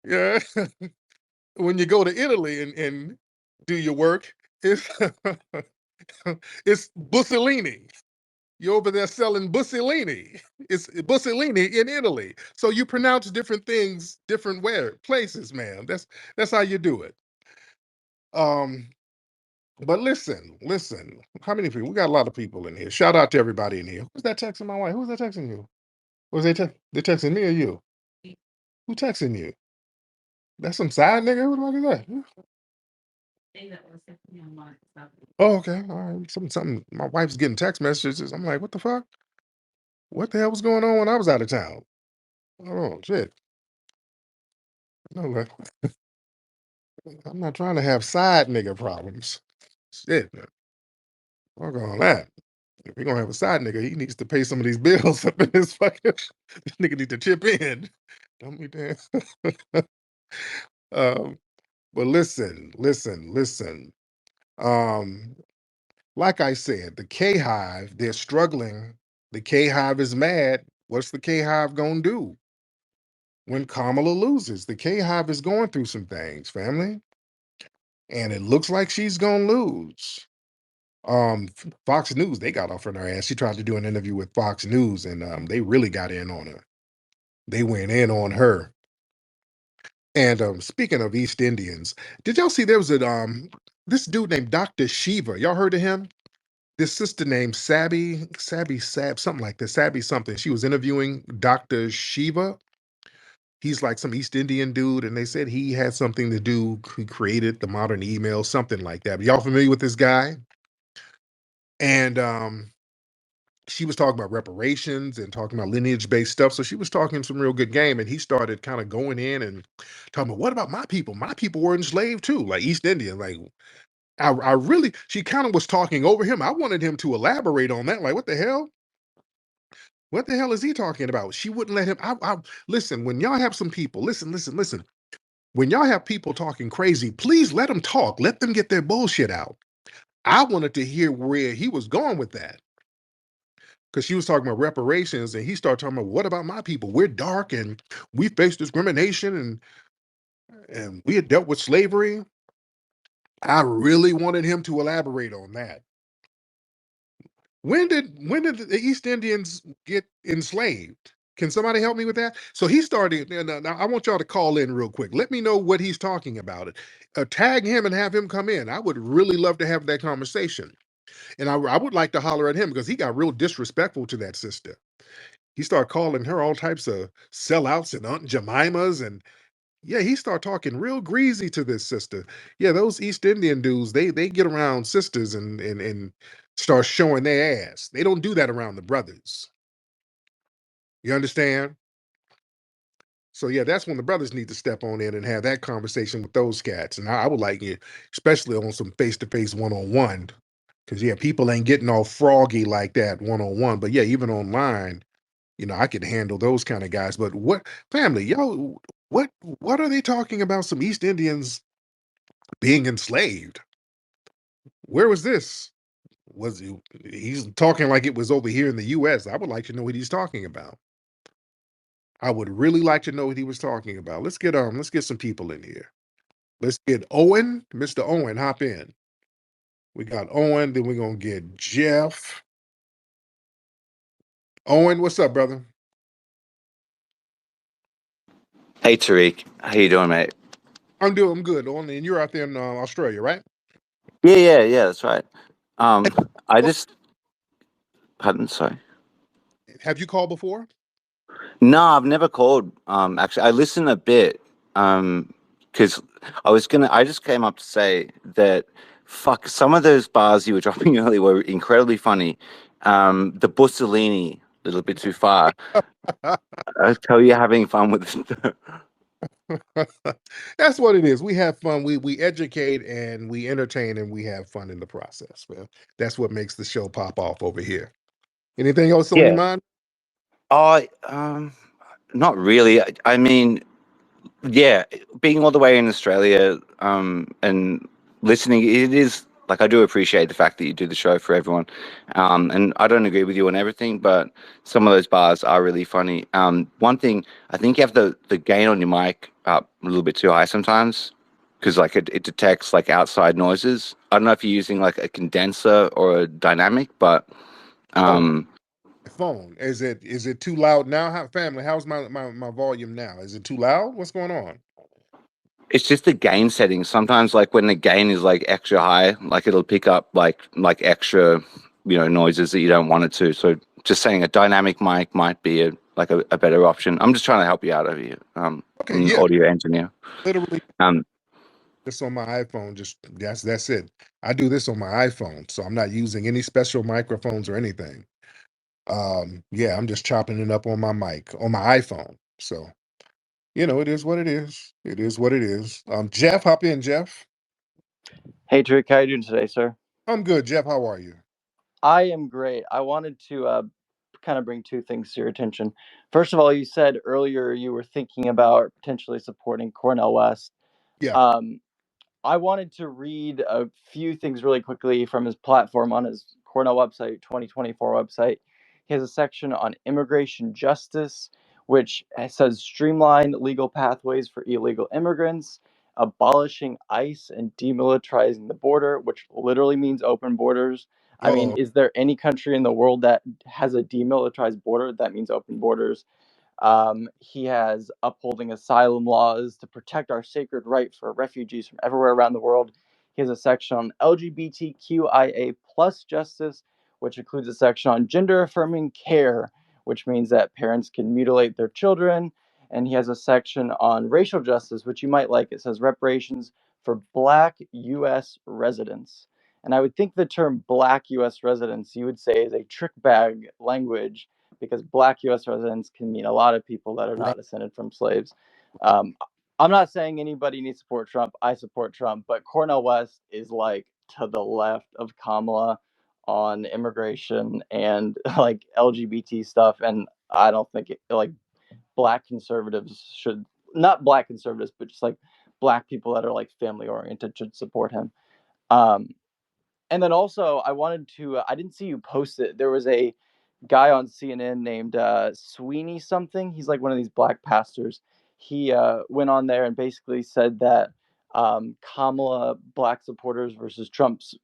Yeah. When you go to Italy and do your work, it's it's Bussolini. You're over there selling Bussolini. It's Bussolini in Italy. So you pronounce different things, different places, man. That's how you do it. Um, but listen. How many people? We got a lot of people in here. Shout out to everybody in here. Who's that texting my wife? Who's that texting you? Was they texting me or you? Who texting you? That's some side nigga. Who the fuck is that? Oh, okay. All right. Something. My wife's getting text messages. I'm like, what the fuck? What the hell was going on when I was out of town? Oh shit. No, I'm not trying to have side nigga problems. Shit, man. Fuck all that. If we're gonna have a side nigga, he needs to pay some of these bills up in his fucking. This nigga need to chip in. Don't be damn. um, but listen. Um, like I said, the K Hive, they're struggling. The K Hive is mad. What's the K Hive gonna do when Kamala loses? The K Hive is going through some things, family, and it looks like she's gonna lose. Fox News, they got off on her ass. She tried to do an interview with Fox News, and they really got in on her. They went in on her. And speaking of East Indians, did y'all see there was a this dude named Dr. Shiva? Y'all heard of him? This sister named Sab, something like this, Sabby something. She was interviewing Dr. Shiva. He's like some East Indian dude, and they said he had something to do. He created the modern email, something like that. Y'all familiar with this guy? And she was talking about reparations and talking about lineage-based stuff. So she was talking some real good game, and he started kind of going in and talking about, what about my people? My people were enslaved too, like East Indian. Like I really, she kind of was talking over him. I wanted him to elaborate on that. Like, what the hell? What the hell is he talking about? She wouldn't let him. Listen, when y'all have some people, listen. When y'all have people talking crazy, please let them talk. Let them get their bullshit out. I wanted to hear where he was going with that. Because she was talking about reparations, and he started talking about, what about my people? We're dark and we face discrimination and we had dealt with slavery. I really wanted him to elaborate on that. When did the East Indians get enslaved? Can somebody help me with that? So he started. Now I want y'all to call in real quick. Let me know what he's talking about. Tag him and have him come in. I would really love to have that conversation. And I would like to holler at him because he got real disrespectful to that sister. He started calling her all types of sellouts and Aunt Jemimas, and yeah, he started talking real greasy to this sister. Yeah, those East Indian dudes, they get around sisters and start showing their ass. They don't do that around the brothers. You understand? So yeah, that's when the brothers need to step on in and have that conversation with those cats. And I would like you, especially on some face-to-face one-on-one, because yeah, people ain't getting all froggy like that one-on-one. But yeah, even online, I could handle those kind of guys. But what family, y'all, what are they talking about? Some East Indians being enslaved? Where was this? He's talking like it was over here in the US. I would like to know what he's talking about. I would really like to know what he was talking about. Let's get some people in here. Let's get Owen, Mr. Owen, hop in. We got Owen, then we're gonna get Jeff. Owen, what's up, brother? Hey Tariq, how you doing, mate? I'm good, Owen, and you're out there in Australia, right? Yeah, that's right. I just, pardon, sorry. Have you called before? No, I've never called. Actually, I listened a bit. Because I just came up to say that, fuck, some of those bars you were dropping earlier were incredibly funny. The Bussolini, a little bit too far. I tell you, having fun with it. That's what it is. We have fun. We educate and we entertain and we have fun in the process, man. That's what makes the show pop off over here. Anything else on your Yeah. mind? Oh, not really. I mean, yeah, being all the way in Australia, and listening, it is like I do appreciate the fact that you do the show for everyone. And I don't agree with you on everything, but some of those bars are really funny. One thing, I think you have the gain on your mic up a little bit too high sometimes, because like it detects like outside noises. I don't know if you're using like a condenser or a dynamic, but Oh, um, my phone. Is it too loud now? Family, how's my volume now? Is it too loud? What's going on? it's just the gain settings. Sometimes like when the gain is like extra high, like it'll pick up like extra, noises that you don't want it to. So just saying a dynamic mic might be a better option. I'm just trying to help you out over here. Okay, I'm an yeah, audio engineer. literally Um, this on my iPhone. Just that's it. I do this on my iPhone, so I'm not using any special microphones or anything. Yeah, I'm just chopping it up on my mic on my iPhone. So it is what it is. It is what it is. Jeff, hop in, Jeff. Hey, Tariq, how you doing today, sir? I'm good, Jeff. How are you? I am great. I wanted to kind of bring two things to your attention. First of all, you said earlier you were thinking about potentially supporting Cornel West. Yeah. Um, I wanted to read a few things really quickly from his platform on his Cornell website, 2024 website. He has a section on immigration justice, which says streamline legal pathways for illegal immigrants, abolishing ICE and demilitarizing the border, which literally means open borders. I mean, Oh, is there any country in the world that has a demilitarized border? That means open borders. He has upholding asylum laws to protect our sacred right for refugees from everywhere around the world. He has a section on LGBTQIA plus justice, which includes a section on gender affirming care, which means that parents can mutilate their children. And he has a section on racial justice, which you might like. It says reparations for Black U.S. residents. And I would think the term Black U.S. residents, you would say, is a trick bag language because Black U.S. residents can mean a lot of people that are right. not descended from slaves. Um, I'm not saying anybody needs to support Trump. I support Trump, but Cornel West is like to the left of Kamala on immigration and like LGBT stuff, and I don't think like Black conservatives should not Black conservatives, but just like Black people that are like family oriented should support him. Um, and then also, I wanted to. I didn't see you post it. There was a guy on CNN named Sweeney something. He's like one of these black pastors. He went on there and basically said that Kamala black supporters versus Trump's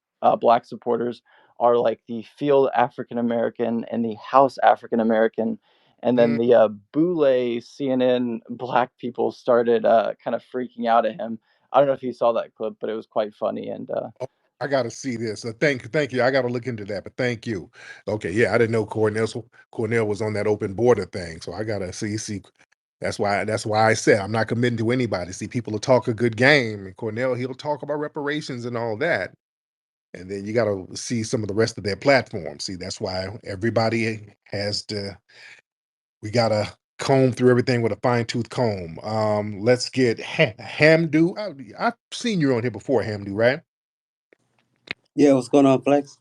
black supporters are like the field African American and the House African American. And then Mm, the Boule CNN black people started kind of freaking out at him. I don't know if you saw that clip, but it was quite funny. And oh, I gotta see this. Thank you. I gotta look into that. But thank you. Okay, yeah, I didn't know Cornell was on that open border thing, so I gotta see. That's why I said I'm not committing to anybody. See, people will talk a good game, and Cornell he'll talk about reparations and all that, and then you gotta see some of the rest of their platform. See, that's why everybody has to. We gotta comb through everything with a fine tooth comb. Let's get Hamdu. I've seen you on here before, Hamdu, right? Yeah, what's going on, Flex?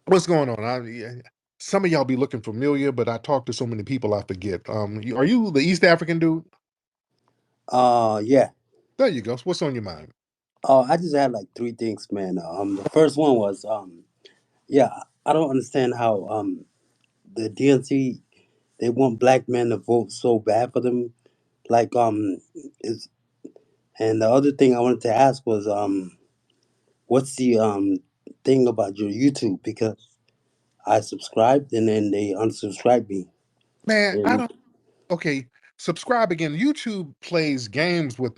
What's going on? Some of y'all be looking familiar, but I talk to so many people I forget. Are you the East African dude? Yeah. There you go. What's on your mind? I just had like three things, man. The first one was, yeah, I don't understand how the DNC they want black men to vote so bad for them. Like, is and the other thing I wanted to ask was, what's the thing about your YouTube? Because I subscribed and then they unsubscribed me. Man, I And don't. Okay, subscribe again. YouTube plays games with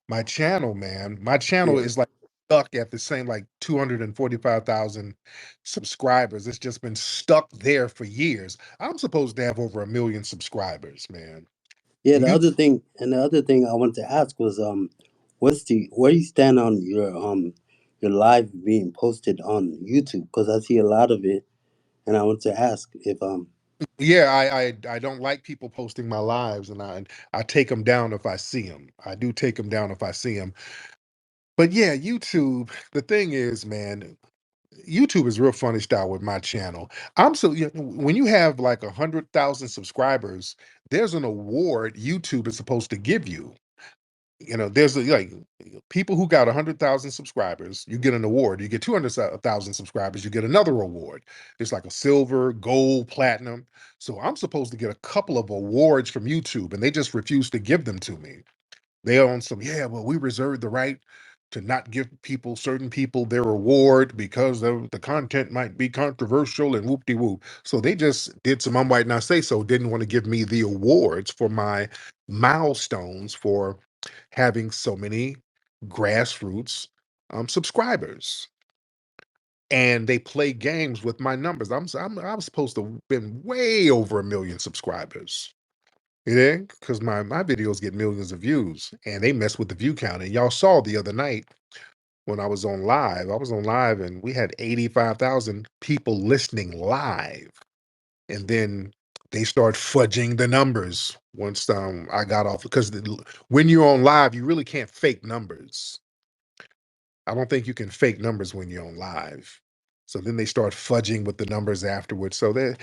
my channel, man. My channel yeah, is like stuck at the same like 245,000 subscribers. It's just been stuck there for years. I'm supposed to have over 1 million subscribers, man. yeah. And The other thing I wanted to ask was, where do you stand on your live being posted on YouTube? Because I see a lot of it, and I want to ask if yeah, I don't like people posting my lives, and I take them down if I see them. I do take them down if I see them. But yeah, YouTube. The thing is, man, YouTube is real funny style with my channel. When you have like 100,000 subscribers, there's an award YouTube is supposed to give you. There's like people who got 100,000 subscribers, you get an award. You get 200,000 subscribers, you get another award. It's like a silver, gold, platinum. So I'm supposed to get a couple of awards from YouTube, and they just refuse to give them to me. They own some, yeah, well, we reserve the right to not give certain people their award because the content might be controversial and whoop-de-whoop. So they just did some I'm white not say so, didn't want to give me the awards for my milestones for having so many grassroots subscribers. And they play games with my numbers. I was supposed to have been way over 1 million subscribers. Yeah, because my videos get millions of views and they mess with the view count. And y'all saw the other night when I was on live and we had 85,000 people listening live. And then they start fudging the numbers once I got off, because when you're on live, you really can't fake numbers. I don't think you can fake numbers when you're on live. So then they start fudging with the numbers afterwards. So they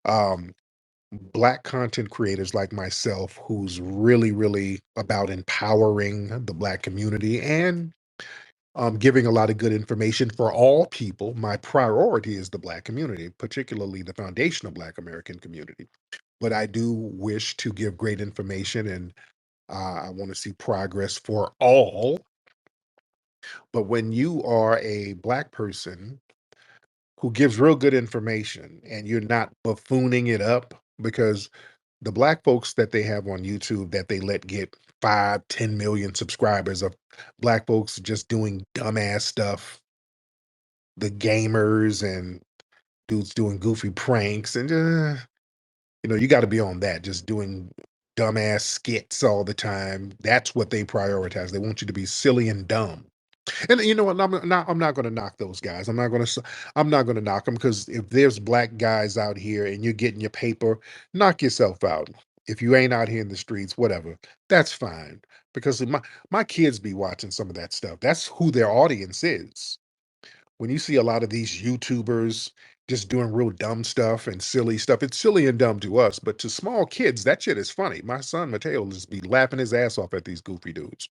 um Black content creators like myself, who's really, really about empowering the Black community and giving a lot of good information for all people. My priority is the Black community, particularly the foundational Black American community. But I do wish to give great information, and I want to see progress for all. But when you are a Black person who gives real good information and you're not buffooning it up, because the Black folks that they have on YouTube that they let get 5, 10 million subscribers of Black folks just doing dumbass stuff, the gamers and dudes doing goofy pranks, and you got to be on that, just doing dumbass skits all the time. That's what they prioritize. They want you to be silly and dumb. And you know what? I'm not going to knock those guys. I'm not going to knock them, because if there's Black guys out here and you're getting your paper, knock yourself out. If you ain't out here in the streets, whatever, that's fine. Because my kids be watching some of that stuff. That's who their audience is. When you see a lot of these YouTubers just doing real dumb stuff and silly stuff, it's silly and dumb to us, but to small kids, that shit is funny. My son Mateo will just be laughing his ass off at these goofy dudes.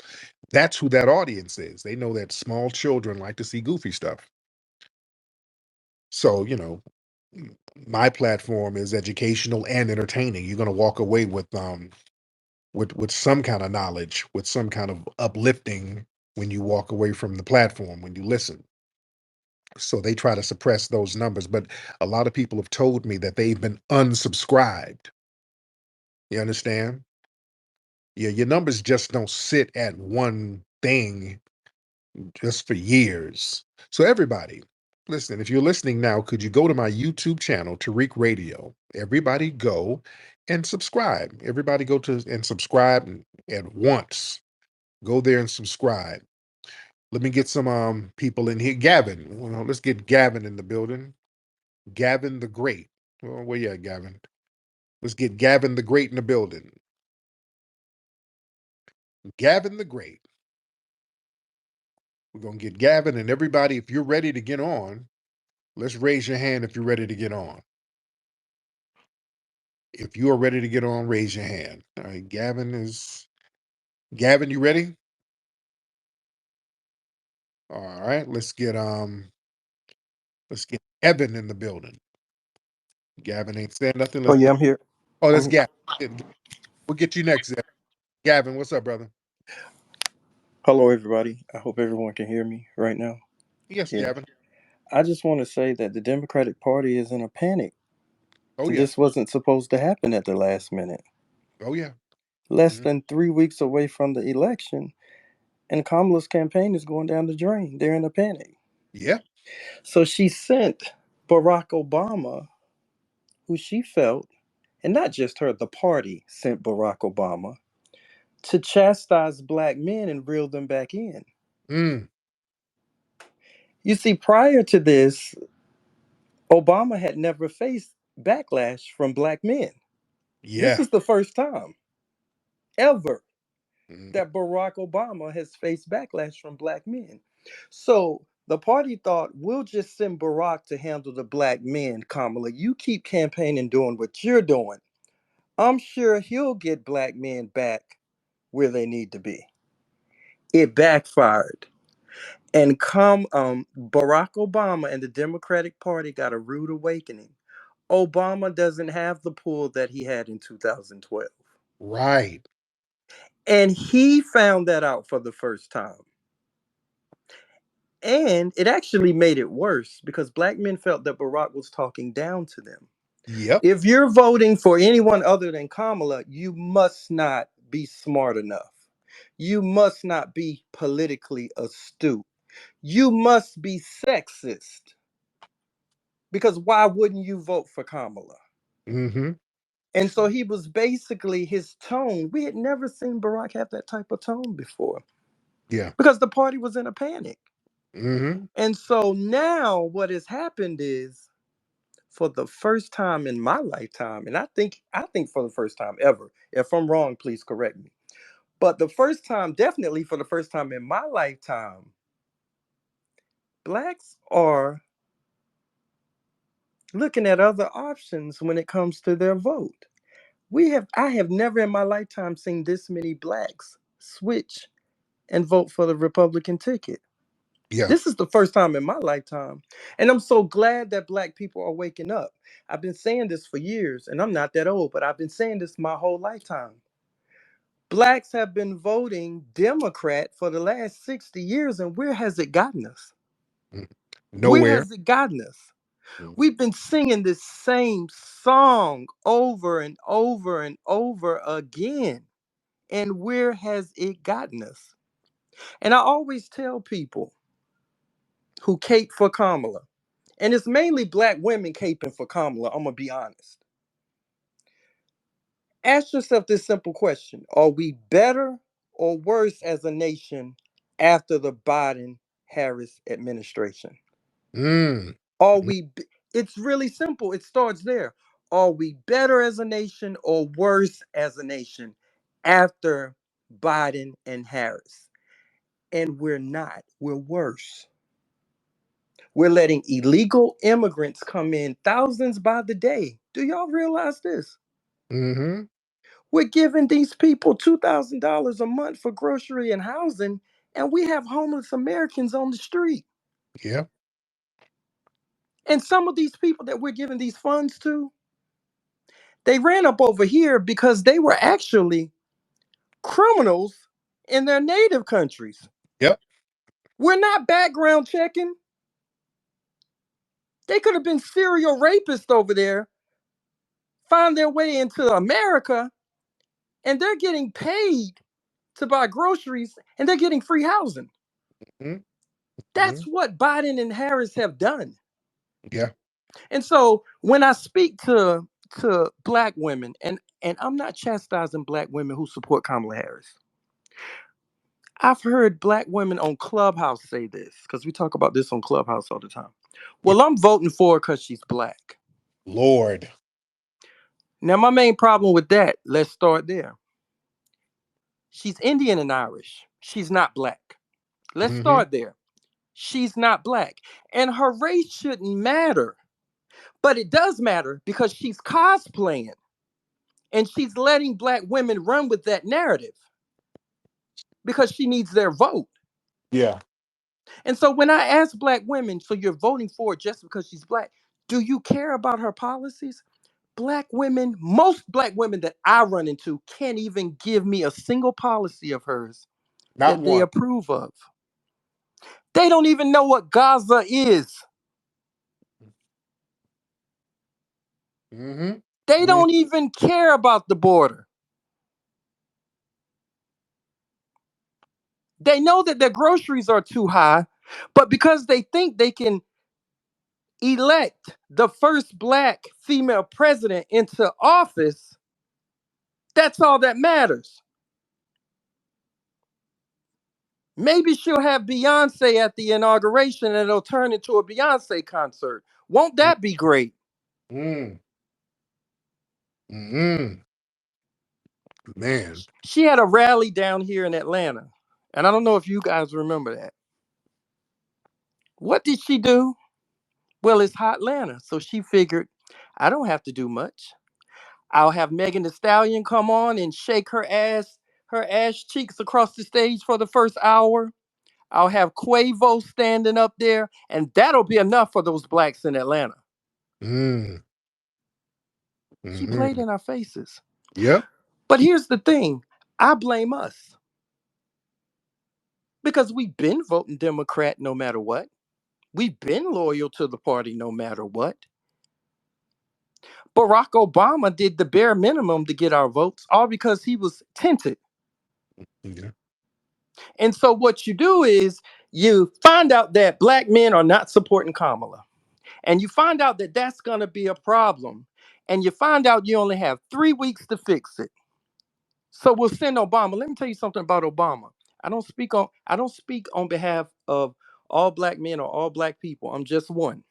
That's who that audience is. They know that small children like to see goofy stuff. So, my platform is educational and entertaining. You're going to walk away with some kind of knowledge, with some kind of uplifting when you walk away from the platform, when you listen. So they try to suppress those numbers, but a lot of people have told me that they've been unsubscribed. You understand? Yeah, your numbers just don't sit at one thing just for years. So everybody, listen, if you're listening now, could you go to my YouTube channel, Tariq Radio? Everybody go and subscribe. Everybody go to and subscribe at once. Go there and subscribe. Let me get some people in here. Gavin, let's get Gavin in the building. Gavin the Great. Well, where you at, Gavin? Let's get Gavin the Great in the building. Gavin the Great. We're going to get Gavin, and everybody, if you're ready to get on, let's raise your hand if you're ready to get on. If you are ready to get on, raise your hand. All right, Gavin, you ready? All right, let's get Evan in the building. Gavin ain't saying nothing. Oh Let's yeah, get I'm here. that's I'm here. Gavin. We'll get you next, Evan. Gavin, what's up, brother? Hello, everybody. I hope everyone can hear me right now. Yes, Yeah. Gavin. I just want to say that the Democratic Party is in a panic. Oh yeah. This wasn't supposed to happen at the last minute. Oh yeah. Less than 3 weeks away from the election, and Kamala's campaign is going down the drain. They're in a panic. Yeah. So she sent Barack Obama, who she felt, and not just her, the party sent Barack Obama to chastise Black men and reel them back in. Mm. You see, prior to this, Obama had never faced backlash from Black men. This Yeah. is the first time ever Mm. that Barack Obama has faced backlash from Black men. So the party thought, we'll just send Barack to handle the Black men, Kamala. You keep campaigning doing what you're doing. I'm sure he'll get Black men back where they need to be. It backfired. And Barack Obama and the Democratic Party got a rude awakening. Obama doesn't have the pull that he had in 2012. Right. And he found that out for the first time. And it actually made it worse because black men felt that Barack was talking down to them. Yep. If you're voting for anyone other than Kamala, you must not be smart enough. You must not be politically astute. You must be sexist. Because why wouldn't you vote for Kamala? Mm-hmm. And so he was basically, his tone, we had never seen Barack have that type of tone before. Yeah. Because the party was in a panic. Mm-hmm. And so now what has happened is, for the first time in my lifetime, and I think for the first time ever, if I'm wrong, please correct me. But the first time, definitely for the first time in my lifetime, blacks are looking at other options when it comes to their vote. I have never in my lifetime seen this many blacks switch and vote for the Republican ticket. Yeah. This is the first time in my lifetime. And I'm so glad that black people are waking up. I've been saying this for years, and I'm not that old, but I've been saying this my whole lifetime. Blacks have been voting Democrat for the last 60 years, and where has it gotten us? Where Nowhere. has it gotten us? We've been singing this same song over and over and over again. And where has it gotten us? And I always tell people who cape for Kamala, and it's mainly black women caping for Kamala, I'm going to be honest. Ask yourself this simple question: are we better or worse as a nation after the Biden-Harris administration? Mm. Are we, it's really simple. It starts there. Are we better as a nation or worse as a nation after Biden and Harris? And we're not. We're worse. We're letting illegal immigrants come in thousands by the day. Do y'all realize this? Mm-hmm. We're giving these people $2,000 a month for grocery and housing, and we have homeless Americans on the street. Yeah. And some of these people that we're giving these funds to, they ran up over here because they were actually criminals in their native countries. Yep. We're not background checking. They could have been serial rapists over there, found their way into America, and they're getting paid to buy groceries and they're getting free housing. Mm-hmm. That's what Biden and Harris have done. Yeah. And so when I speak to black women, and I'm not chastising black women who support Kamala Harris. I've heard black women on Clubhouse say this, because we talk about this on Clubhouse all the time. Well, I'm voting for her because she's black. Lord. Now, my main problem with that, let's start there. She's Indian and Irish. She's not black. Let's Mm-hmm. start there. She's not black. And her race shouldn't matter. But it does matter because she's cosplaying. And she's letting black women run with that narrative because she needs their vote. Yeah. And so when I ask black women, so you're voting for her just because she's black, do you care about her policies? Black women, most black women that I run into can't even give me a single policy of hers Not that they one. approve of. They don't even know what Gaza is. Mm-hmm. They Mm-hmm. don't even care about the border. They know that their groceries are too high, but because they think they can elect the first black female president into office, that's all that matters. Maybe she'll have Beyonce at the inauguration and it'll turn into a Beyonce concert. Won't that be great? Mm. Mm-hmm. Man. She had a rally down here in Atlanta, and I don't know if you guys remember that. What did she do? Well, it's hot Atlanta, so she figured, I don't have to do much. I'll have Megan Thee Stallion come on and shake her ass, her ass cheeks across the stage for the first hour. I'll have Quavo standing up there, and that'll be enough for those blacks in Atlanta. Mm. She played in our faces. Yep. But here's the thing. I blame us. Because we've been voting Democrat no matter what. We've been loyal to the party no matter what. Barack Obama did the bare minimum to get our votes, all because he was tinted. Yeah. And so what you do is you find out that black men are not supporting Kamala. And you find out that that's going to be a problem. And you find out you only have 3 weeks to fix it. So we'll send Obama. Let me tell you something about Obama. I don't speak on behalf of all black men or all black people. I'm just one.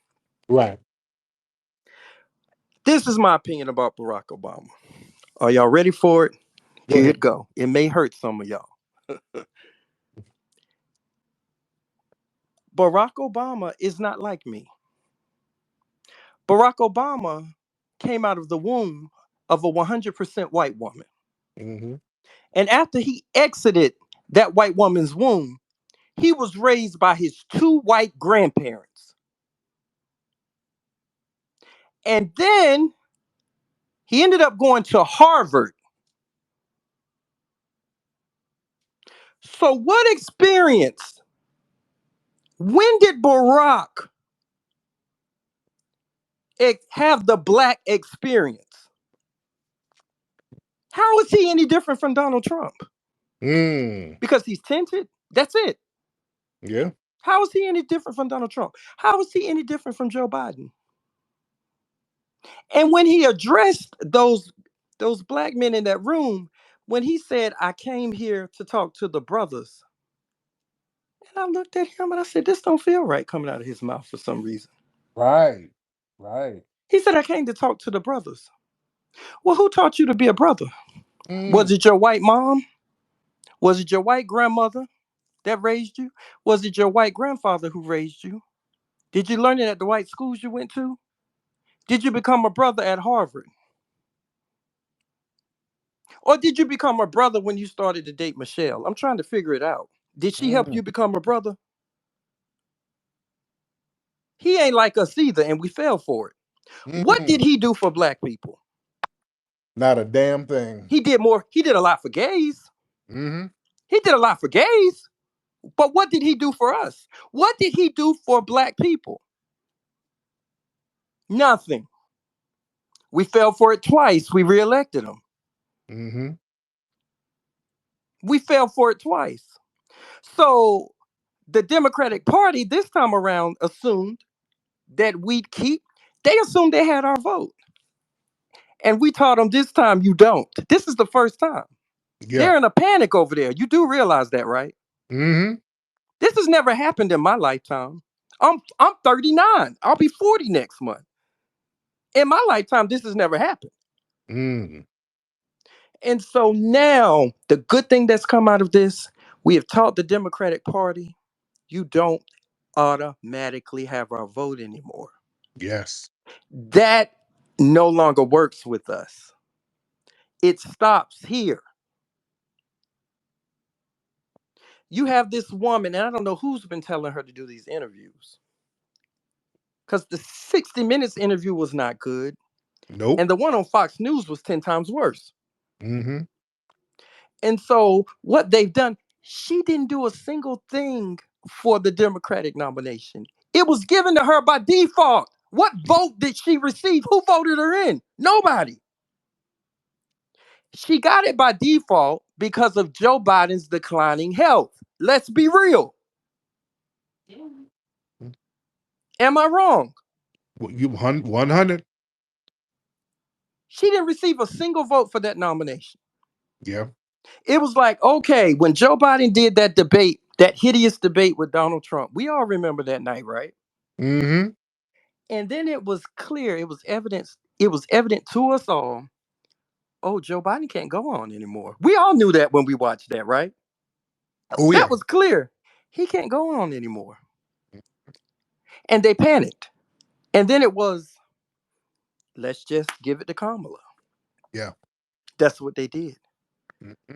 Right. This is my opinion about Barack Obama. Are y'all ready for it? Go Here ahead. it go. It may hurt some of y'all. Barack Obama is not like me. Barack Obama came out of the womb of a 100% white woman. Mm-hmm. And after he exited that white woman's womb, he was raised by his 2 white grandparents. And then he ended up going to Harvard. So what experience? When did Barack have the black experience? How is he any different from Donald Trump? Because he's tinted? That's it. Yeah. How is he any different from Donald Trump? How is he any different from Joe Biden? And when he addressed those black men in that room, when he said, I came here to talk to the brothers, and I looked at him and I said, this don't feel right coming out of his mouth for some reason. Right. Right. He said, I came to talk to the brothers. Well, who taught you to be a brother? Was Mm. it your white mom? Was it your white grandmother that raised you? Was it your white grandfather who raised you? Did you learn it at the white schools you went to? Did you become a brother at Harvard? Or did you become a brother when you started to date Michelle? I'm trying to figure it out. Did she help Mm. you become a brother? He ain't like us either, and we fell for it. What did Mm. he do for black people? Not a damn thing. He did more. He did a lot for gays. Mm-hmm. He did a lot for gays. But what did he do for us? What did he do for black people? Nothing. We fell for it twice. We reelected him. Mm-hmm. We fell for it twice. So the Democratic Party this time around assumed that we'd keep, they assumed they had our vote. And we taught them this time you don't. This is the first time. Yeah. They're in a panic over there. You do realize that, right? Mm-hmm. This has never happened in my lifetime. I'm 39. I'll be 40 next month. In my lifetime, this has never happened. Mm. And so now, the good thing that's come out of this, we have taught the Democratic Party, you don't automatically have our vote anymore. Yes. That no longer works with us. It stops here. You have this woman, and I don't know who's been telling her to do these interviews. Because the 60 Minutes interview was not good. Nope. And the one on Fox News was 10 times worse. Mm-hmm. And so what they've done, she didn't do a single thing for the Democratic nomination. It was given to her by default. What vote did she receive? Who voted her in? Nobody. She got it by default because of Joe Biden's declining health. Let's be real. Am I wrong? You 100. She didn't receive a single vote for that nomination. Yeah. It was like, okay, when Joe Biden did that debate, that hideous debate with Donald Trump, we all remember that night, right? Mm-hmm. And then it was clear, it was evident to us all, oh, Joe Biden can't go on anymore. We all knew that when we watched that, right? Oh That yeah. was clear. He can't go on anymore. And they panicked. And then it was, let's just give it to Kamala. Yeah. That's what they did. Mm-hmm.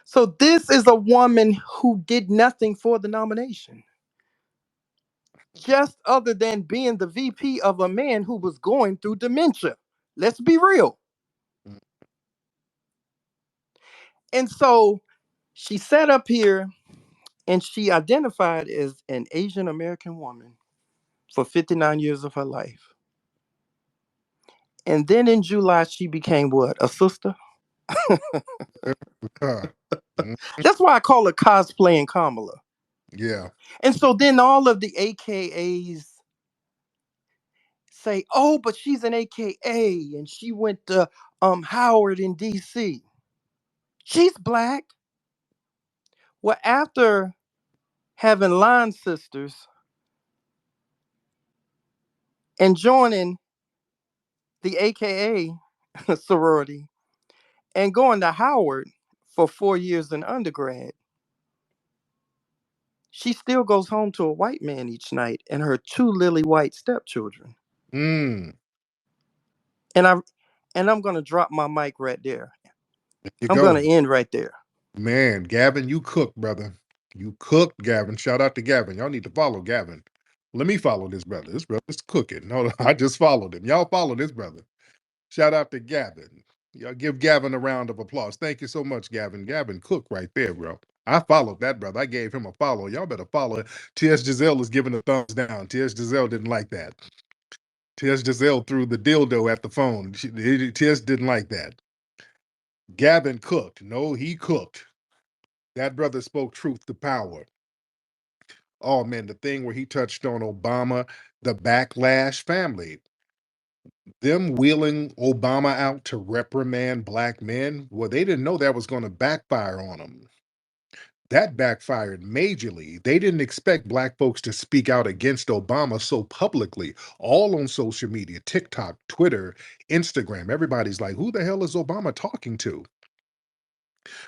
So this is a woman who did nothing for the nomination, just other than being the VP of a man who was going through dementia. Let's be real. And so she sat up here and she identified as an Asian American woman for 59 years of her life. And then in July, she became what? A sister? That's why I call her cosplaying Kamala. Yeah. And so then all of the AKAs say, oh, but she's an AKA and she went to Howard in DC. She's black. Well, after having line sisters and joining the AKA sorority and going to Howard for 4 years in undergrad, she still goes home to a white man each night and her 2 lily white stepchildren. Mm. And I'm gonna drop my mic right there. You I'm go. gonna end right there. Man, Gavin, you cooked, brother. You cooked, Gavin. Shout out to Gavin. Y'all need to follow Gavin. Let me follow this brother. This brother's cooking. No, I just followed him. Y'all follow this brother. Shout out to Gavin. Y'all give Gavin a round of applause. Thank you so much, Gavin. Gavin cooked right there, bro. I followed that brother. I gave him a follow. Y'all better follow it. T.S. Giselle is giving a thumbs down. T.S. Giselle didn't like that. T.S. Giselle threw the dildo at the phone. T.S. didn't like that. Gavin cooked. No, he cooked. That brother spoke truth to power. Oh, man, the thing where he touched on Obama, the backlash family. Them wheeling Obama out to reprimand black men, well, they didn't know that was going to backfire on them. That backfired majorly. They didn't expect black folks to speak out against Obama so publicly, all on social media, TikTok, Twitter, Instagram. Everybody's like, who the hell is Obama talking to?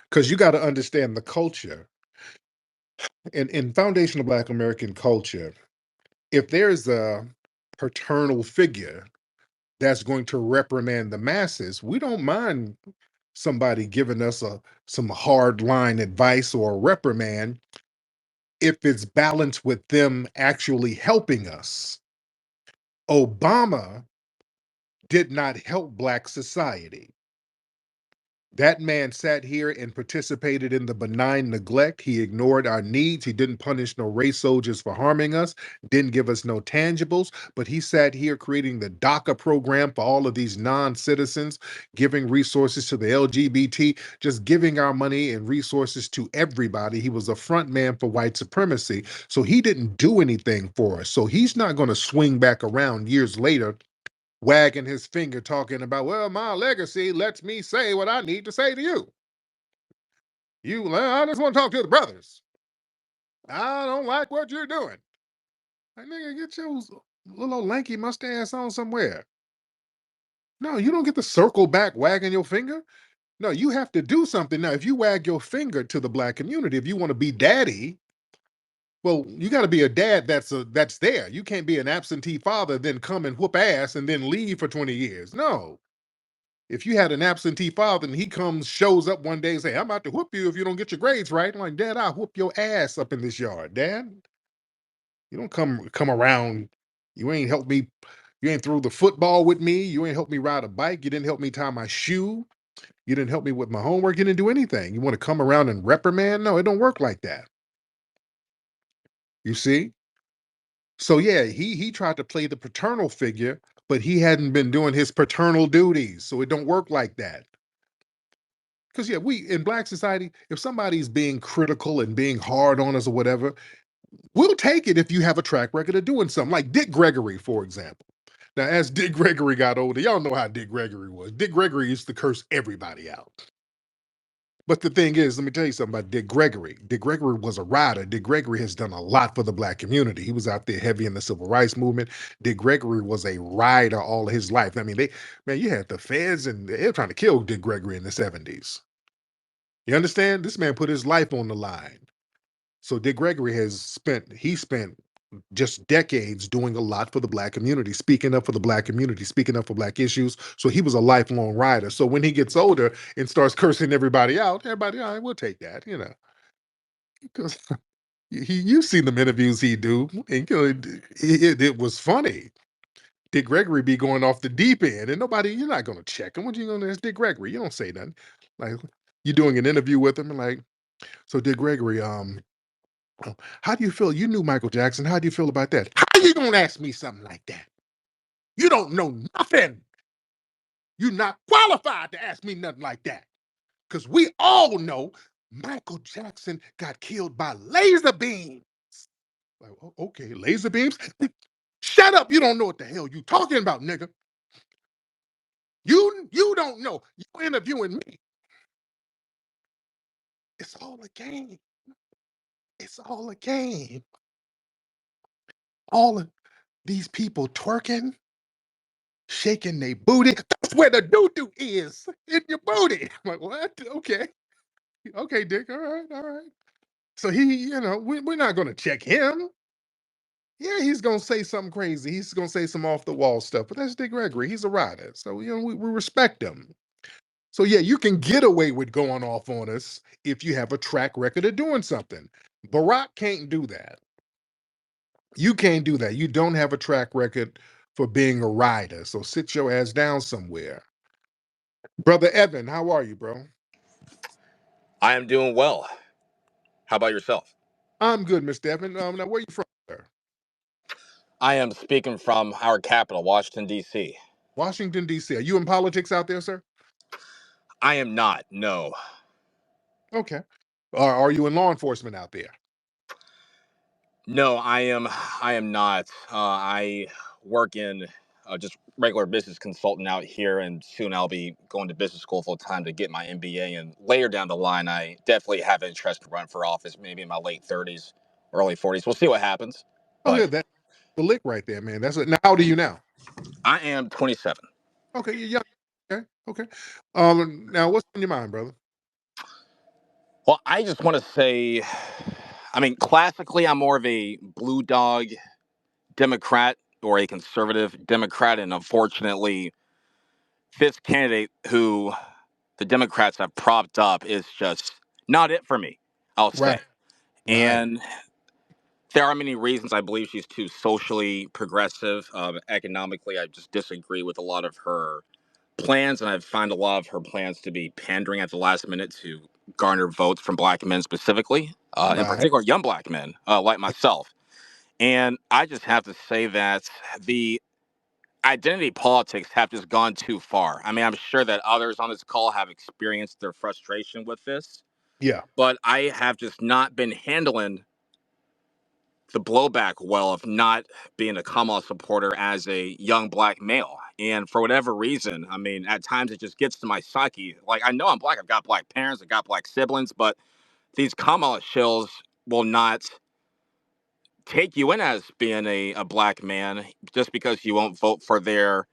Because you got to understand the culture. In foundational Black American culture, if there's a paternal figure that's going to reprimand the masses, we don't mind somebody giving us some hard line advice or a reprimand if it's balanced with them actually helping us. Obama did not help Black society. That man sat here and participated in the benign neglect. He ignored our needs. He didn't punish no race soldiers for harming us, didn't give us no tangibles, but he sat here creating the DACA program for all of these non-citizens, giving resources to the LGBT, just giving our money and resources to everybody. He was a front man for white supremacy. So he didn't do anything for us. So he's not going to swing back around years later wagging his finger talking about, well, my legacy lets me say what I need to say to you. I just want to talk to the brothers. I don't like what you're doing. Like, nigga, get your little old lanky mustache on somewhere. No, you don't get to circle back wagging your finger. No, you have to do something. Now, if you wag your finger to the Black community, if you want to be daddy, well, you got to be a dad that's there. You can't be an absentee father, then come and whoop ass and then leave for 20 years. No. If you had an absentee father and he shows up one day and say, I'm about to whoop you if you don't get your grades right. I'm like, Dad, I'll whoop your ass up in this yard, Dad. You don't come around. You ain't help me. You ain't throw the football with me. You ain't help me ride a bike. You didn't help me tie my shoe. You didn't help me with my homework. You didn't do anything. You want to come around and reprimand? No, it don't work like that. You see? So yeah, he tried to play the paternal figure, but he hadn't been doing his paternal duties. So it don't work like that. Because yeah, we in Black society, if somebody's being critical and being hard on us or whatever, we'll take it if you have a track record of doing something. Like Dick Gregory, for example. Now, as Dick Gregory got older, y'all know how Dick Gregory was. Dick Gregory used to curse everybody out. But the thing is, let me tell you something about Dick Gregory. Dick Gregory was a rider. Dick Gregory has done a lot for the Black community. He was out there heavy in the civil rights movement. Dick Gregory was a rider all his life. I mean, you had the feds and they were trying to kill Dick Gregory in the 70s. You understand? This man put his life on the line. So Dick Gregory spent just decades doing a lot for the Black community, speaking up for the Black community, speaking up for Black issues. So he was a lifelong rider. So when he gets older and starts cursing everybody out, everybody, all right, we'll take that, you know, because you've seen them interviews he do, and you know, it was funny. Dick Gregory be going off the deep end, and nobody, you're not going to check him. What you going to? It's Dick Gregory. You don't say nothing. Like you're doing an interview with him, and like, so Dick Gregory, how do you feel? You knew Michael Jackson. How do you feel about that? How you gonna ask me something like that? You don't know nothing. You're not qualified to ask me nothing like that. Because we all know Michael Jackson got killed by laser beams. Like, okay, laser beams? Shut up. You don't know what the hell you talking about, nigga. You don't know. You're interviewing me. It's all a game. It's all a game. All of these people twerking, shaking their booty. That's where the doo-doo is, in your booty. I'm like, what? Okay. Okay, Dick. All right, all right. So he, you know, we're not going to check him. Yeah, he's going to say something crazy. He's going to say some off-the-wall stuff, but that's Dick Gregory. He's a rider. So, you know, we respect him. So, yeah, you can get away with going off on us if you have a track record of doing something. Barack can't do that. You can't do that. You don't have a track record for being a rider. So sit your ass down somewhere. Brother Evan, how are you, bro? I am doing well. How about yourself? I'm good, Mr. Evan. Now, where you from, sir? I am speaking from our capital, Washington, D.C. Washington, D.C. Are you in politics out there, sir? I am not, no. Okay. Are you in law enforcement out there? No, I am not. I work in just regular business consultant out here, and soon I'll be going to business school full time to get my MBA. And later down the line, I definitely have interest to run for office, maybe in my late 30s, early 40s. We'll see what happens. Oh, But yeah, that's the lick right there, man. That's it. Now, how old are you now? I am 27. Okay, you're young. Okay, okay. Now what's on your mind, brother? Well, I just want to say, I mean, classically, I'm more of a blue dog Democrat or a conservative Democrat, and unfortunately, this candidate who the Democrats have propped up is just not it for me, I'll say. Right, right. And there are many reasons I believe she's too socially progressive. Economically, I just disagree with a lot of her plans, and I find a lot of her plans to be pandering at the last minute to garner votes from Black men specifically, in Right. particular young Black men like myself. And I just have to say that the identity politics have just gone too far. I mean, I'm sure that others on this call have experienced their frustration with this, Yeah. but I have just not been handling the blowback well of not being a Kamala supporter as a young Black male. And for whatever reason, I mean, at times it just gets to my psyche. Like, I know I'm Black, I've got Black parents, I've got Black siblings, but these Kamala shills will not take you in as being a Black man just because you won't vote for their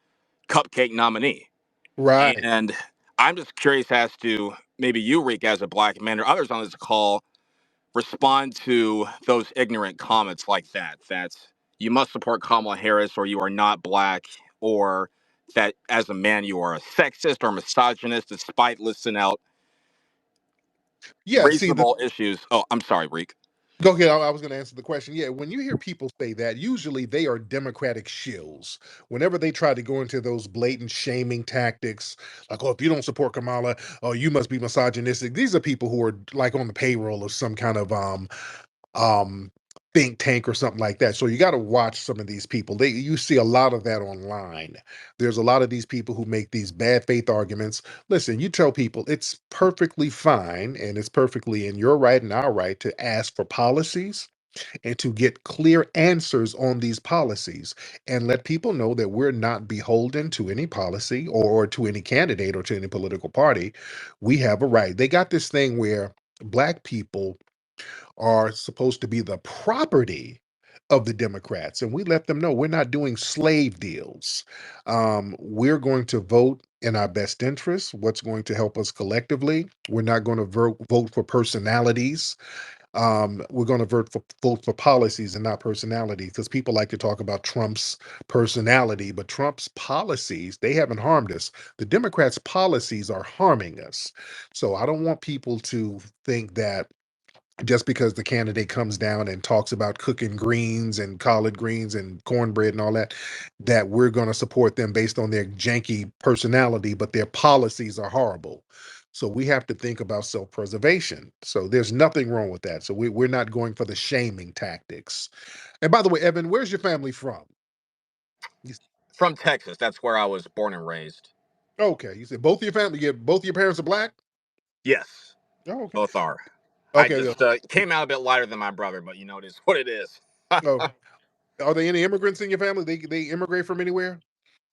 cupcake nominee. Right. And I'm just curious as to maybe you, Reek, as a Black man, or others on this call, respond to those ignorant comments like that, that you must support Kamala Harris or you are not Black, or that as a man you are a sexist or misogynist despite listing out Yeah. See, reasonable issues. Oh, I'm sorry, Reek. go ahead. I was going to answer the question. Yeah, when you hear people say that, usually they are Democratic shills. Whenever they try to go into those blatant shaming tactics, like, oh, if you don't support Kamala, oh, you must be misogynistic. These are people who are like on the payroll of some kind of um think tank or something like that. So you got to watch some of these people. You see a lot of that online. There's a lot of these people who make these bad faith arguments. Listen, you tell people it's perfectly fine and it's perfectly in your right and our right to ask for policies and to get clear answers on these policies and let people know that we're not beholden to any policy or to any candidate or to any political party. We have a right. They got this thing where Black people are supposed to be the property of the Democrats. And we let them know we're not doing slave deals. We're going to vote in our best interests, what's going to help us collectively. We're not going to vote for personalities. We're going to vote for policies and not personality, because people like to talk about Trump's personality, but Trump's policies, they haven't harmed us. The Democrats' policies are harming us. So I don't want people to think that just because the candidate comes down and talks about cooking greens and collard greens and cornbread and all that, that we're going to support them based on their janky personality, but their policies are horrible. So we have to think about self-preservation. So there's nothing wrong with that. So we're not going for the shaming tactics. And by the way, Evan, where's your family from? From Texas. That's where I was born and raised. Okay, you said both of your family, both of your parents are black? Yes, Oh, okay. both are. I Okay. just came out a bit lighter than my brother, but it is what it is. Oh, are there any immigrants in your family? They immigrate from anywhere?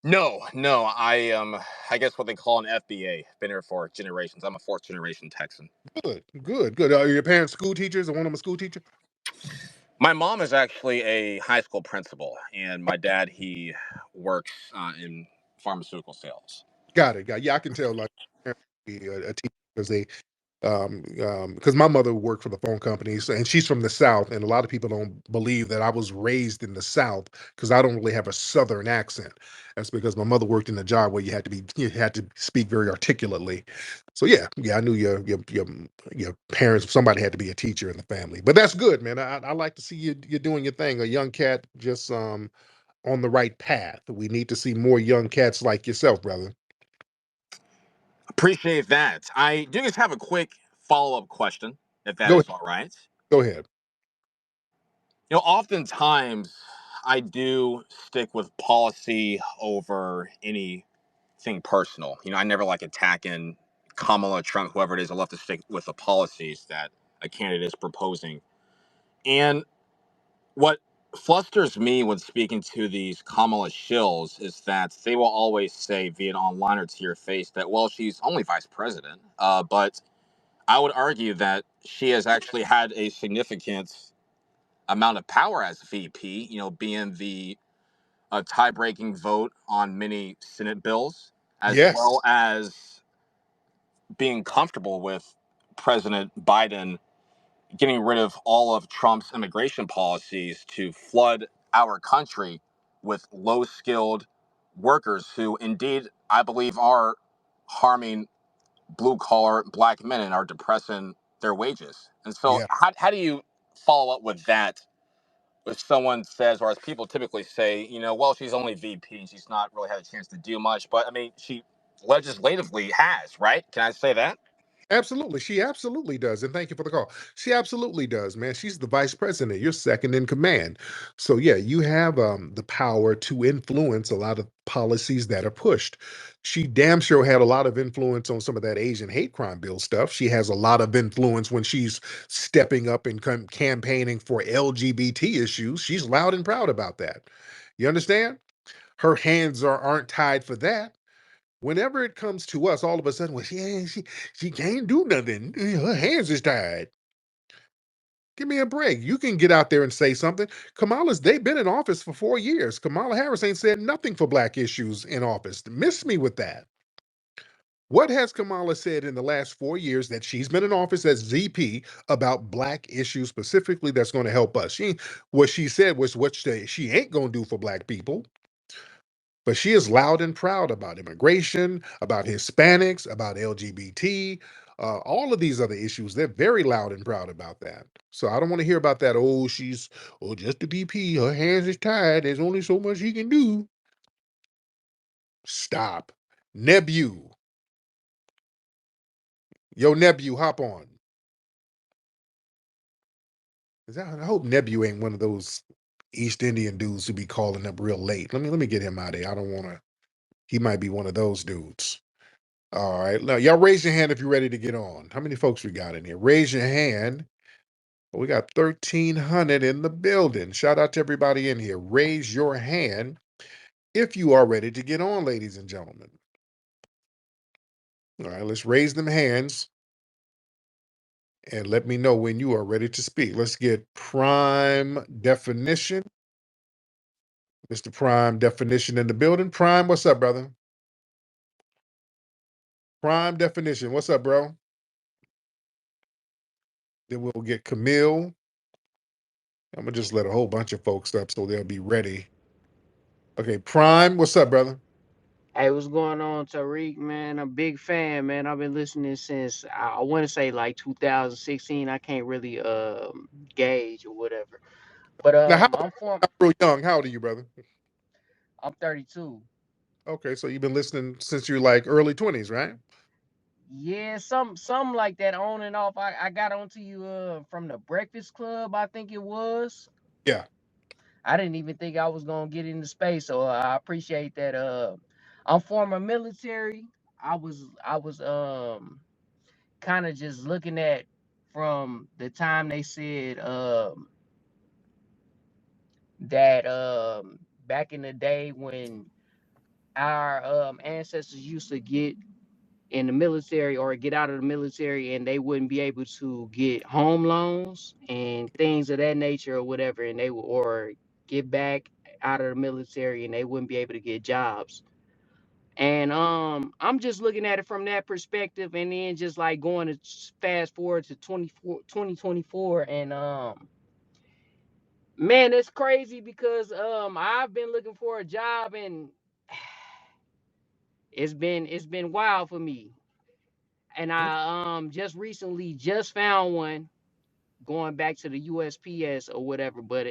No, I guess what they call an FBA. Been here for generations. I'm a fourth generation Texan. Good. Are your parents school teachers, or one of them a school teacher? My mom is actually a high school principal, and my dad, he works in pharmaceutical sales. Got it. Yeah, I can tell. Like, a teacher, because they because my mother worked for the phone company, so, and she's from the South, and a lot of people don't believe that I was raised in the South because I don't really have a Southern accent. That's because my mother worked in a job where you had to speak very articulately. So yeah, I knew your parents. Somebody had to be a teacher in the family, but that's good, man. I like to see you doing your thing. A young cat just on the right path. We need to see more young cats like yourself, brother. Appreciate that. I do just have a quick follow up question, if that Go is ahead. all right. Go ahead. Oftentimes I do stick with policy over anything personal. I never like attacking Kamala, Trump, whoever it is. I love to stick with the policies that a candidate is proposing. And what flusters me when speaking to these Kamala shills is that they will always say, via an online or to your face, that, well, she's only vice president. But I would argue that she has actually had a significant amount of power as VP, being the tie-breaking vote on many Senate bills, as Yes. well as being comfortable with President Biden getting rid of all of Trump's immigration policies to flood our country with low-skilled workers who indeed, I believe, are harming blue-collar black men and are depressing their wages. And so Yeah. how do you follow up with that if someone says, or as people typically say, well, she's only VP and she's not really had a chance to do much, but I mean, she legislatively has, right? Can I say that? Absolutely. She absolutely does. And thank you for the call. She absolutely does, man. She's the vice president. You're second in command. So yeah, you have the power to influence a lot of policies that are pushed. She damn sure had a lot of influence on some of that Asian hate crime bill stuff. She has a lot of influence when she's stepping up and campaigning for LGBT issues. She's loud and proud about that. You understand? Her hands aren't tied for that. Whenever it comes to us, all of a sudden, well, she can't do nothing. Her hands is tied. Give me a break. You can get out there and say something. They've been in office for 4 years. Kamala Harris ain't said nothing for black issues in office. Miss me with that. What has Kamala said in the last 4 years that she's been in office as VP about black issues specifically that's going to help us? What she said was what she ain't going to do for black people. But she is loud and proud about immigration, about Hispanics, about LGBT, all of these other issues. They're very loud and proud about that. So I don't want to hear about that. Just the VP. Her hands is tied. There's only so much he can do. Stop. Nebu. Yo, Nebu, hop on. I hope Nebu ain't one of those East Indian dudes who be calling up real late. Let me get him out of here. I don't want to. He might be one of those dudes. All right. Now, y'all raise your hand if you're ready to get on. How many folks we got in here? Raise your hand. We got 1,300 in the building. Shout out to everybody in here. Raise your hand if you are ready to get on, ladies and gentlemen. All right, let's raise them hands and let me know when you are ready to speak. Let's get Prime Definition. Mr. Prime Definition in the building. Prime, what's up, brother? Prime Definition, what's up, bro? Then we'll get Camille. I'm gonna just let a whole bunch of folks up so they'll be ready. Okay, Prime, what's up, brother? Hey, what's going on, Tariq, man? I'm a big fan, man. I've been listening since I want to say like 2016. I can't really gauge or whatever. But Now, I'm from how real young? How old are you, brother? I'm 32. Okay, so you've been listening since you're like early 20s, right? Yeah, some like that on and off. I got onto you from the Breakfast Club, I think it was. Yeah. I didn't even think I was gonna get into space, so I appreciate that. I'm former military. I was kind of just looking at from the time they said that back in the day when our ancestors used to get in the military or get out of the military and they wouldn't be able to get home loans and things of that nature or whatever, and they would or get back out of the military and they wouldn't be able to get jobs. And I'm just looking at it from that perspective, and then just like going to fast forward to 2024, and man, it's crazy because I've been looking for a job, and it's been wild for me. And I just recently just found one going back to the USPS or whatever, but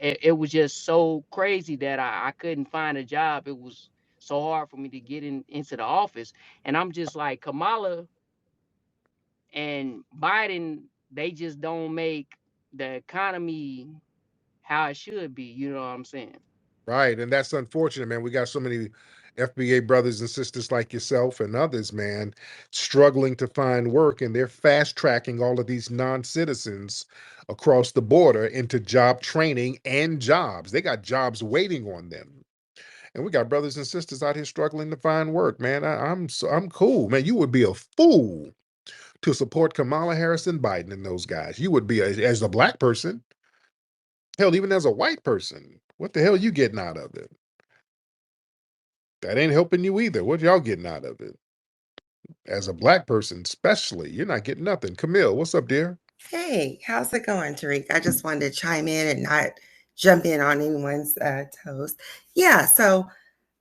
it was just so crazy that I couldn't find a job. It was so hard for me to get into the office. And I'm just like, Kamala and Biden, they just don't make the economy how it should be. You know what I'm saying? Right. And that's unfortunate, man. We got so many FBA brothers and sisters like yourself and others, man, struggling to find work. And they're fast tracking all of these non citizens across the border into job training and jobs. They got jobs waiting on them. And we got brothers and sisters out here struggling to find work, man. I'm cool, man. You would be a fool to support Kamala Harris and Biden and those guys. You would be as a black person, hell, even as a white person. What the hell you getting out of it? That ain't helping you either. What y'all getting out of it? As a black person, especially, you're not getting nothing. Camille, what's up, dear? Hey, how's it going, Tariq? I just wanted to chime in and not jump in on anyone's toes. Yeah, so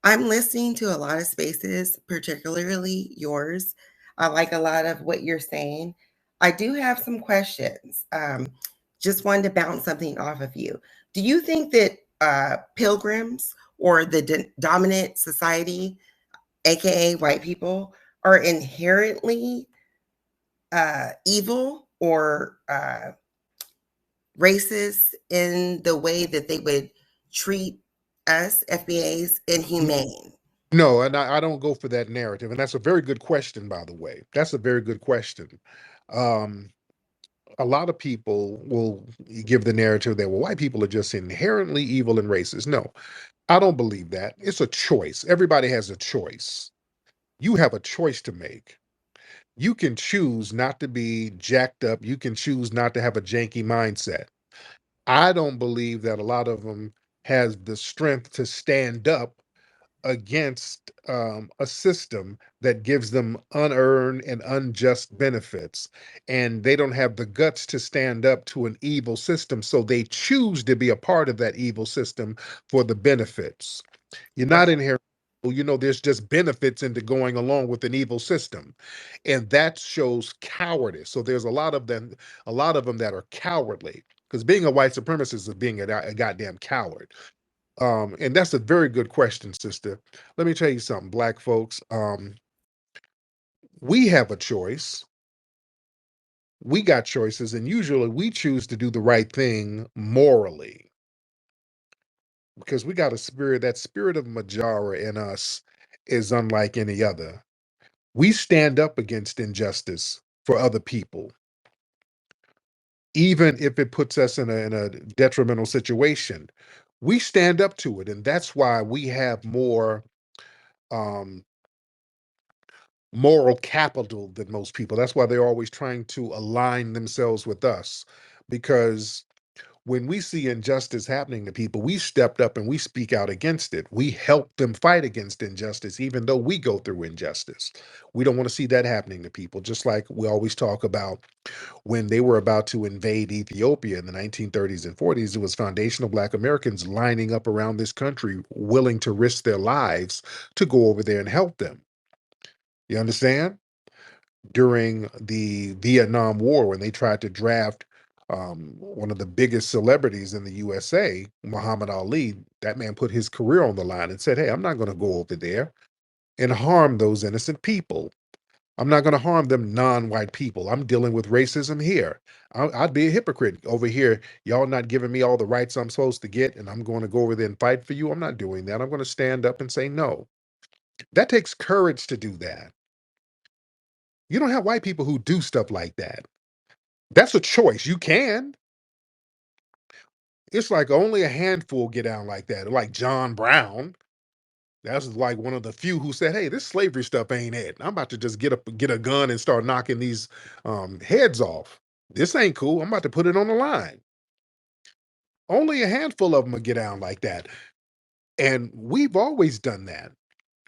I'm listening to a lot of spaces, particularly yours. I like a lot of what you're saying. I do have some questions. Just wanted to bounce something off of you. Do you think that pilgrims or the dominant society, aka white people, are inherently evil or racist in the way that they would treat us FBAs inhumane? No, and I don't go for that narrative. And that's a very good question, by the way. That's a very good question. Um, a lot of people will give the narrative that, well, white people are just inherently evil and racist. No, I don't believe that. It's a choice. Everybody has a choice. You have a choice to make. You can choose not to be jacked up. You can choose not to have a janky mindset. I don't believe that a lot of them has the strength to stand up against a system that gives them unearned and unjust benefits. And they don't have the guts to stand up to an evil system. So they choose to be a part of that evil system for the benefits. You're not But in here. You know, there's just benefits into going along with an evil system. And that shows cowardice. So there's a lot of them that are cowardly. Because being a white supremacist is being a goddamn coward. And that's a very good question, sister. Let me tell you something, black folks. We have a choice. We got choices, and usually we choose to do the right thing morally because we got a spirit. That spirit of Majara in us is unlike any other. We stand up against injustice for other people, even if it puts us in a detrimental situation. We stand up to it, and that's why we have more um, moral capital than most people. That's why they're always trying to align themselves with us because When we see injustice happening to people, we stepped up and we speak out against it. We help them fight against injustice, even though we go through injustice. We don't want to see that happening to people. Just like we always talk about when they were about to invade Ethiopia in the 1930s and 40s, it was foundational Black Americans lining up around this country, willing to risk their lives to go over there and help them. You understand? During the Vietnam War, when they tried to draft one of the biggest celebrities in the USA, Muhammad Ali, that man put his career on the line and said, hey, I'm not going to go over there and harm those innocent people. I'm not going to harm them non-white people. I'm dealing with racism here. I'd be a hypocrite over here. Y'all not giving me all the rights I'm supposed to get, and I'm going to go over there and fight for you. I'm not doing that. I'm going to stand up and say no. That takes courage to do that. You don't have white people who do stuff like that. That's a choice. You can. It's like only a handful get down like that. Like John Brown. That's like one of the few who said, hey, this slavery stuff ain't it. I'm about to just get a gun and start knocking these heads off. This ain't cool. I'm about to put it on the line. Only a handful of them will get down like that. And we've always done that.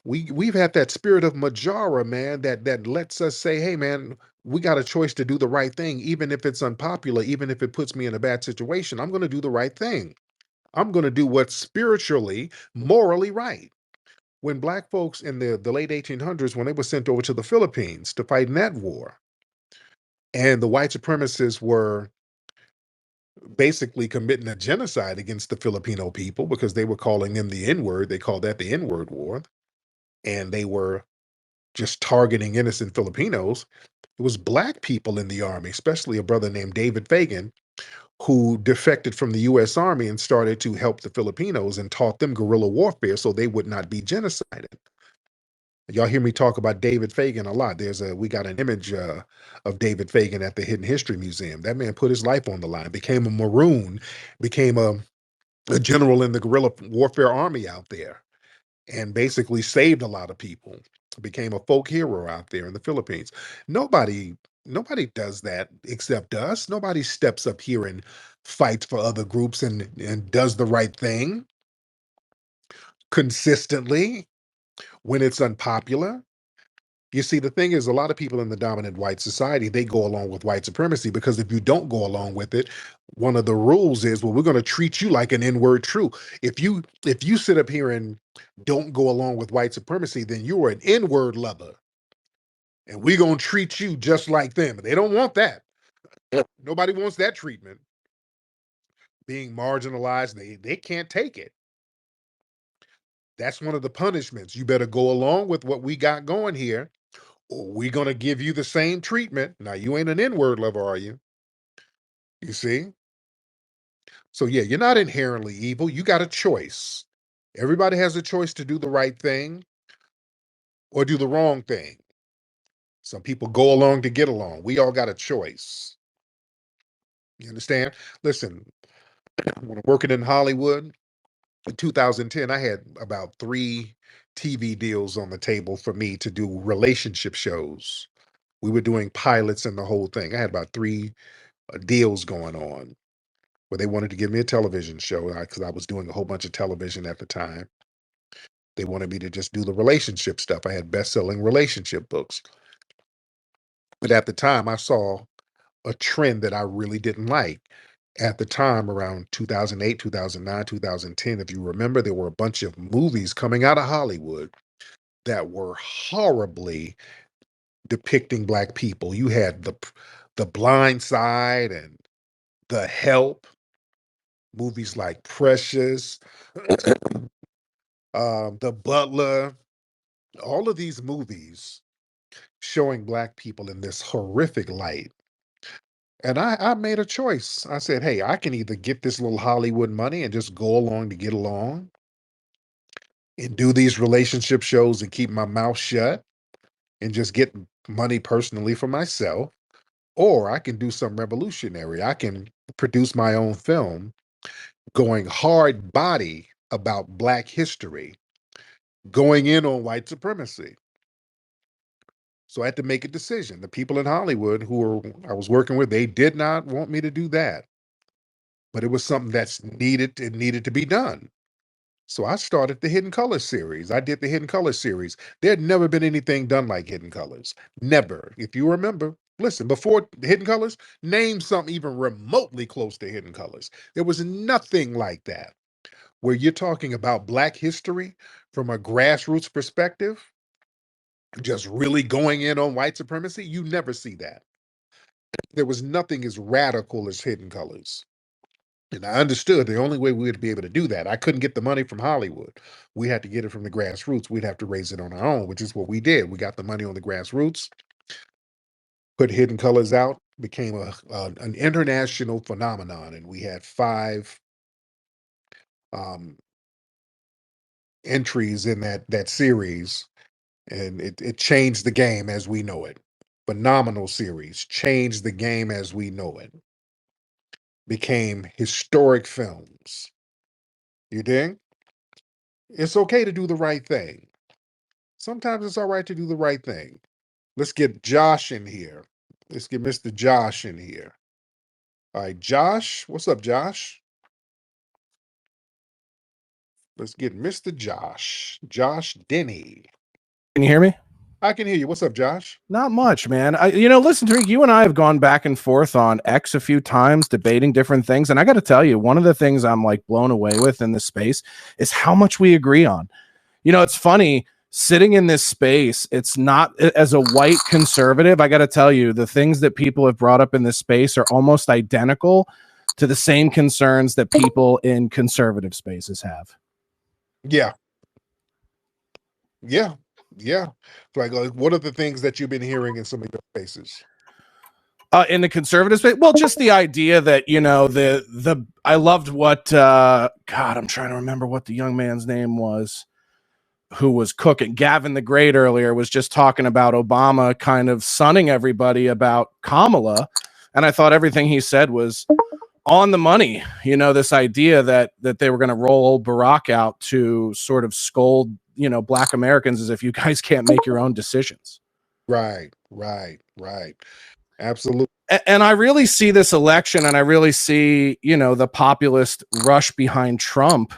We've had that spirit of Majara, man, that lets us say, hey, man, we got a choice to do the right thing, even if it's unpopular, even if it puts me in a bad situation. I'm going to do the right thing. I'm going to do what's spiritually, morally right. When Black folks in the late 1800s, when they were sent over to the Philippines to fight in that war, and the white supremacists were basically committing a genocide against the Filipino people because they were calling them the N-word. They called that the N-word war. And they were just targeting innocent Filipinos. It was Black people in the army, especially a brother named David Fagan, who defected from the U.S. Army and started to help the Filipinos and taught them guerrilla warfare so they would not be genocided. Y'all hear me talk about David Fagan a lot. We got an image of David Fagan at the Hidden History Museum. That man put his life on the line, became a Maroon, became a general in the guerrilla warfare army out there, and basically saved a lot of people. Became a folk hero out there in the Philippines. Nobody does that except us. Nobody steps up here and fights for other groups and does the right thing consistently when it's unpopular. You see, the thing is, a lot of people in the dominant white society, they go along with white supremacy because if you don't go along with it, one of the rules is, well, we're going to treat you like an N-word true. If you sit up here and don't go along with white supremacy, then you're an N-word lover. And we're going to treat you just like them. They don't want that. Nobody wants that treatment. Being marginalized, they can't take it. That's one of the punishments. You better go along with what we got going here, we're going to give you the same treatment. Now, you ain't an N-word lover, are you? You see? So, yeah, you're not inherently evil. You got a choice. Everybody has a choice to do the right thing or do the wrong thing. Some people go along to get along. We all got a choice. You understand? Listen, when I'm working in Hollywood, in 2010, I had about 3 TV deals on the table for me to do relationship shows. We were doing pilots and the whole thing. I had about 3 deals going on where they wanted to give me a television show because I was doing a whole bunch of television at the time. They wanted me to just do the relationship stuff. I had best-selling relationship books. But at the time, I saw a trend that I really didn't like. At the time, around 2008, 2009, 2010, if you remember, there were a bunch of movies coming out of Hollywood that were horribly depicting Black people. You had the Blind Side and The Help, movies like Precious, The Butler, all of these movies showing Black people in this horrific light. And I made a choice. I said, hey, I can either get this little Hollywood money and just go along to get along and do these relationship shows and keep my mouth shut and just get money personally for myself, or I can do some revolutionary. I can produce my own film going hard body about Black history, going in on white supremacy. So I had to make a decision. The people in Hollywood I was working with, they did not want me to do that. but it was something that's needed. It needed to be done. So I started the Hidden Colors series. I did the Hidden Colors series. There had never been anything done like Hidden Colors. Never. If you remember, listen, before Hidden Colors, name something even remotely close to Hidden Colors. There was nothing like that. Where you're talking about Black history from a grassroots perspective, just really going in on white supremacy, you never see that. There was nothing as radical as Hidden Colors. And I understood the only way we would be able to do that, I couldn't get the money from Hollywood. We had to get it from the grassroots. We'd have to raise it on our own, which is what we did. We got the money on the grassroots, put Hidden Colors out, became an international phenomenon. And we had 5 entries in that series. And it changed the game as we know it. Phenomenal series, changed the game as we know it. Became historic films. You dig? It's okay to do the right thing. Sometimes it's all right to do the right thing. Let's get Josh in here. Let's get Mr. Josh in here. All right, Josh. What's up, Josh? Let's get Mr. Josh. Josh Denny. Can you hear me? I can hear you. What's up, Josh? Not much, man. Listen, Tariq, you and I have gone back and forth on X a few times debating different things. And I got to tell you, one of the things I'm like blown away with in this space is how much we agree on. It's funny sitting in this space. It's not, as a white conservative, I got to tell you, the things that people have brought up in this space are almost identical to the same concerns that people in conservative spaces have. Yeah. Yeah. Yeah. Like, what are the things that you've been hearing in some of your spaces? In the conservative space? Well, just the idea that, I loved what, God, I'm trying to remember what the young man's name was who was cooking. Gavin the Great earlier was just talking about Obama kind of sunning everybody about Kamala. And I thought everything he said was on the money. This idea that they were going to roll old Barack out to sort of scold, Black Americans as if you guys can't make your own decisions. Right. Absolutely. And I really see this election, and I really see, the populist rush behind Trump,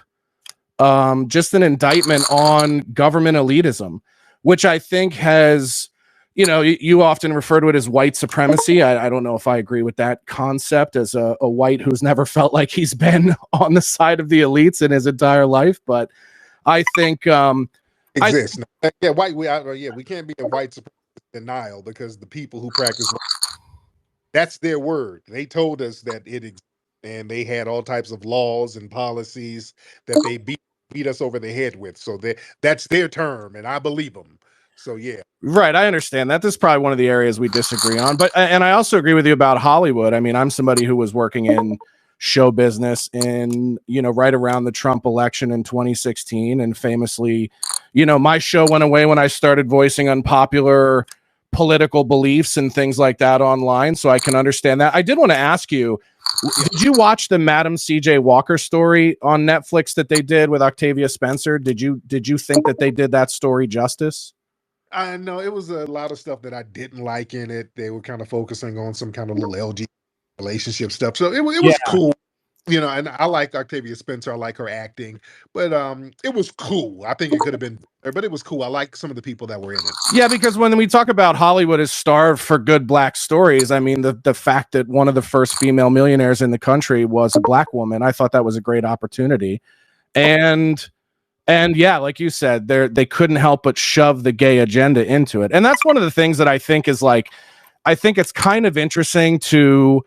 just an indictment on government elitism, which I think has, you often refer to it as white supremacy. I don't know if I agree with that concept as a white who's never felt like he's been on the side of the elites in his entire life. But I think exists. We can't be in white supremacy denial because the people who practice, that's their word. They told us that it exists, and they had all types of laws and policies that they beat us over the head with. So that's their term, and I believe them. So yeah. Right, I understand that. This is probably one of the areas we disagree on. And I also agree with you about Hollywood. I mean, I'm somebody who was working in show business in, right around the Trump election in 2016. And famously, my show went away when I started voicing unpopular political beliefs and things like that online. So I can understand that. I did want to ask you, did you watch the Madam CJ Walker story on Netflix that they did with Octavia Spencer? Did you think that they did that story justice? I know it was a lot of stuff that I didn't like in it. They were kind of focusing on some kind of little LGBT relationship stuff. So it was cool. And I like Octavia Spencer. I like her acting, but it was cool. I think it could have been better, but it was cool. I like some of the people that were in it. Yeah, because when we talk about Hollywood is starved for good Black stories, I mean, the fact that one of the first female millionaires in the country was a Black woman, I thought that was a great opportunity. And yeah, like you said, they couldn't help but shove the gay agenda into it. And that's one of the things that I think is like, I think it's kind of interesting to,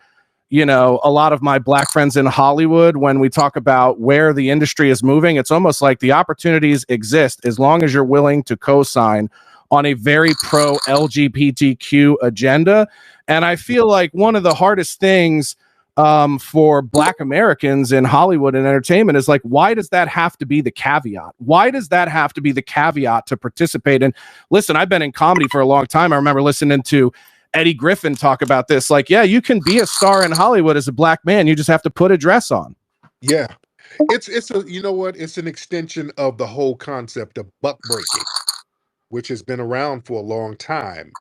a lot of my Black friends in Hollywood, when we talk about where the industry is moving, it's almost like the opportunities exist as long as you're willing to co-sign on a very pro LGBTQ agenda. And I feel like one of the hardest things for Black Americans in Hollywood and entertainment is like, why does that have to be the caveat? Why does that have to be the caveat to participate? And listen, I've been in comedy for a long time. I remember listening to Eddie Griffin talk about this. Like, yeah, you can be a star in Hollywood as a Black man. You just have to put a dress on. Yeah. It's it's an extension of the whole concept of buck breaking, which has been around for a long time.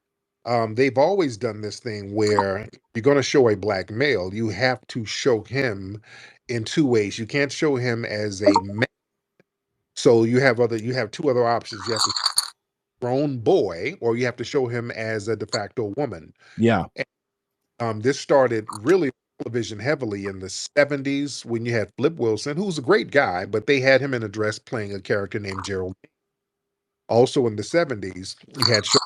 They've always done this thing where you're going to show a Black male, you have to show him in two ways. You can't show him as a man. So you have two other options. You have to grown boy, or you have to show him as a de facto woman. Yeah. This started really television heavily in the 70s when you had Flip Wilson, who's a great guy, but they had him in a dress playing a character named Gerald. Also in the 70s, you had shows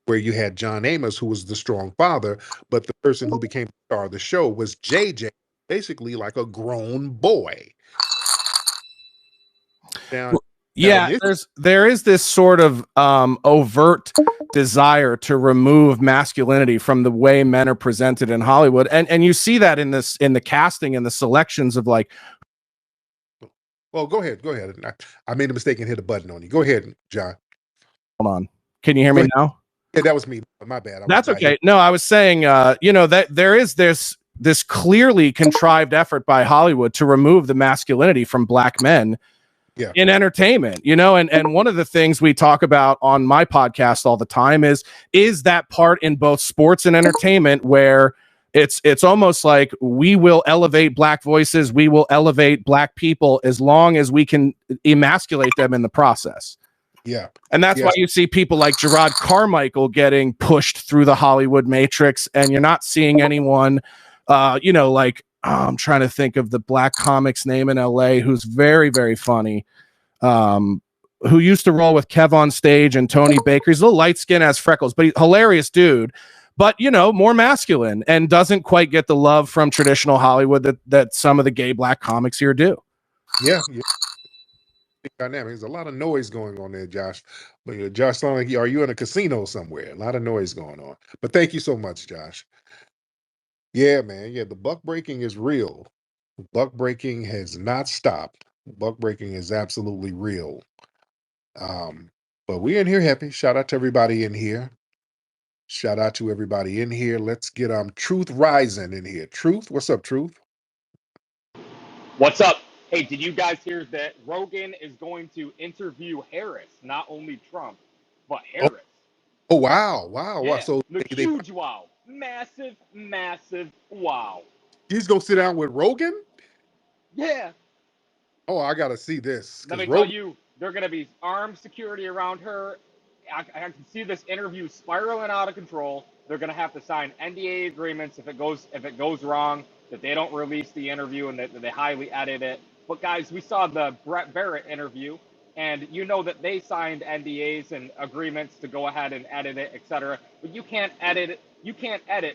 where you had John Amos, who was the strong father, but the person who became the star of the show was JJ, basically like a grown boy. Now Yeah, this, there is this sort of overt desire to remove masculinity from the way men are presented in Hollywood, and you see that in the casting and the selections of like. well, go ahead. I made a mistake and hit a button on you. Go ahead, John. Hold on, can you hear me now? Yeah, that was me. My bad. That's okay. No, I was saying, that there is this clearly contrived effort by Hollywood to remove the masculinity from black men. Yeah. In entertainment, and one of the things we talk about on my podcast all the time is that part in both sports and entertainment where it's almost like we will elevate black voices, we will elevate black people as long as we can emasculate them in the process. Yeah. And that's why you see people like Gerard Carmichael getting pushed through the Hollywood matrix, and you're not seeing anyone, I'm trying to think of the black comic's name in LA who's very, very funny, who used to roll with Kev on Stage and Tony Baker. He's a little light skin, has freckles, but he's a hilarious dude, but more masculine and doesn't quite get the love from traditional Hollywood that some of the gay black comics here do. Yeah. Dynamic. There's a lot of noise going on there, Josh. But Josh, sound like are you in a casino somewhere? A lot of noise going on. But thank you so much, Josh. Yeah, man. Yeah, the buck breaking is real. Buck breaking has not stopped. Buck breaking is absolutely real. But we're in here happy. Shout out to everybody in here. Let's get Truth Rising in here. Truth, what's up, Truth? What's up? Hey, did you guys hear that Rogan is going to interview Harris, not only Trump, but Harris? Oh wow. Yeah, So huge wow. Massive wow. He's gonna sit down with Rogan? Yeah. Oh, I gotta see this. Let me tell you, they're gonna be armed security around her. I can see this interview spiraling out of control. They're gonna have to sign NDA agreements if it goes wrong, that they don't release the interview and that they highly edit it. But guys, we saw the Brett Barrett interview, and you know that they signed NDAs and agreements to go ahead and edit it, etc. But you can't edit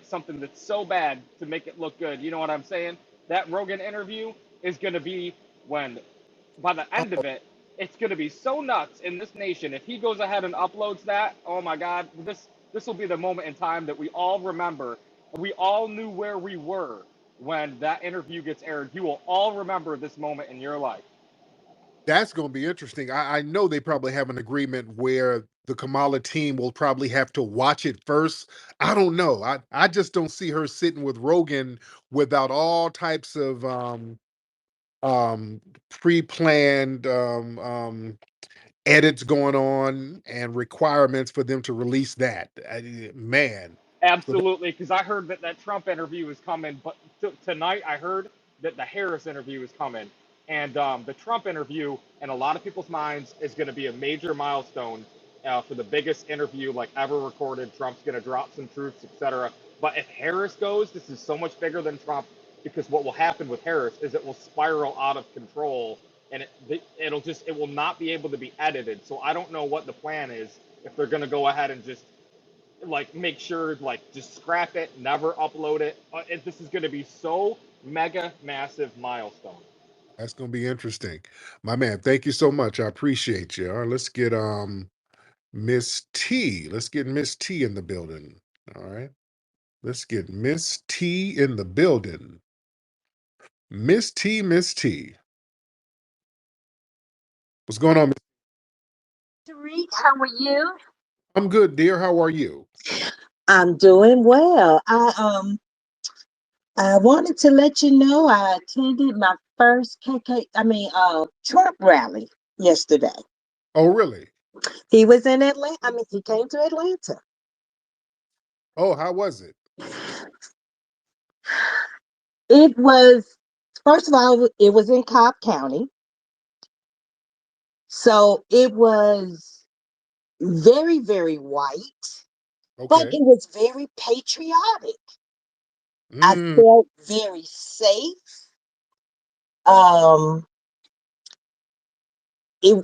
something that's so bad to make it look good. You know what I'm saying? That Rogan interview is gonna be by the end of it, it's going to be so nuts in this nation. If he goes ahead and uploads that, oh my God, this will be the moment in time that we all remember. We all knew where we were when that interview gets aired. You will all remember this moment in your life. That's going to be interesting. I know they probably have an agreement where the Kamala team will probably have to watch it first. I don't know. I just don't see her sitting with Rogan without all types of pre-planned edits going on and requirements for them to release that. Man. Absolutely, because I heard that Trump interview is coming, but tonight I heard that the Harris interview is coming. And the Trump interview, in a lot of people's minds, is going to be a major milestone for the biggest interview like ever recorded. Trump's going to drop some truths, etc. But if Harris goes, this is so much bigger than Trump, because what will happen with Harris is it will spiral out of control, and it will not be able to be edited. So I don't know what the plan is, if they're going to go ahead and just make sure just scrap it, never upload it. This is going to be so mega massive milestone. That's going to be interesting. My man, thank you so much. I appreciate you. All right, let's get Miss T. Let's get Miss T in the building. All right. Let's get Miss T in the building. Miss T. What's going on, Miss? Tariq, how are you? I'm good, dear. How are you? I'm doing well. I wanted to let you know I attended my first Trump rally yesterday. Oh, really? He was in Atlanta. He came to Atlanta. Oh, how was it? It was First of all, it was in Cobb County. So it was very, very white, but Okay. it was very patriotic. I Mm, felt very safe. Um, it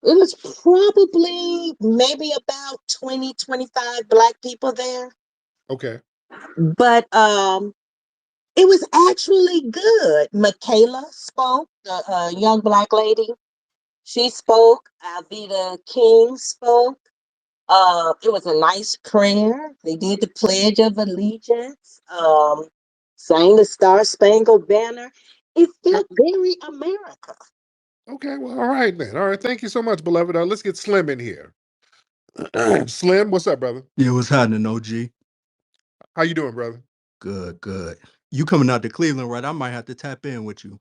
was probably maybe about 20, 25 Black people there. okay. But it was actually good. Michaela spoke, the young Black lady. She spoke. Alveda King spoke. It was a nice prayer. They did the Pledge of Allegiance. Sang the Star Spangled Banner. It Okay. felt very America. Okay. Well, all right then. All right. Thank you so much, beloved. Let's get Slim in here. Slim, what's up, brother? Yeah, what's happening, OG? How you doing, brother? Good, good. You coming out to Cleveland, right? I might have to tap in with you.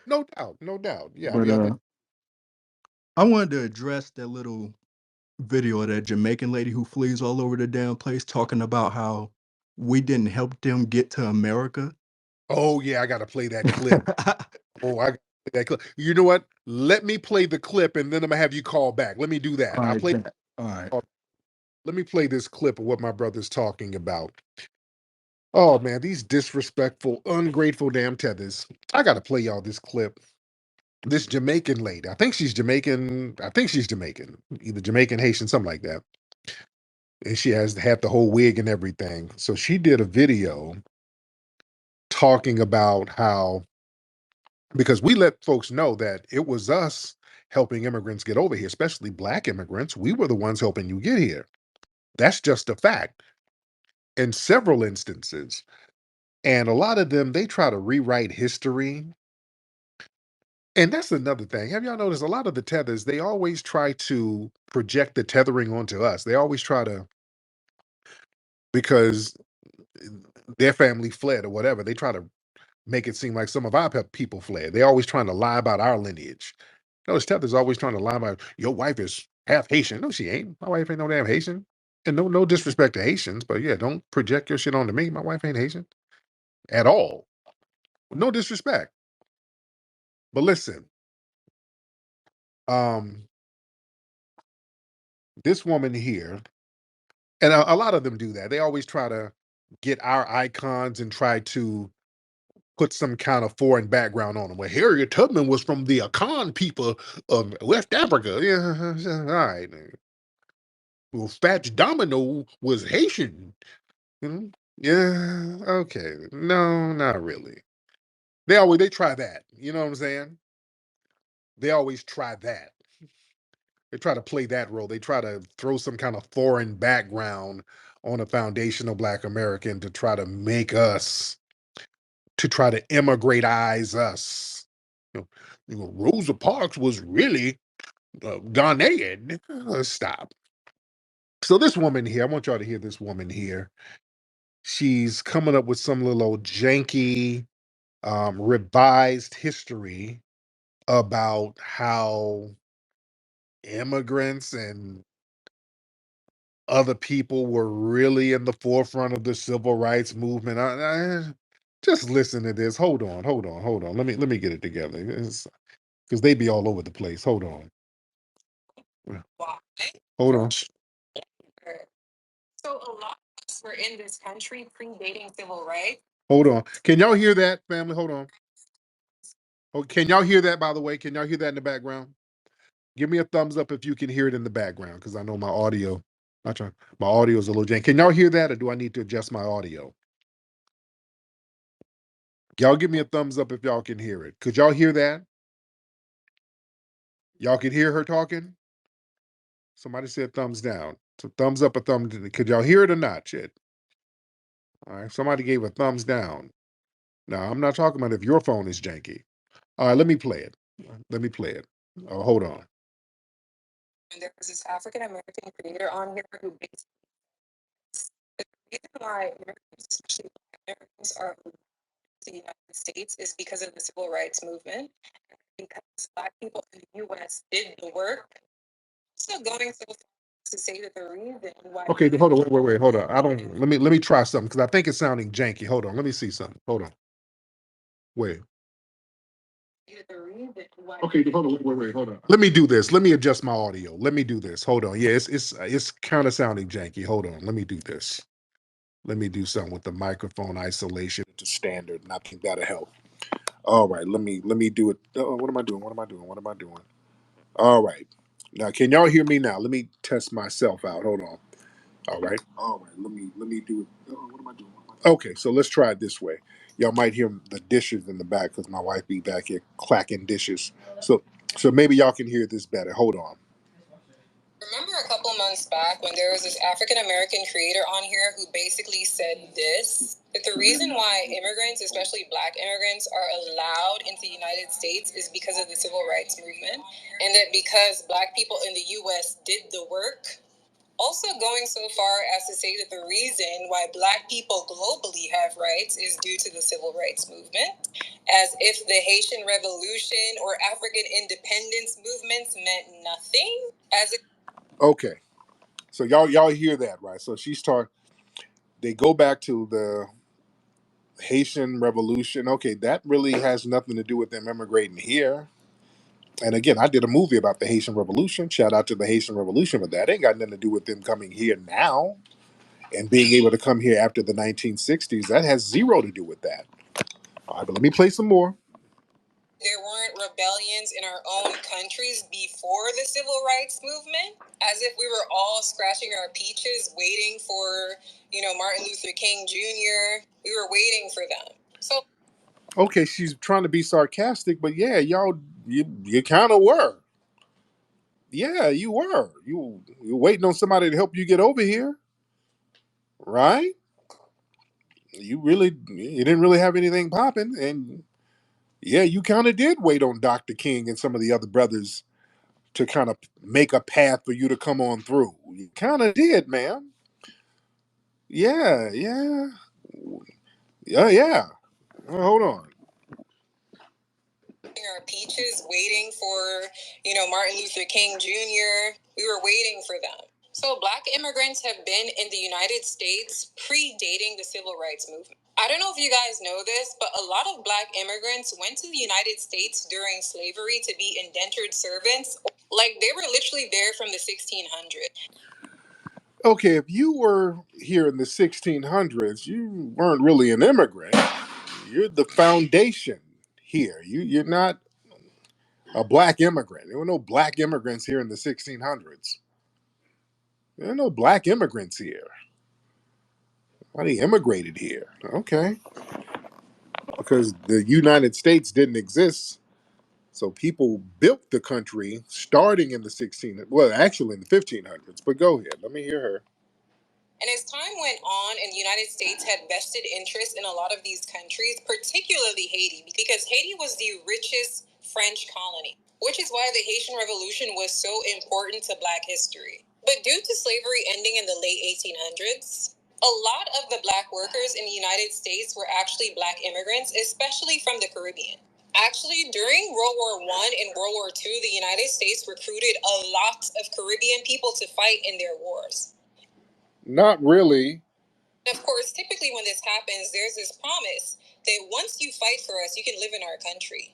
No doubt. No doubt. Yeah, I'll But be out there. I wanted to address that little video of that Jamaican lady who flees all over the damn place talking about how we didn't help them get to America. Oh yeah, I gotta play that clip. Oh, I gotta play that clip. You know what? Let me play the clip and then I'm gonna have you call back. Let me do that. All I'll right, play. bet. All right. Let me play this clip of what my brother's talking about. Oh man, these disrespectful, ungrateful damn tethers. I gotta play y'all this clip. This Jamaican lady. I think she's Jamaican. I think she's Jamaican, either Jamaican, Haitian, something like that. And she has had the whole wig and everything. So she did a video talking about how, because we let folks know that it was us helping immigrants get over here, especially Black immigrants. We were the ones helping you get here. That's just a fact. In several instances, and a lot of them, they try to rewrite history. And that's another thing. Have y'all noticed a lot of the tethers, they always try to project the tethering onto us. They always try to, because their family fled or whatever, they try to make it seem like some of our people fled. They always trying to lie about our lineage. Notice tethers always trying to lie about your wife is half Haitian. No, she ain't. My wife ain't no damn Haitian. And no disrespect to Haitians, but yeah, don't project your shit onto me. My wife ain't Haitian at all. No disrespect. But listen, um, this woman here, and a lot of them do that. They always try to get our icons and try to put some kind of foreign background on them. Well, Harriet Tubman was from the Akan people of West Africa. Yeah, all right. Well, Fats Domino was Haitian. Yeah, okay. No, not really. They try that. You know what I'm saying? They always try that. They try to play that role. They try to throw some kind of foreign background on a foundational Black American to try to make us, to try to immigrate-ize us. Rosa Parks was really Ghanaian. Stop. So this woman here, I want y'all to hear this woman here. She's coming up with some little old janky, revised history about how immigrants and other people were really in the forefront of the civil rights movement. Just listen to this. Hold on, hold on, hold on. Let me get it together. Because they be all over the place. Hold on. Hold on. So a lot of us were in this country predating civil rights. Hold on. Can y'all hear that, family? Hold on. Oh, can y'all hear that, by the way? Can y'all hear that in the background? Give me a thumbs up if you can hear it in the background, because I know my audio is a little jank. Can y'all hear that, or do I need to adjust my audio? Y'all give me a thumbs up if y'all can hear it. Could y'all hear that? Y'all can hear her talking? Somebody said thumbs down. So thumbs up or thumbs down. Could y'all hear it or not, shit? All right, somebody gave a thumbs down. Now, I'm not talking about if your phone is janky. All right, let me play it. Let me play it. Oh, hold on. And there was this African American creator on here who basically the reason why Americans, especially Black Americans, are in the United States is because of the civil rights movement. Because Black people in the U.S. did the work. Still going so far to say that the reason why. Okay, hold on, wait, hold on. I don't. Let me try something because I think it's sounding janky. Hold on, let me see something. Hold on. Wait. Okay, hold on. Wait. Hold on. Let me do this. Let me adjust my audio. Let me do this. Hold on. Yeah, it's kind of sounding janky. Hold on. Let me do this. Let me do something with the microphone isolation to standard, and I think that'll help. All right. Let me do it. Oh, what am I doing? What am I doing? What am I doing? All right. Now, can y'all hear me now? Let me test myself out. Hold on. All right. All right. Let me do it. Oh, what am I doing? Okay, so let's try it this way. Y'all might hear the dishes in the back because my wife be back here clacking dishes. So maybe y'all can hear this better. Hold on. Remember a couple months back when there was this African American creator on here who basically said this? That the reason why immigrants, especially black immigrants, are allowed into the United States is because of the civil rights movement. And that because black people in the US did the work, also going so far as to say that the reason why black people globally have rights is due to the civil rights movement, as if the Haitian Revolution or African independence movements meant nothing. Okay, so y'all hear that, right? So she's talking. They go back to the Haitian Revolution. Okay, that really has nothing to do with them immigrating here. And again, I did a movie about the Haitian Revolution. Shout out to the Haitian Revolution, but that ain't got nothing to do with them coming here now and being able to come here after the 1960s. That has zero to do with that. All right, but let me play some more. There weren't rebellions in our own countries before the civil rights movement, as if we were all scratching our peaches waiting for, Martin Luther King Jr. We were waiting for them. So okay, she's trying to be sarcastic, but yeah, you kind of were. Yeah, you were. You waiting on somebody to help you get over here, right? You didn't really have anything popping, and yeah, you kind of did wait on Dr. King and some of the other brothers to kind of make a path for you to come on through. You kind of did, man. Yeah. Hold on. Our peaches waiting for, Martin Luther King Jr. We were waiting for them. So black immigrants have been in the United States predating the civil rights movement. I don't know if you guys know this, but a lot of black immigrants went to the United States during slavery to be indentured servants. Like they were literally there from the 1600s. Okay, if you were here in the 1600s, you weren't really an immigrant. You're the foundation here. You're not a black immigrant. There were no black immigrants here in the 1600s. There are no black immigrants here. Nobody immigrated here. Okay. Because the United States didn't exist. So people built the country starting in the 1600s. Well, actually in the 1500s. But go ahead. Let me hear her. And as time went on and the United States had vested interest in a lot of these countries, particularly Haiti, because Haiti was the richest French colony, which is why the Haitian Revolution was so important to Black history. But due to slavery ending in the late 1800s, a lot of the Black workers in the United States were actually Black immigrants, especially from the Caribbean. Actually, during World War I and World War II, the United States recruited a lot of Caribbean people to fight in their wars. Not really. Of course, typically when this happens, there's this promise that once you fight for us, you can live in our country.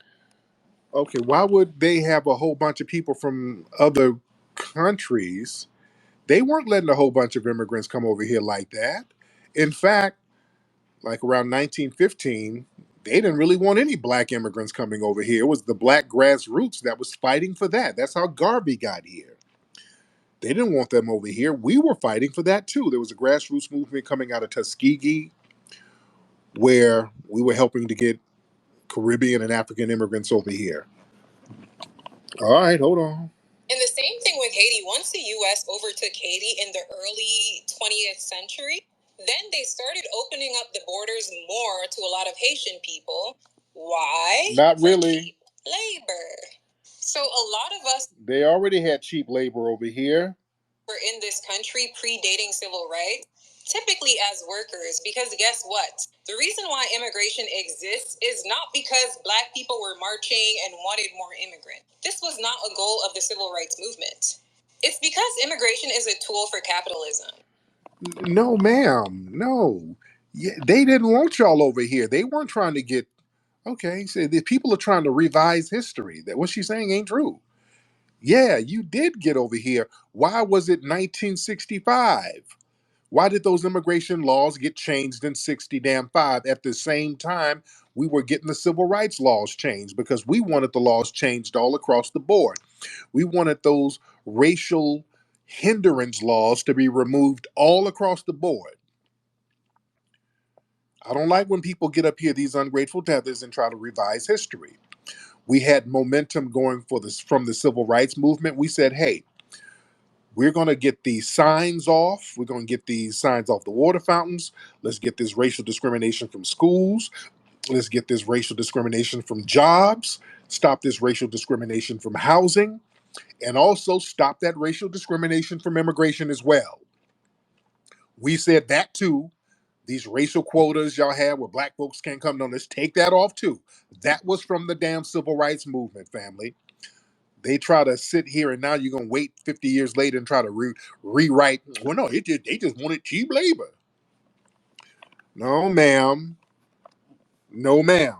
Okay, why would they have a whole bunch of people from other countries? They weren't letting a whole bunch of immigrants come over here like that. In fact, like around 1915, they didn't really want any black immigrants coming over here. It was the black grassroots that was fighting for that. That's how Garvey got here. They didn't want them over here. We were fighting for that too. There was a grassroots movement coming out of Tuskegee where we were helping to get Caribbean and African immigrants over here. All right, hold on. And the same thing with Haiti. Once the U.S. overtook Haiti in the early 20th century, then they started opening up the borders more to a lot of Haitian people. Why? Not really. Cheap labor. So a lot of us. They already had cheap labor over here. Were in this country predating civil rights, typically as workers, because guess what? The reason why immigration exists is not because black people were marching and wanted more immigrants. This was not a goal of the civil rights movement. It's because immigration is a tool for capitalism. No, ma'am. No. Yeah, they didn't want y'all over here. They weren't trying to get Okay, he said the people are trying to revise history. That what she's saying ain't true. Yeah, you did get over here. Why was it 1965? Why did those immigration laws get changed in 60 damn 5 at the same time we were getting the civil rights laws changed? Because we wanted the laws changed all across the board. We wanted those racial hindrance laws to be removed all across the board. I don't like when people get up here, these ungrateful tethers, and try to revise history. We had momentum going for this from the civil rights movement. We said, hey, we're going to get these signs off. We're going to get these signs off the water fountains. Let's get this racial discrimination from schools. Let's get this racial discrimination from jobs. Stop this racial discrimination from housing. And also stop that racial discrimination from immigration as well. We said that too. These racial quotas y'all have where black folks can't come, no, let's take that off too. That was from the damn civil rights movement, family. They try to sit here and now you're gonna wait 50 years later and try to rewrite. Well, no, they just wanted cheap labor. No, ma'am. No, ma'am.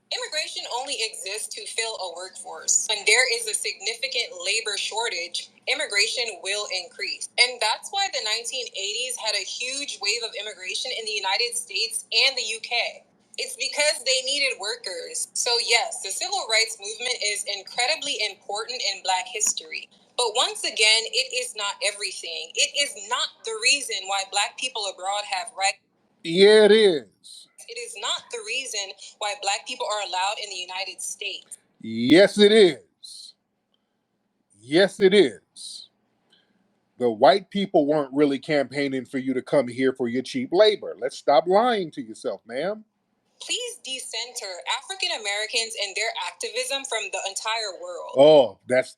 Immigration only exists to fill a workforce. When there is a significant labor shortage, immigration will increase. And that's why the 1980s had a huge wave of immigration in the United States and the UK. It's because they needed workers. So yes, the civil rights movement is incredibly important in Black history. But once again, it is not everything. It is not the reason why Black people abroad have rights. Yeah, it is. It is not the reason why Black people are allowed in the United States. Yes, it is. Yes, it is. The white people weren't really campaigning for you to come here for your cheap labor. Let's stop lying to yourself, ma'am. Please decenter African Americans and their activism from the entire world. Oh, that's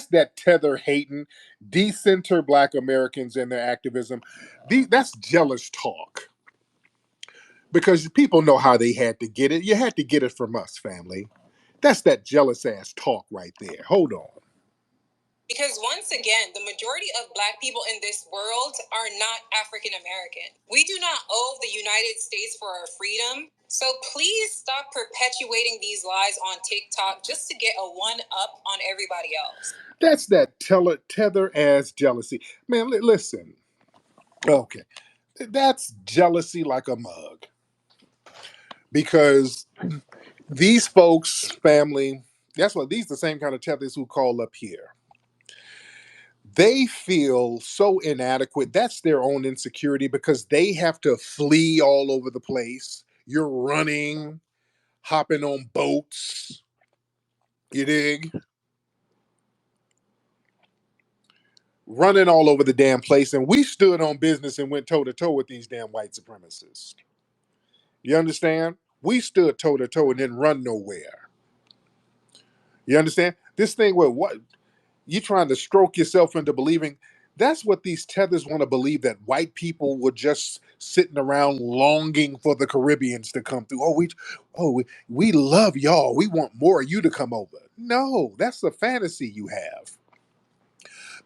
that tether hating, decenter Black Americans and their activism. That's jealous talk. Because people know how they had to get it. You had to get it from us, family. That's that jealous ass talk right there. Hold on. Because once again, the majority of Black people in this world are not African American. We do not owe the United States for our freedom. So please stop perpetuating these lies on TikTok just to get a one-up on everybody else. That's that tether ass jealousy. Man, listen. Okay. That's jealousy like a mug. Because these folks, family, these are the same kind of tethers who call up here. They feel so inadequate. That's their own insecurity because they have to flee all over the place. You're running, hopping on boats. You dig? Running all over the damn place. And we stood on business and went toe to toe with these damn white supremacists. You understand? We stood toe to toe and didn't run nowhere. You understand? This thing where what you trying to stroke yourself into believing that's what these tethers want to believe, that white people were just sitting around longing for the Caribbeans to come through. We love y'all. We want more of you to come over. No, that's a fantasy you have.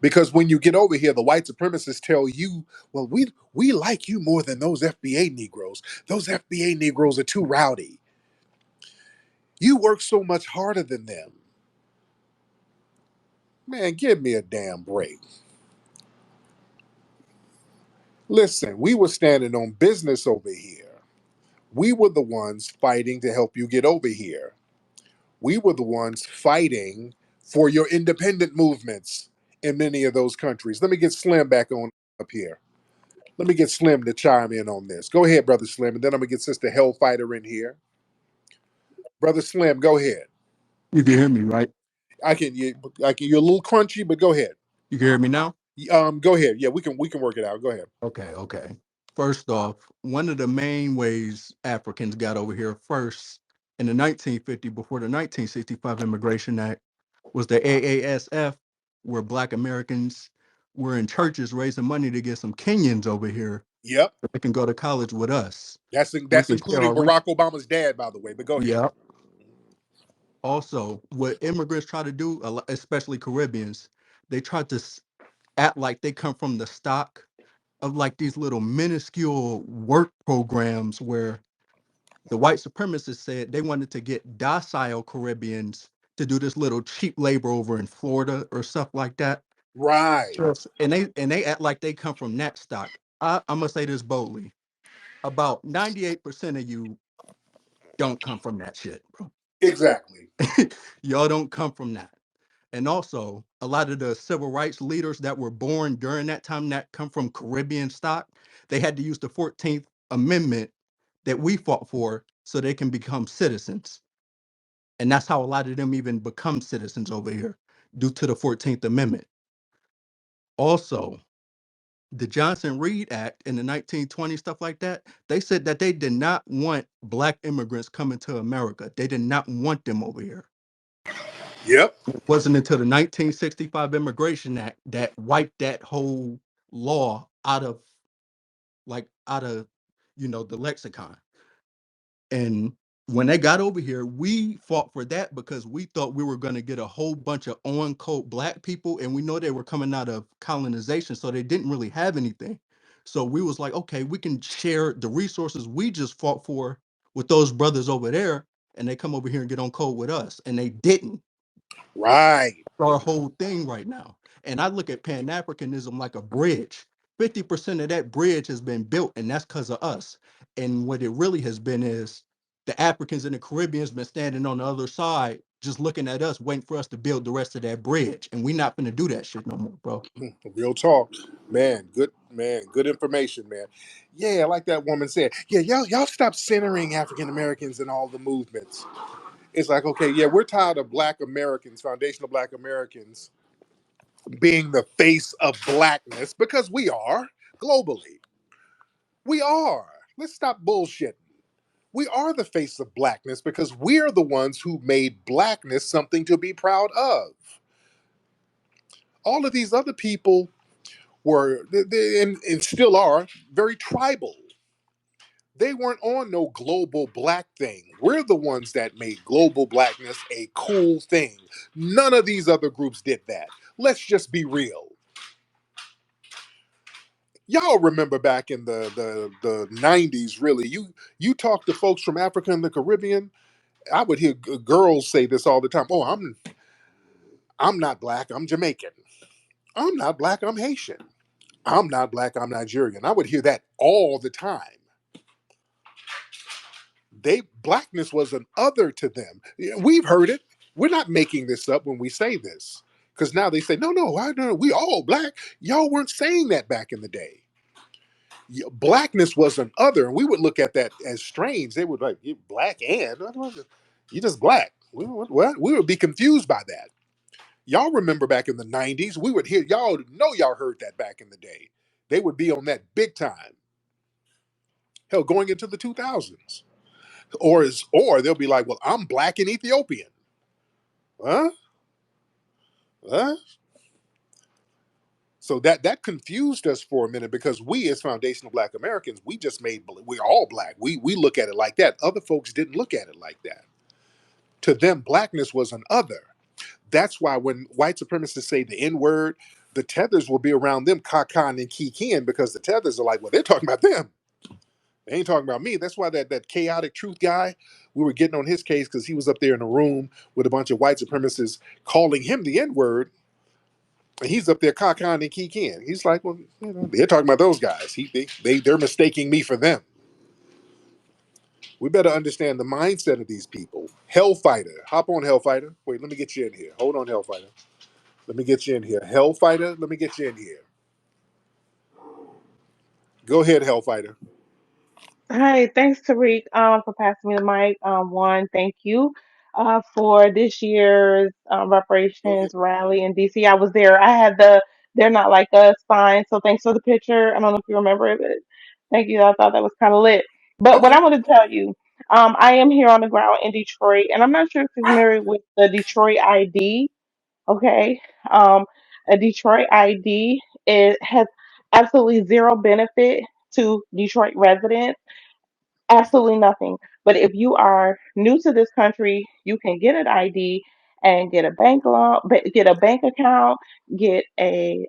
Because when you get over here, the white supremacists tell you, well, we like you more than those FBA Negroes. Those FBA Negroes are too rowdy. You work so much harder than them. Man, give me a damn break. Listen, we were standing on business over here. We were the ones fighting to help you get over here. We were the ones fighting for your independent movements in many of those countries. Let me get Slim back on up here. Let me get Slim to chime in on this. Go ahead, Brother Slim, and then I'm going to get Sister Hellfighter in here. Brother Slim, go ahead. You can hear me, right? You're a little crunchy, but go ahead. You can hear me now? Go ahead. Yeah, we can work it out. Go ahead. Okay. First off, one of the main ways Africans got over here first in the 1950, before the 1965 Immigration Act, was the AASF, where Black Americans were in churches raising money to get some Kenyans over here Yep. so they can go to college with us. That's We can share including our Barack Obama's dad, by the way, but go ahead. yeah. Also, what immigrants try to do, especially Caribbeans, they try to act like they come from the stock of like these little minuscule work programs where The white supremacists said they wanted to get docile Caribbeans to do this little cheap labor over in Florida or stuff like that. Right. Yes. And they act like they come from that stock. I'm gonna say this boldly: about 98% of you don't come from that shit, bro. Exactly. Y'all don't come from that. And also, a lot of the civil rights leaders that were born during that time that come from Caribbean stock, they had to use the 14th Amendment that we fought for so they can become citizens. And that's how a lot of them even become citizens over here, due to the 14th Amendment. Also, the Johnson Reed Act in the 1920s, stuff like that, they said that they did not want black immigrants coming to America. They did not want them over here. Yep. It wasn't until the 1965 Immigration Act that wiped that whole law out of the lexicon. And when they got over here, we fought for that because we thought we were going to get a whole bunch of on code black people, and we know they were coming out of colonization, so they didn't really have anything. So we was like, okay, we can share the resources we just fought for with those brothers over there, and they come over here and get on code with us, and they didn't. Right. Our whole thing right now. And I look at Pan Africanism like a bridge. 50% of that bridge has been built, and that's because of us. And what it really has been is the Africans and the Caribbeans been standing on the other side, just looking at us, waiting for us to build the rest of that bridge. And we not gonna do that shit no more, bro. Real talk. Man, good man, good information, man. Yeah, like that woman said. Yeah, y'all stop centering African Americans in all the movements. It's like, okay, yeah, we're tired of black Americans, foundational black Americans, being the face of blackness because we are globally. We are. Let's stop bullshitting. We are the face of blackness because we're the ones who made blackness something to be proud of. All of these other people were, and still are, very tribal. They weren't on no global black thing. We're the ones that made global blackness a cool thing. None of these other groups did that. Let's just be real. Y'all remember back in the 90s, really, you talk to folks from Africa and the Caribbean, I would hear girls say this all the time. Oh, I'm not black, I'm Jamaican. I'm not black, I'm Haitian. I'm not black, I'm Nigerian. I would hear that all the time. Blackness was an other to them. Yeah, we've heard it. We're not making this up when we say this. Because now they say, no, I know we all black. Y'all weren't saying that back in the day. Blackness was an other, and we would look at that as strange. They would like, you black and you just black. What? We would be confused by that. Y'all remember back in the 90s, we would hear y'all know y'all heard that back in the day. They would be on that big time. Hell, going into the 2000s. Or they'll be like, well, I'm black and Ethiopian. Huh? Huh? So that confused us for a minute because we as foundational black Americans, we just made we're all black. We look at it like that. Other folks didn't look at it like that. To them, blackness was an other. That's why when white supremacists say the N-word, the tethers will be around them kakan and kikin because the tethers are like, well, they're talking about them. They ain't talking about me. That's why that chaotic truth guy, we were getting on his case because he was up there in a room with a bunch of white supremacists calling him the N-word. And he's up there kakan and kikin. He's like, well, they're talking about those guys. They're mistaking me for them. We better understand the mindset of these people. Hellfighter. Hop on, Hellfighter. Wait, let me get you in here. Hold on, Hellfighter. Let me get you in here. Hellfighter, let me get you in here. Go ahead, Hellfighter. Hi, thanks, Tariq, for passing me the mic. One, thank you for this year's reparations rally in DC. I was there. I had the "They're Not Like Us" sign, so thanks for the picture. I don't know if you remember it, but thank you. I thought that was kind of lit. But what Okay. I want to tell you, I am here on the ground in Detroit, and I'm not sure if you're familiar with the Detroit ID. Okay, um, a Detroit ID has absolutely zero benefit to Detroit residents, absolutely nothing. But if you are new to this country, you can get an ID and get a bank loan, get a bank account, get a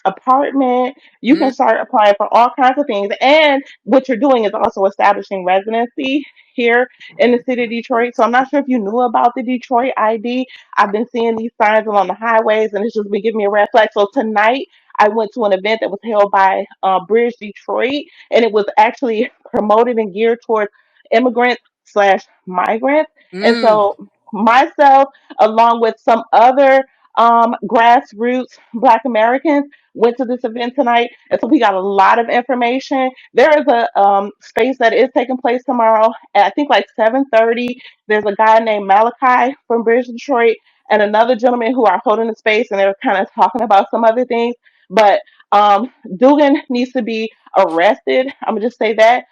apartment. You Mm, can start applying for all kinds of things. And what you're doing is also establishing residency here in the city of Detroit. So I'm not sure if you knew about the Detroit ID. I've been seeing these signs along the highways, and it's just been giving me a red flag. So tonight, I went to an event that was held by Bridge Detroit, and it was actually promoted and geared towards immigrants slash migrants. And mm. so myself, along with some other grassroots Black Americans, went to this event tonight, and so we got a lot of information. There is a space that is taking place tomorrow at I think like 7:30. There's a guy named Malachi from Bridge Detroit and another gentleman who are holding the space, and they're kind of talking about some other things. But Dugan needs to be arrested. I'm gonna just say that.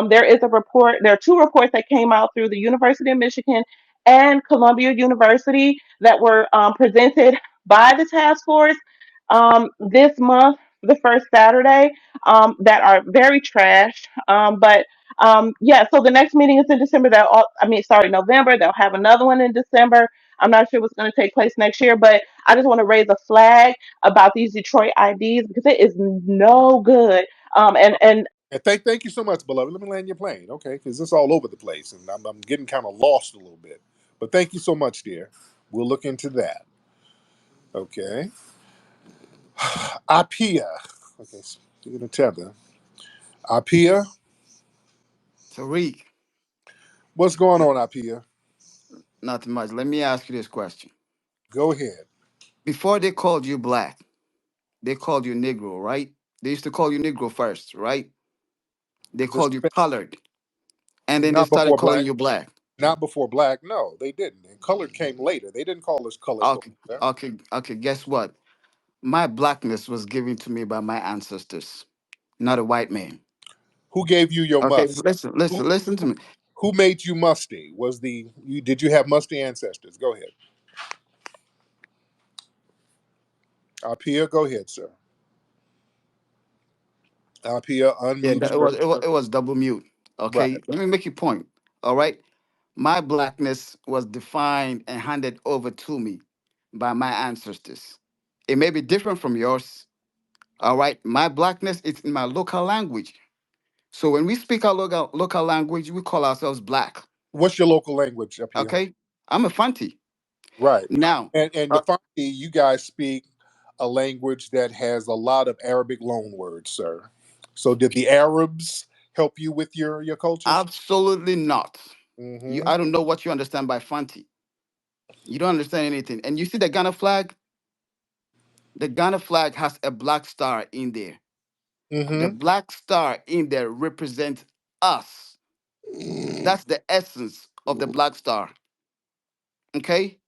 There is a report. There are two reports that came out through the University of Michigan and Columbia University that were presented by the task force this month, the first Saturday, that are very trash. But yeah, so the next meeting is in December. November. They'll have another one in December. I'm not sure what's going to take place next year, but I just want to raise a flag about these Detroit IDs because it is no good. And And thank you so much, beloved. Let me land your plane, okay? Because it's all over the place, and I'm getting kind of lost a little bit. But thank you so much, dear. We'll look into that. Okay. Apia. Okay, speaking of tether. Apia, Tariq, what's going on, Apia? nothing much. Let me ask you this question. Go ahead. Before they called you black, they called you Negro, right? They used to call you Negro first, right? They called you Just colored, and then they not started before calling black. you black. Not before black. No, they didn't. And colored came later. They didn't call us colored Okay, before that. okay, okay. Guess what? My blackness was given to me by my ancestors, not a white man. Who gave you your Okay, must? listen, Who, listen, listen to me. who made you musty? Did you have musty ancestors? Go ahead. Apia, go ahead, sir. Alpia, Yeah, unmute it was double mute. right. Okay, let me make you point. All right, my blackness was defined and handed over to me by my ancestors. It may be different from yours. All right, my blackness is in my local language. So when we speak our local language, we call ourselves black. What's your local language, Apia? Okay, I'm a Fanti. Right. Now, And the uh, Fandi, you guys speak a language that has a lot of Arabic loan words, sir. So did the Arabs help you with your culture? absolutely not. Mm-hmm. I don't know what you understand by Fanti. You don't understand anything. And you see the Ghana flag? The Ghana flag has a black star in there. The Mm-hmm. black star in there represents us. That's the essence of the black star. Okay?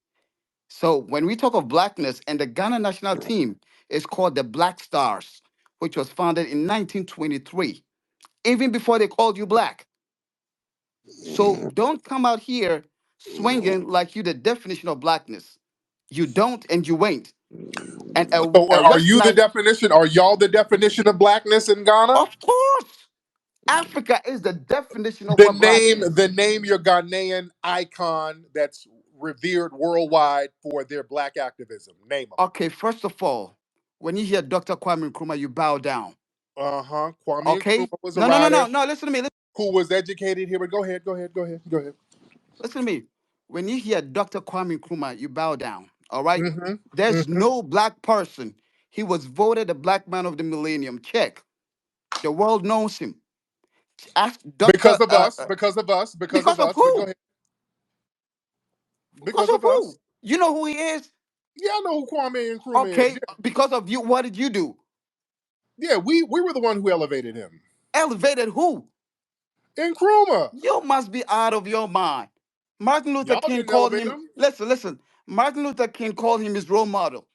So when we talk of blackness, and the Ghana national team is called the Black Stars, which was founded in 1923, even before they called you black. So don't come out here swinging like you the definition of blackness. You don't and you ain't. And So a are you the recognized, definition? Are y'all the definition of blackness in Ghana? of course, Africa is the definition of what black is. The name your Ghanaian icon that's revered worldwide for their black activism. Name them. Okay, first of all, when you hear Dr. Kwame Nkrumah, you bow down. Uh-huh. Kwame Okay? Nkrumah was a No, no, no, no, writer no. Listen to me. who was educated here. But go ahead. Listen to me. When you hear Dr. Kwame Nkrumah, you bow down. All right? Mm-hmm. There's Mm-hmm. no black person. He was voted the black man of the millennium. Check. The world knows him. Ask Dr. Because of us, because of us, because Because of of us. But go who? ahead. Because Because of of who? us. You know who he is? Yeah, I know who Kwame Nkrumah is. Okay. Because of you, what did you do? Yeah, we were the one who elevated him. Elevated who? Nkrumah. You must be out of your mind. Martin Luther Y'all King didn't called elevate him, him. listen. Martin Luther King called him his role model.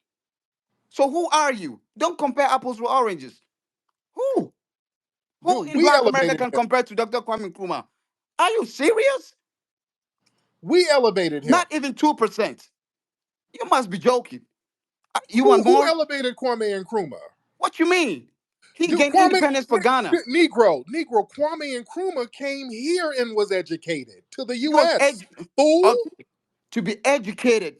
So who are you? Don't compare apples with oranges. Who? Who Dude, in we Black America elevated can him. compare to Dr. Kwame Nkrumah? Are you serious? We elevated him. Not even 2%. You must be joking. You want Who more? elevated Kwame Nkrumah? What you mean? He Dude, gained independence for Ghana. Negro, Kwame Nkrumah came here and was educated to the He was U.S. Fool, to be educated.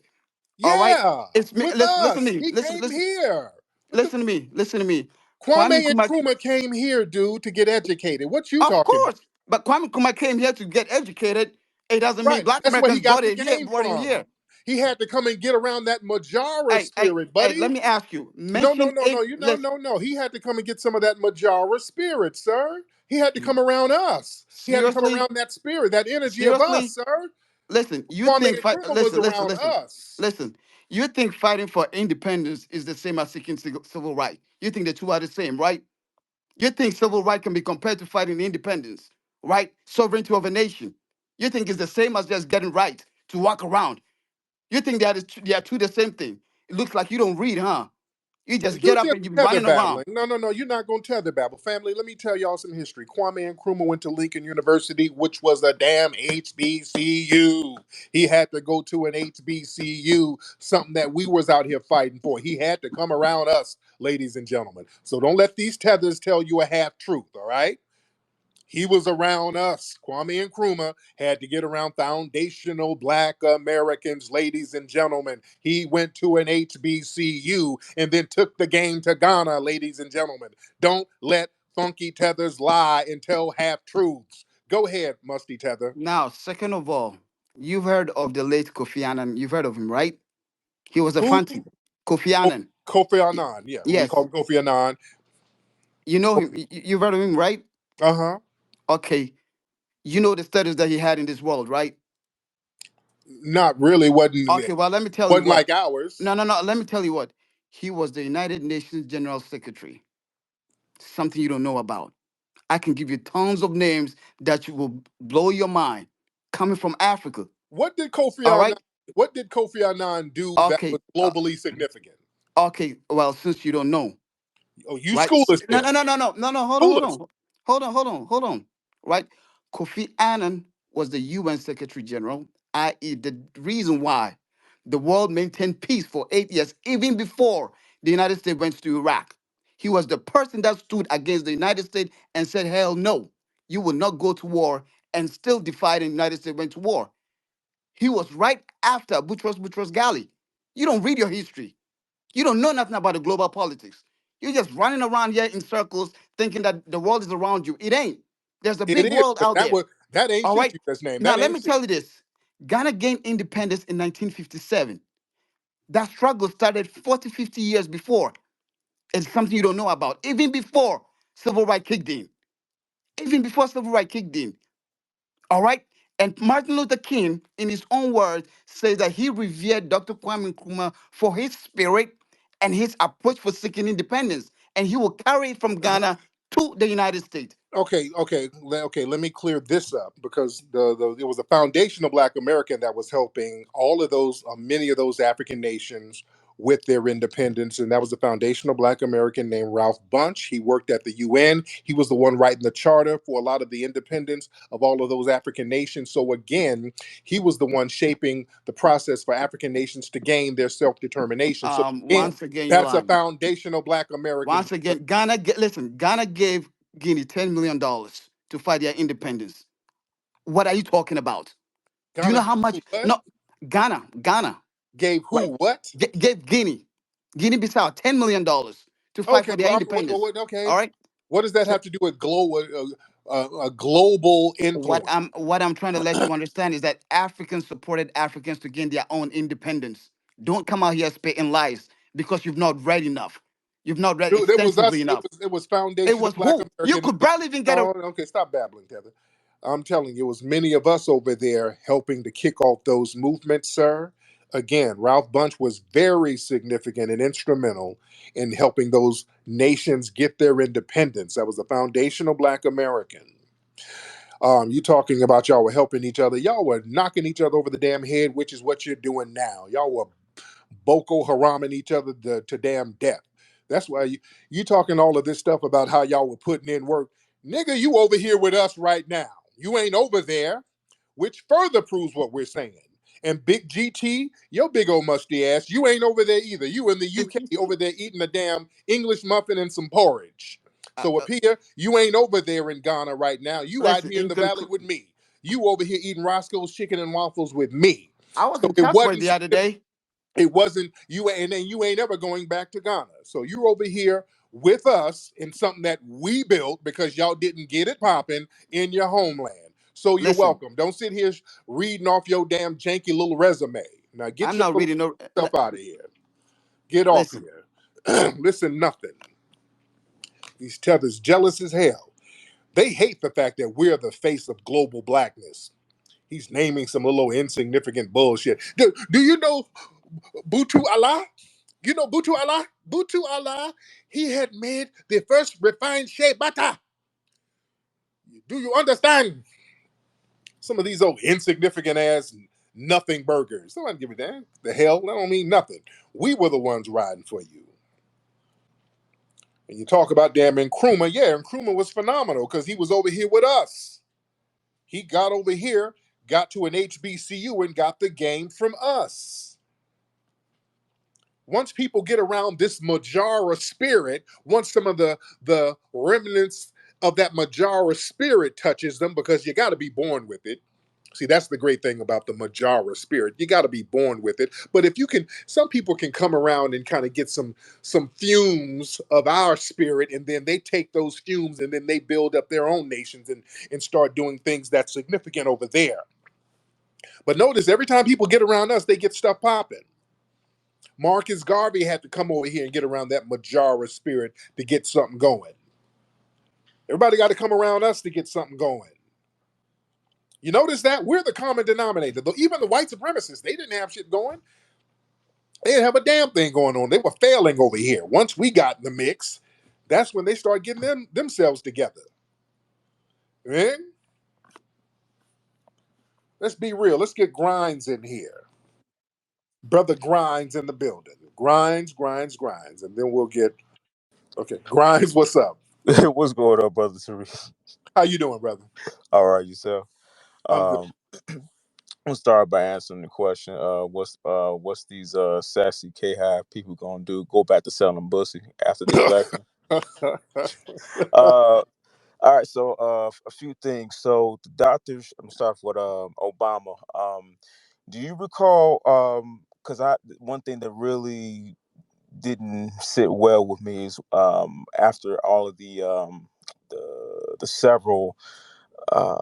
All right. yeah, It's me. with Listen, listen to us. me. He Listen, came listen. here. Listen to me. Listen to me. Kwame Kwame and Nkrumah, Nkrumah came here, dude, to get educated. What you of talking about? course, but Kwame Nkrumah came here to get educated. It doesn't mean Right. black That's where he Americans got brought the it here. game Brought him from. here. He had to come and get around that Majara Hey, spirit, hey, buddy. let me ask you. No, no, Mention no, no. eight. You no, Listen, no, no. He had to come and get some of that Majara spirit, sir. He had to come around us. He had to come seriously, around that spirit, that energy of us, seriously. sir. Listen, you Kwame think Nkrumah was listen, listen, around listen, us. listen. You think fighting for independence is the same as seeking civil right? You think the two are the same, right? You think civil right can be compared to fighting independence, right? Sovereignty of a nation. You think it's the same as just getting right to walk around. You think they are two the same thing. It looks like you don't read, huh? You just You get up just and you're tether running around. babbling. No, no, no. You're not going to tether babble. Family, let me tell y'all some history. Kwame Nkrumah went to Lincoln University, which was a damn HBCU. He had to go to an HBCU, something that we was out here fighting for. He had to come around us, ladies and gentlemen. So don't let these tethers tell you a half truth, all right? He was around us. Kwame Nkrumah had to get around foundational black Americans, ladies and gentlemen. He went to an HBCU and then took the game to Ghana, ladies and gentlemen. Don't let funky tethers lie and tell half truths. Go ahead, Musty Tether. Now, second of all, you've heard of the late Kofi Annan. You've heard of him, right? He was a Who? fancy. Kofi Oh, Annan. Kofi Y- Annan. Yeah, we call Yes. him Kofi Annan. You know him. You've heard of him, right? Uh huh. Okay. You know the status that he had in this world, right? Not really. Okay, well, let me tell you Wasn't what. like ours. No, no, no. Let me tell you what. He was the United Nations General Secretary. Something you don't know about. I can give you tons of names that you will blow your mind coming from Africa. What did Kofi All Annan? right? What did Kofi Annan do that was Okay. globally significant? Okay. Well, since you don't know, Oh, you right? school us No, then. no, no, no, no, no, no. Hold on, School hold us. on. Hold on. Right? Kofi Annan was the UN Secretary General, i.e., the reason why the world maintained peace for 8 years, even before the United States went to Iraq. He was the person that stood against the United States and said, hell no, you will not go to war, and still defied the United States went to war. He was right after Boutros Ghali. You don't read your history. You don't know nothing about the global politics. You're just running around here in circles thinking that the world is around you. It ain't. There's a It big is, world but out there. that ain't All shit right. you just named. Now That let ain't me shit. tell you this. Ghana gained independence in 1957. That struggle started 40, 50 years before. It's something you don't know about. Even before civil rights kicked in. Even before civil rights kicked in. All right. And Martin Luther King, in his own words, says that he revered Dr. Kwame Nkrumah for his spirit and his approach for seeking independence. And he will carry it from Ghana to the United States. Okay. Let me clear this up because it was a foundational Black American that was helping all of those, many of those African nations with their independence, and that was a foundational Black American named Ralph Bunche. He worked at the UN. He was the one writing the charter for a lot of the independence of all of those African nations. So again, he was the one shaping the process for African nations to gain their self determination. So again, Once again, you're that's a lying. foundational Black American. Once again, listen, Ghana gave Guinea $10 million to fight their independence. What are you talking about? Do you Ghana know how much? what? No, Ghana, Gave right? who what? Gave Guinea-Bissau $10 million to fight Okay, for their well, independence. okay. All right. What does that So have to do with a global what influence? I'm trying to let you understand is that Africans supported Africans to gain their own independence. Don't come out here spitting lies because you've not read enough. You've not read Dude, it was extensively us. enough. It was It foundational was Black who? You American. could barely even get a. No, okay, stop babbling, Tether. I'm telling you, it was many of us over there helping to kick off those movements, sir. Again, Ralph Bunche was very significant and instrumental in helping those nations get their independence. That was a foundational Black American. You talking about y'all were helping each other. Y'all were knocking each other over the damn head, which is what you're doing now. Y'all were Boko Haraming each other to damn death. That's why you talking all of this stuff about how y'all were putting in work. Nigga, you over here with us right now. You ain't over there, which further proves what we're saying. And Big GT, your big old musty ass, you ain't over there either. You in the UK over there eating a damn English muffin and some porridge. So up here, you ain't over there in Ghana right now. You out Listen, here in the valley with me. You over here eating Roscoe's chicken and waffles with me. I was So in it Chatsworth wasn't the other day. It wasn't you, and then you ain't ever going back to Ghana. So you're over here with us in something that we built because y'all didn't get it popping in your homeland. So you're Listen, welcome. Don't sit here reading off your damn janky little resume. Now get I'm your not little reading no. stuff out of here. Get off Listen, here. Listen, nothing. These tethers jealous as hell. They hate the fact that we're the face of global blackness. He's naming some little insignificant bullshit. Do you know Butu Allah? You know Butu Allah? Butu Allah, he had made the first refined shea butter. Do you understand? Some of these old insignificant ass nothing burgers. Somebody give a damn. The hell, that don't mean nothing. We were the ones riding for you. And you talk about damn Nkrumah. Yeah, Nkrumah was phenomenal because he was over here with us. He got over here, got to an HBCU, and got the game from us. Once people get around this Majara spirit, once some of the remnants of that Majara spirit touches them, because you got to be born with it. See, that's the great thing about the Majara spirit. You got to be born with it. But if you can, some people can come around and kind of get some fumes of our spirit, and then they take those fumes and then they build up their own nations and start doing things that's significant over there. But notice every time people get around us, they get stuff popping. Marcus Garvey had to come over here and get around that Majara spirit to get something going. Everybody got to come around us to get something going. You notice that? We're the common denominator. Even the white supremacists, they didn't have shit going. They didn't have a damn thing going on. They were failing over here. Once we got in the mix, that's when they start getting themselves together. Man, let's be real. Let's get Grinds in here. Brother Grinds in the building. Grinds. And then we'll get, okay, Grinds, what's up? What's going on, brother Tariq? How you doing, brother? All right, yourself. I'm good. We'll start by answering the question. What's these sassy K Hive people gonna do? Go back to selling pussy after the election? Uh, all right. So a few things. So the doctors. I'm starting with Obama. Do you recall? Because one thing that really didn't sit well with me is after all of the several uh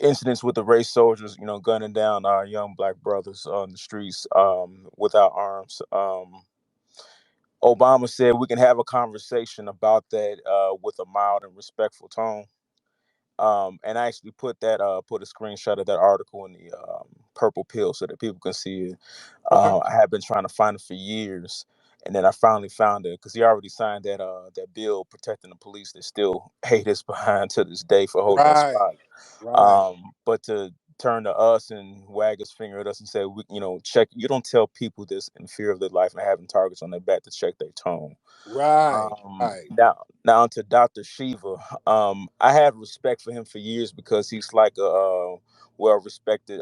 incidents with the race soldiers, gunning down our young black brothers on the streets without arms. Obama said we can have a conversation about that with a mild and respectful tone. And I actually put a screenshot of that article in the Purple Pill so that people can see it. Okay. I have been trying to find it for years, and then I finally found it because he already signed that bill protecting the police that still hate us behind to this day for holding that Right. spot. Right. But to turn to us and wag his finger at us and say, check. You don't tell people this in fear of their life and having targets on their back to check their tone. Right. Right. Now to Dr. Shiva. I had respect for him for years because he's like a well-respected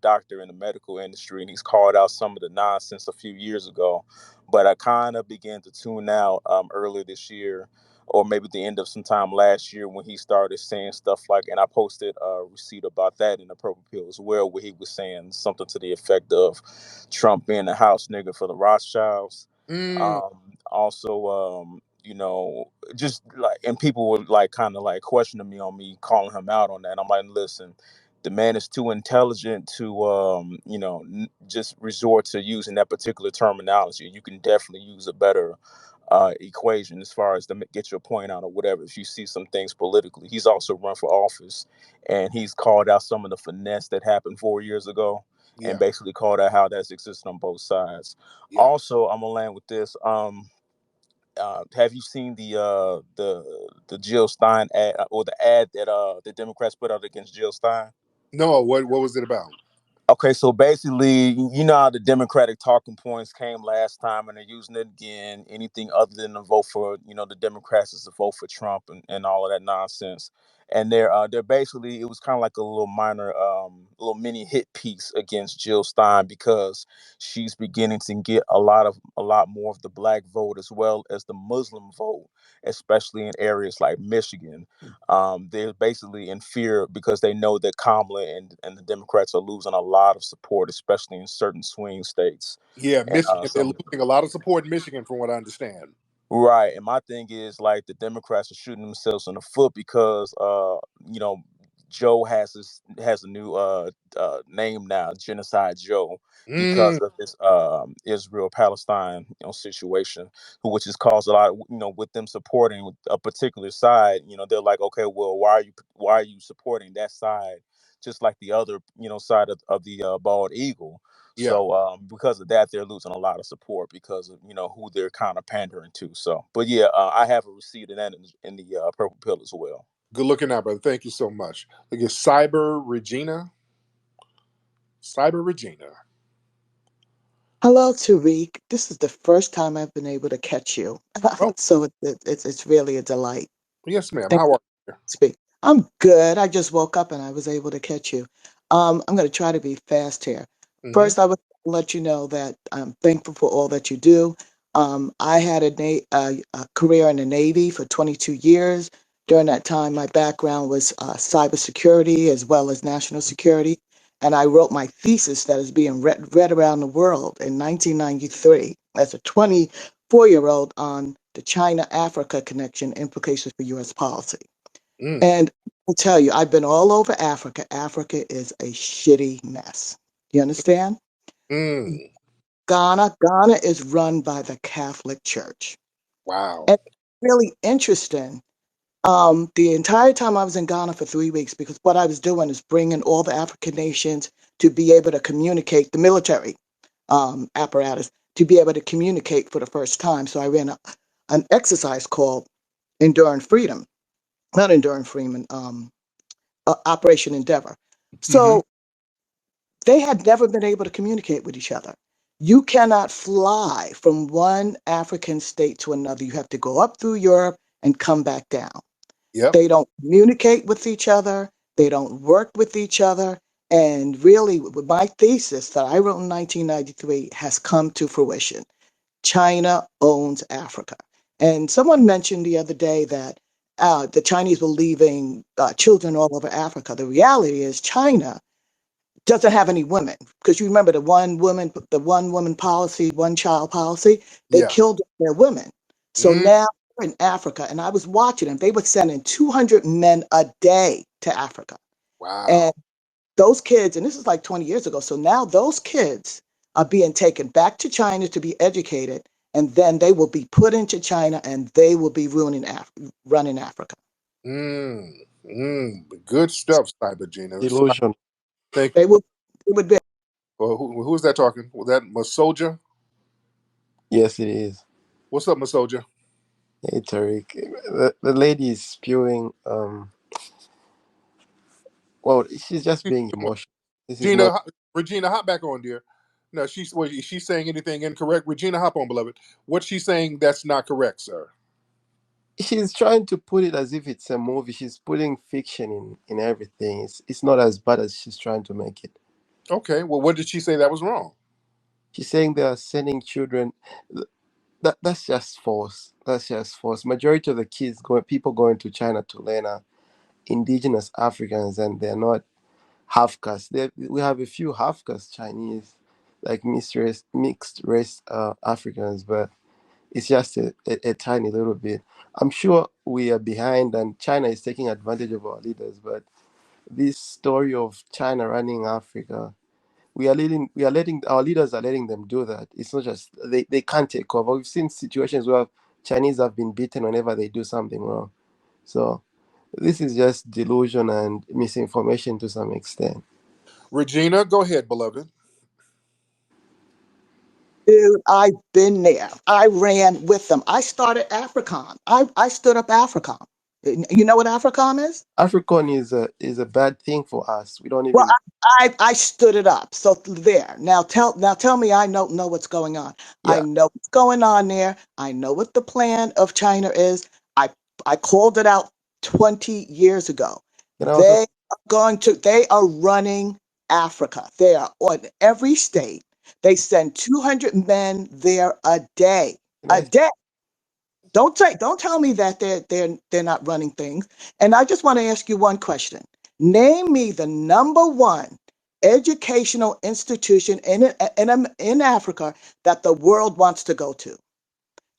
doctor in the medical industry, and he's called out some of the nonsense a few years ago. But I kind of began to tune out earlier this year, or maybe the end of some time last year, when he started saying stuff like, and I posted a receipt about that in the Purple Pill as well, where he was saying something to the effect of Trump being a house nigga for the Rothschilds. Mm. Also, just like, and people were like kind of like questioning me on me calling him out on that. I'm like, listen, the man is too intelligent to just resort to using that particular terminology. You can definitely use a better equation as far as to get your point out or whatever. If you see some things politically, he's also run for office, and he's called out some of the finesse that happened 4 years ago, and Yeah. basically called out how that's existed on both sides. Yeah. Also, I'm gonna land with this. Have you seen the Jill Stein ad, or the ad that the Democrats put out against Jill Stein? No, what was it about? Okay, so basically, you know how the Democratic talking points came last time, and they're using it again. Anything other than to vote for, the Democrats is to vote for Trump and all of that nonsense. And they're basically, it was kind of like a little minor little mini hit piece against Jill Stein because she's beginning to get a lot more of the black vote as well as the Muslim vote, especially in areas like Michigan. They're basically in fear because they know that Kamala and the Democrats are losing a lot of support, especially in certain swing states. Yeah, And Michigan. They're losing a lot of support in Michigan, from what I understand. right. And my thing is like the Democrats are shooting themselves in the foot because you know, Joe has a new name now, Genocide Joe, because Mm, of this Israel Palestine situation, which has caused a lot of, with them supporting a particular side. They're like, okay, well, why are you supporting that side, just like the other side of the bald eagle? yeah, So because of that, they're losing a lot of support because of who they're kind of pandering to. So, but yeah, I have a receipt of that in the purple pill as well. good looking out, brother. Thank you so much. Look at Cyber Regina. Cyber Regina. Hello, Tariq. This is the first time I've been able to catch you, Oh, so it's really a delight. yes, ma'am. Thank How you are you? for speaking. I'm good. I just woke up and I was able to catch you. I'm going to try to be fast here. Mm-hmm. First, I would let you know that I'm thankful for all that you do. I had a career in the Navy for 22 years. During that time, my background was cybersecurity as well as national security. And I wrote my thesis that is being read around the world in 1993 as a 24-year-old on the China-Africa connection implications for U.S. policy. Mm, And I'll tell you, I've been all over Africa. Africa is a shitty mess. You understand? mm. Ghana is run by the Catholic Church. Wow. And it's really interesting. The entire time I was in Ghana for 3 weeks, because what I was doing is bringing all the African nations to be able to communicate, the military apparatus, to be able to communicate for the first time. So I ran an exercise called Enduring Freedom, not Enduring Freedom, Operation Endeavor. Mm-hmm. So they had never been able to communicate with each other. You cannot fly from one African state to another. You have to go up through Europe and come back down. Yep. They don't communicate with each other. They don't work with each other. And really, my thesis that I wrote in 1993 has come to fruition. China owns Africa. And someone mentioned the other day that the Chinese were leaving children all over Africa. The reality is China doesn't have any women, because you remember the one woman policy, one child policy. They Yeah. killed their women. So Mm, now they're in Africa, and I was watching them. They were sending 200 men a day to Africa, wow. and those kids, and this is like 20 years ago. So now those kids are being taken back to China to be educated, and then they will be put into China, and they will be running Africa. Mm, good stuff, Cyber Gina. Delusion. Thank you. They will. It would be. Well, who's that talking? Was that Masolja? Yes, it is. What's up, Masolja? Hey, Tariq. The lady is spewing. Well, she's just being emotional. This is Gina, not. Regina, hop back on, dear. No, is she saying anything incorrect? Regina, hop on, beloved. What's she saying that's not correct, sir? She's trying to put it as if it's a movie. She's putting fiction in everything. It's not as bad as she's trying to make it. Okay, well, what did she say that was wrong? She's saying they are sending children. That's just false. That's just false. Majority of the people going to China to learn are indigenous Africans, and they're not half caste. We have a few half caste Chinese, like mixed race Africans, but it's just a tiny little bit. I'm sure we are behind, and China is taking advantage of our leaders. But this story of China running Africa, we are letting our leaders are letting them do that. It's not just they can't take over. We've seen situations where Chinese have been beaten whenever they do something wrong. So this is just delusion and misinformation to some extent. Regina, go ahead, beloved. Dude, I've been there. I ran with them. I started AFRICOM. I stood up AFRICOM. You know what AFRICOM is? African is a bad thing for us. We don't Well, even. I stood it up. So there. Now tell me I don't know what's going on. I Yeah, know what's going on there. I know what the plan of China is. I I called it out 20 years ago. and I also They are running Africa. They are on every state. They send 200 men there a day. Can A I day. Don't tell me that they're not running things. And I just want to ask you one question. Name me the number one educational institution in Africa that the world wants to go to.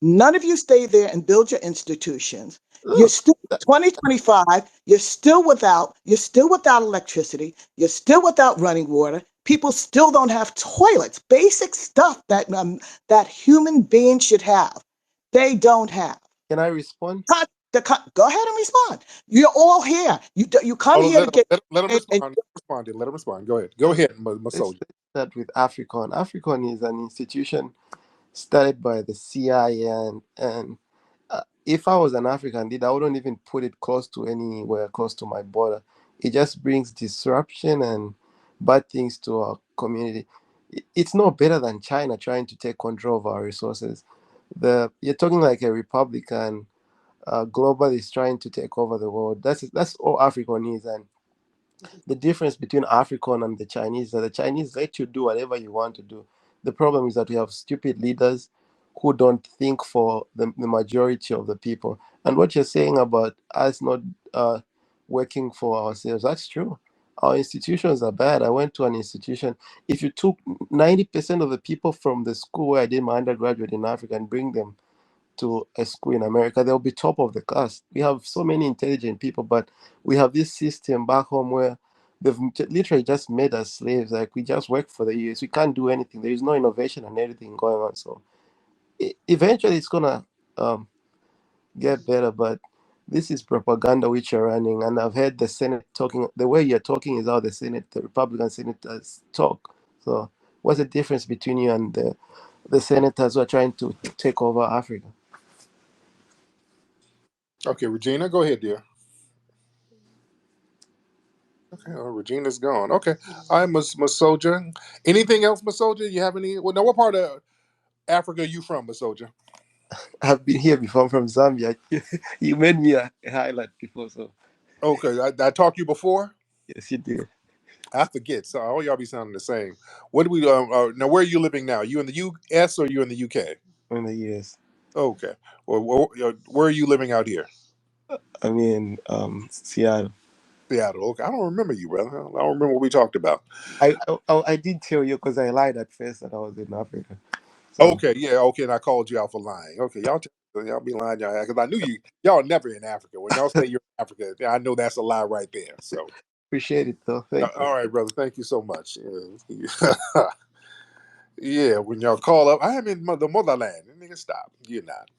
None of you stay there and build your institutions. You're look? still That, 2025, you're still without electricity, you're still without running water. People still don't have toilets, basic stuff that human beings should have. They don't have. can I respond? Go ahead and respond. You're all here. You come Oh, here to get let him and respond. Let him respond. Then. Let him respond. Go ahead. Go ahead, my soldier. Let's start with Africon. Africon is an institution started by the CIA, and if I was an African leader, I wouldn't even put it close to anywhere close to my border. It just brings disruption and bad things to our community. It's no better than China trying to take control of our resources. You're talking like a Republican globalist trying to take over the world. That's all African is, and the difference between African and the Chinese is that the Chinese let you do whatever you want to do. The problem is that we have stupid leaders who don't think for the majority of the people. And what you're saying about us not working for ourselves, that's true. Our institutions are bad. I went to an institution. If you took 90% of the people from the school where I did my undergraduate in Africa and bring them to a school in America, they'll be top of the class. We have so many intelligent people, but we have this system back home where they've literally just made us slaves. Like we just work for the US. We can't do anything. There is no innovation and anything going on. So eventually it's gonna um, get better, but this is propaganda which you're running. And I've heard the Senate talking. The way you're talking is how the Republican senators talk. So what's the difference between you and the senators who are trying to take over Africa? Okay, Regina, go ahead, dear. Okay, Regina's gone. Okay, I'm Masoja. Anything else, Masoja? You have any? Well, no. What part of Africa are you from, Masoja? I've been here before. I'm from Zambia. You made me a highlight before, so Okay, I talked to you before. yes, you did. I forget. So all y'all be sounding the same. What do we? Now, where are you living now? You in the U.S. or you in the U.K.? In the years. Okay. Well, where are you living out here? I mean, Seattle. Seattle. Okay. I don't remember you, brother. I don't remember what we talked about. I did tell you because I lied at first that I was in Africa. So Okay. Yeah. Okay. And I called you out for lying. Okay. Y'all be lying, y'all, because I knew you. Y'all never in Africa. When y'all say you're in Africa, yeah, I know that's a lie right there. So, appreciate it though. Thank you. all right, brother. Thank you so much. Yeah. Yeah, when y'all call up, I am in the motherland. Nigga, stop. You're not.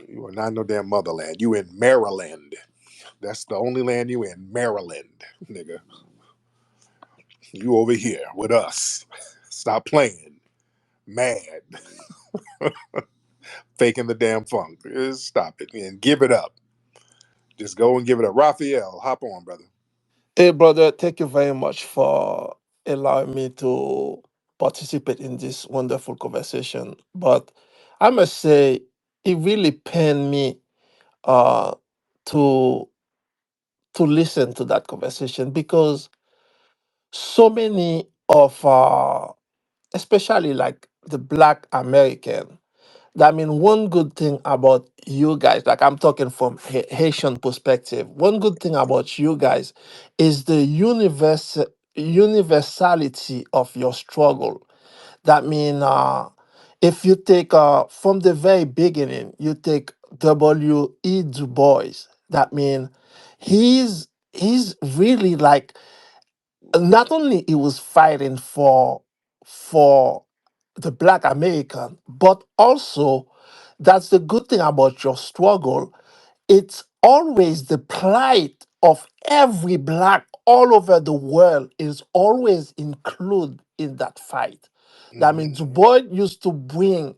You are not no damn motherland. You in Maryland. That's the only land you in. Maryland, nigga. You over here with us. Stop playing. Mad. Faking the damn funk. Just stop it and give it up. Just go and give it up. Raphael, hop on, brother. Hey, brother, thank you very much for allowing me to participate in this wonderful conversation. But I must say, it really pained me uh, to listen to that conversation because so many of, especially like the Black American, I mean, one good thing about you guys, like I'm talking from Haitian perspective, one good thing about you guys is the universality of your struggle. That mean, if you take from the very beginning, you take W. E. Du Bois. That mean, he's really like not only he was fighting for the Black American, but also that's the good thing about your struggle. It's always the plight of every Black all over the world is always included in that fight. That Hmm. means Du Bois used to bring.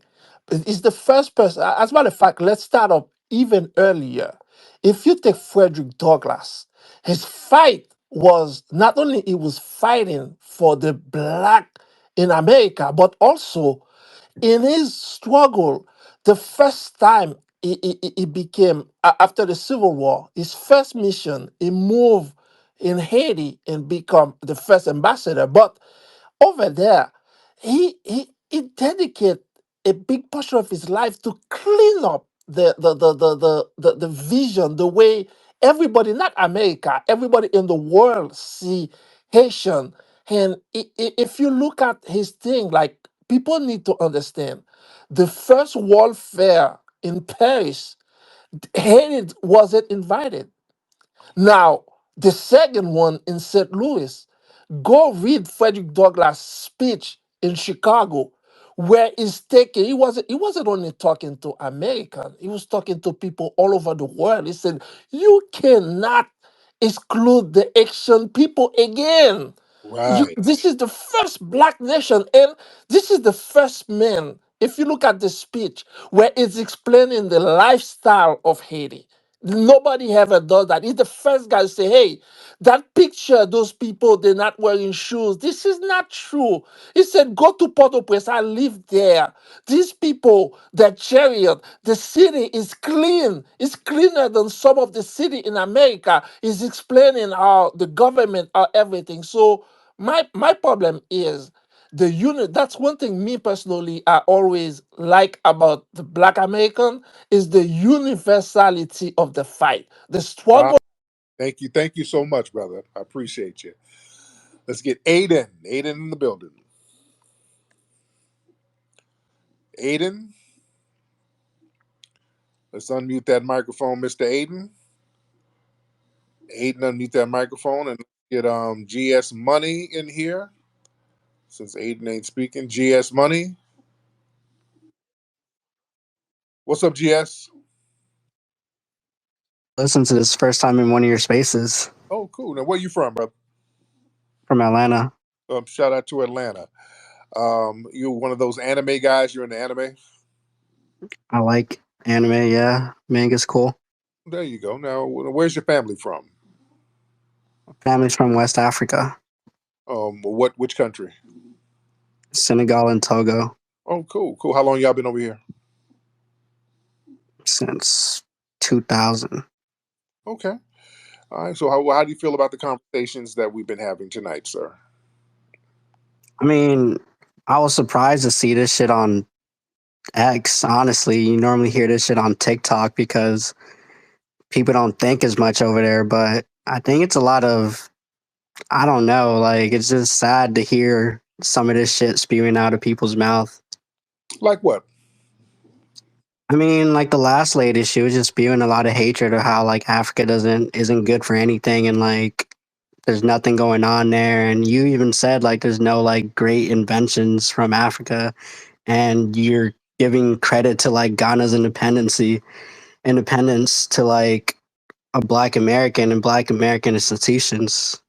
Is the first person. As a matter of fact, let's start up even earlier. If you take Frederick Douglass, his fight was not only he was fighting for the Black in America, but also in his struggle, the first time he became, after the Civil War, his first mission, he moved in Haiti and become the first ambassador. But over there, he dedicated a big portion of his life to clean up the vision, the way everybody, not America, everybody in the world see Haitian. And if you look at his thing, like people need to understand, the first World Fair in Paris, Haiti wasn't invited. Now, the second one in St. Louis, go read Frederick Douglass' speech in Chicago, where he wasn't only talking to Americans, he was talking to people all over the world. He said, you cannot exclude the Asian people again. Right. This is the first black nation, and this is the first man. If you look at the speech where it's explaining the lifestyle of Haiti, nobody ever does that. He's the first guy to say, "Hey, that picture, those people, they're not wearing shoes. This is not true." He said, "Go to Port-au-Prince. I live there. These people, their chariot, the city is clean. It's cleaner than some of the city in America." He's explaining how the government are everything. So my problem is the unit. That's one thing me personally I always like about the Black American is the universality of the fight, the Ah, struggle. thank you so much, brother. I appreciate you. Let's get Aiden in the building. Aiden, let's unmute that microphone, Mr. Aiden. Aiden, unmute that microphone and get GS Money in here. Since Aiden ain't speaking, GS Money. What's up, GS? Listen to this first time in one of your spaces Oh, cool. Now, where you from, brother? from Atlanta. Shout out to Atlanta. You one of those anime guys? You're in the anime? I like anime. Yeah, manga's cool. There you go. Now, where's your family from? Family's from West Africa, Which country? Senegal and Togo Oh, cool, cool. How long y'all been over here? since 2000. Okay. All right. So, how do you feel about the conversations that we've been having tonight, sir? I mean, I was surprised to see this shit on X. Honestly, you normally hear this shit on TikTok because people don't think as much over there. But I think it's a lot of, I don't know, like it's just sad to hear some of this shit spewing out of people's mouth. Like what? I mean, like the last lady, she was just spewing a lot of hatred of how like Africa isn't good for anything and like there's nothing going on there. And you even said like there's no like great inventions from Africa, and you're giving credit to like Ghana's independence to like a Black American and Black American institutions.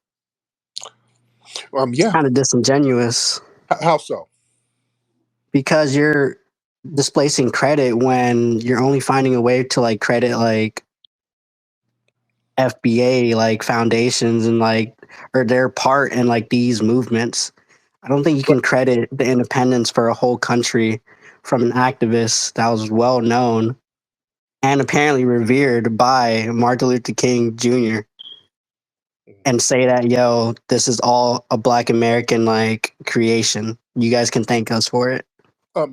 Yeah. Kind of disingenuous How so? because you're displacing credit when you're only finding a way to like credit like FBA like foundations and like or their part in like these movements. I don't think you But can credit the independence for a whole country from an activist that was well known and apparently revered by Martin Luther King Jr. and say that yo, this is all a Black American like creation. You guys can thank us for it.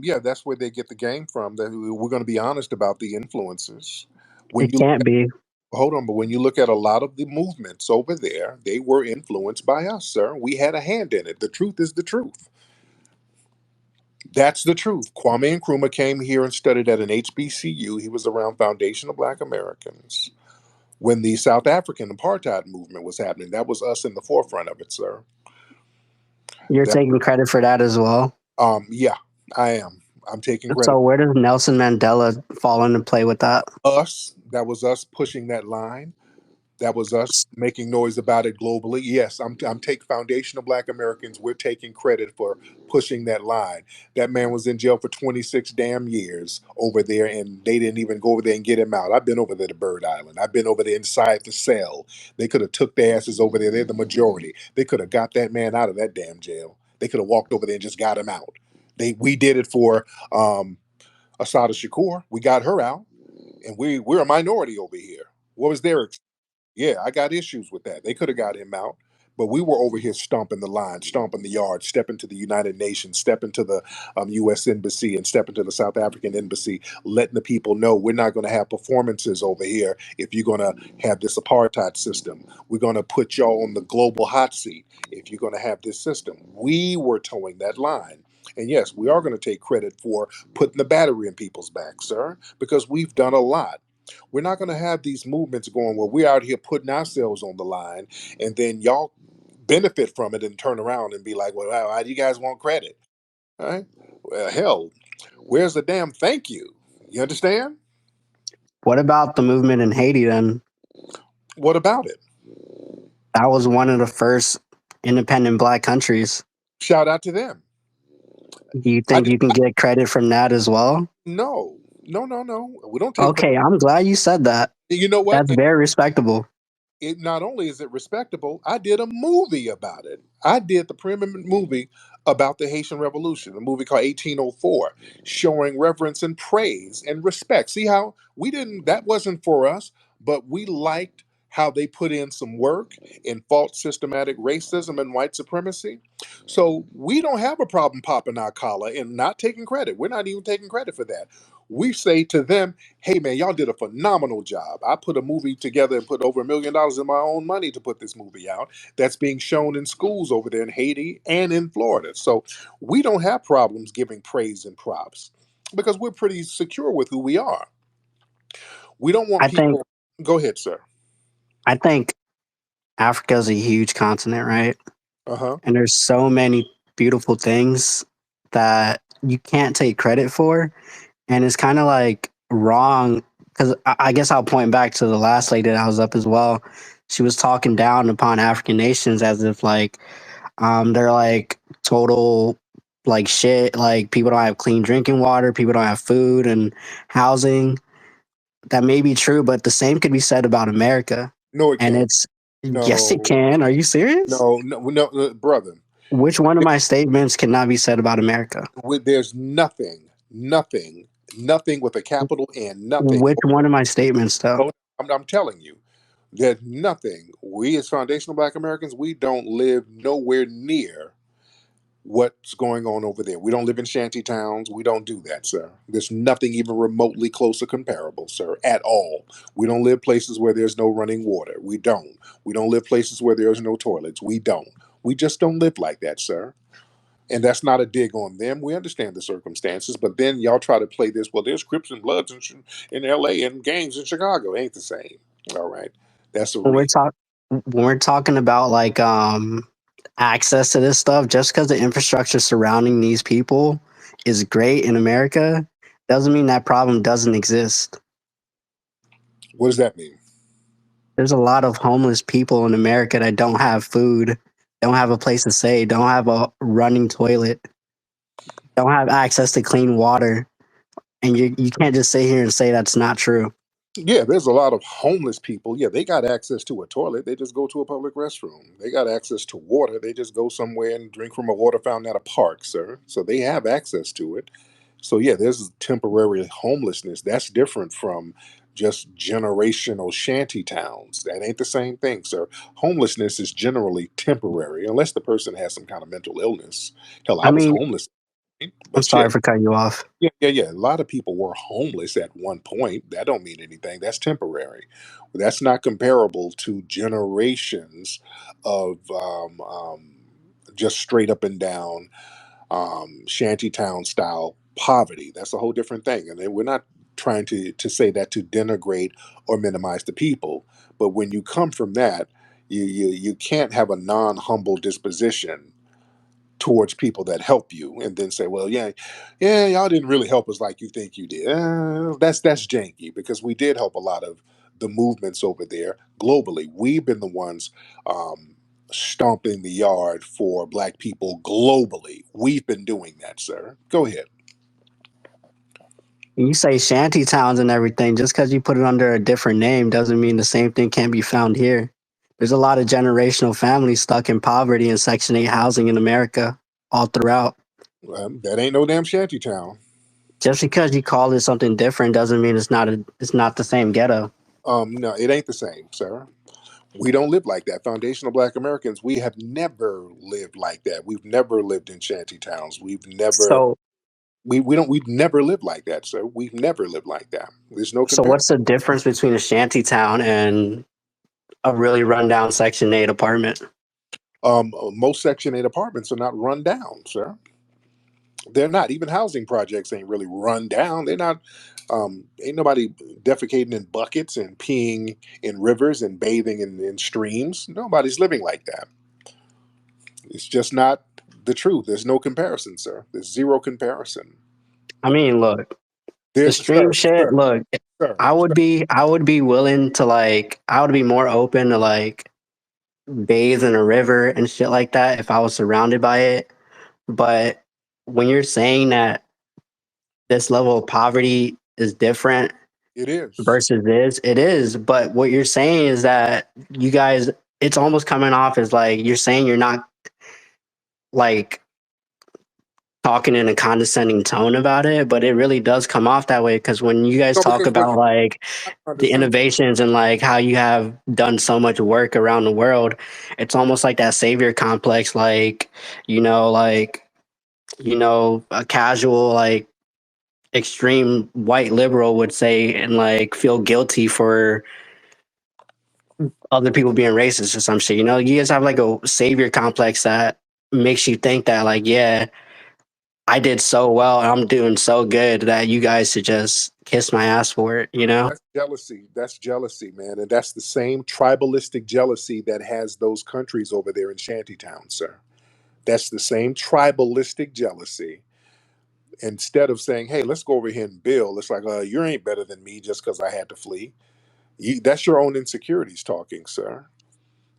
yeah, that's where they get the game from. That we're going to be honest about the influences. When It you can't be. hold on, but when you look at a lot of the movements over there, they were influenced by us, sir. We had a hand in it. The truth is the truth. That's the truth. Kwame Nkrumah came here and studied at an HBCU. He was around Foundation of Black Americans when the South African apartheid movement was happening. That was us in the forefront of it, sir. You're That taking credit for that as well. yeah, I am. I'm taking credit. So where does Nelson Mandela fall into play with that? Us, that was us pushing that line. That was us making noise about it globally. Yes, I'm taking Foundation of Black Americans. We're taking credit for pushing that line. That man was in jail for 26 damn years over there, and they didn't even go over there and get him out. I've been over there to Bird Island. I've been over there inside the cell. They could have took their asses over there. They're the majority. They could have got that man out of that damn jail. They could have walked over there and just got him out. We did it for Asada Shakur. We got her out, and we're a minority over here. What was their Yeah, I got issues with that. They could have got him out. But we were over here stomping the line, stomping the yard, stepping to the United Nations, stepping to the U.S. Embassy, and stepping to the South African Embassy, letting the people know we're not going to have performances over here if you're going to have this apartheid system. We're going to put y'all on the global hot seat if you're going to have this system. We were towing that line. And yes, we are going to take credit for putting the battery in people's backs, sir, because we've done a lot. We're not going to have these movements going where we're out here putting ourselves on the line and then y'all benefit from it and turn around and be like, well, why do you guys want credit? All right. Well, hell, where's the damn thank you? You understand? What about the movement in Haiti then? What about it? That was one of the first independent black countries. Shout out to them. Do you I think you can get credit from that as well? no, no, no, no. We don't take credit. Okay, I'm glad you said that. You know what? That's very respectable. It not only is it respectable, I did a movie about it. I did the preeminent movie about the Haitian Revolution, a movie called 1804, showing reverence and praise and respect. See how we didn't, that wasn't for us, but we liked how they put in some work and fought systematic racism and white supremacy. So we don't have a problem popping our collar and not taking credit. We're not even taking credit for that. We say to them, hey man, y'all did a phenomenal job. I put a movie together and put over $1 million in my own money to put this movie out. That's being shown in schools over there in Haiti and in Florida. So we don't have problems giving praise and props because we're pretty secure with who we are. We don't want I think people. Go ahead, sir. I think Africa's a huge continent, right? Uh huh. And there's so many beautiful things that you can't take credit for. And it's kind of like wrong because I guess I'll point back to the last lady that I was up as well. She was talking down upon African nations as if like they're like total like shit. Like people don't have clean drinking water, people don't have food and housing. That may be true, but the same could be said about America. No, it And can't. it's yes, it No, can. Are you serious? no, no, no, brother. Which one of my statements cannot be said about America? There's nothing with a capital N, nothing. Which one of my statements, though? I'm telling you, there's nothing. We as foundational Black Americans, we don't live nowhere near what's going on over there. We don't live in shanty towns. We don't do that, sir. There's nothing even remotely close or comparable, sir, at all. We don't live places where there's no running water. We don't. We don't live places where there's no toilets. We don't. We just don't live like that, sir. And that's not a dig on them. We understand the circumstances, but then y'all try to play this. Well, there's Crips and Bloods in L.A. and gangs in Chicago. Ain't the same. All right, that's a When we're read. talk when we're talking about like access to this stuff, just because the infrastructure surrounding these people is great in America, doesn't mean that problem doesn't exist. What does that mean? There's a lot of homeless people in America that don't have food, don't have a place to stay, don't have a running toilet, don't have access to clean water, and you can't just sit here and say that's not true. Yeah, there's a lot of homeless people. Yeah, they got access to a toilet. They just go to a public restroom. They got access to water. They just go somewhere and drink from a water fountain at a park, sir. So they have access to it. So yeah, there's temporary homelessness. That's different from just generational shanty towns. That ain't the same thing, sir. Homelessness is generally temporary, unless the person has some kind of mental illness. Hell, I I was mean, homeless, I'm but yeah, sorry for cutting you off. yeah. A lot of people were homeless at one point. That don't mean anything. That's temporary. That's not comparable to generations of just straight up and down shantytown style poverty. That's a whole different thing. And then we're not trying to say that to denigrate or minimize the people. But when you come from that, you can't have a non humble disposition towards people that help you and then say, well, yeah, y'all didn't really help us like you think you did. That's janky because we did help a lot of the movements over there globally. We've been the ones stomping the yard for Black people globally. We've been doing that, sir. Go ahead. You say shanty towns and everything, just because you put it under a different name doesn't mean the same thing can't be found here. There's a lot of generational families stuck in poverty and Section 8 housing in America all throughout. That ain't no damn shanty town. Just because you call it something different doesn't mean it's not the same ghetto. No, it ain't the same, sir. We don't live like that. Foundational Black Americans, we have never lived like that. We've never lived in shanty towns. So We've never lived like that, sir. We've never lived like that. There's no so comparison. what's the difference between a shanty town and a really rundown Section 8 apartment? Most Section 8 apartments are not run down, sir. They're not. Even housing projects ain't really run down. They're not. Ain't nobody defecating in buckets and peeing in rivers and bathing in streams. Nobody's living like that. It's just not the truth. There's no comparison, sir. There's zero comparison. I mean, look, the There, stream shit, sir, look, sir. I would be willing to like I would be more open to like bathe in a river and shit like that if I was surrounded by it. But when you're saying that this level of poverty is different It is. versus this, it is. But what you're saying is that you guys, it's almost coming off as like you're saying you're not like talking in a condescending tone about it, but it really does come off that way because when you guys No, talk because what about like I the understand. innovations and like how you have done so much work around the world, it's almost like that savior complex, like, a casual, like extreme white liberal would say and like feel guilty for other people being racist or some shit. You guys have like a savior complex that makes you think that like, yeah, I did so well. I'm doing so good that you guys should just kiss my ass for it, you know? That's jealousy. That's jealousy, man. And that's the same tribalistic jealousy that has those countries over there in shantytown, sir. That's the same tribalistic jealousy. Instead of saying, hey, let's go over here and build, it's like, you ain't better than me just because I had to flee. That's your own insecurities talking, sir.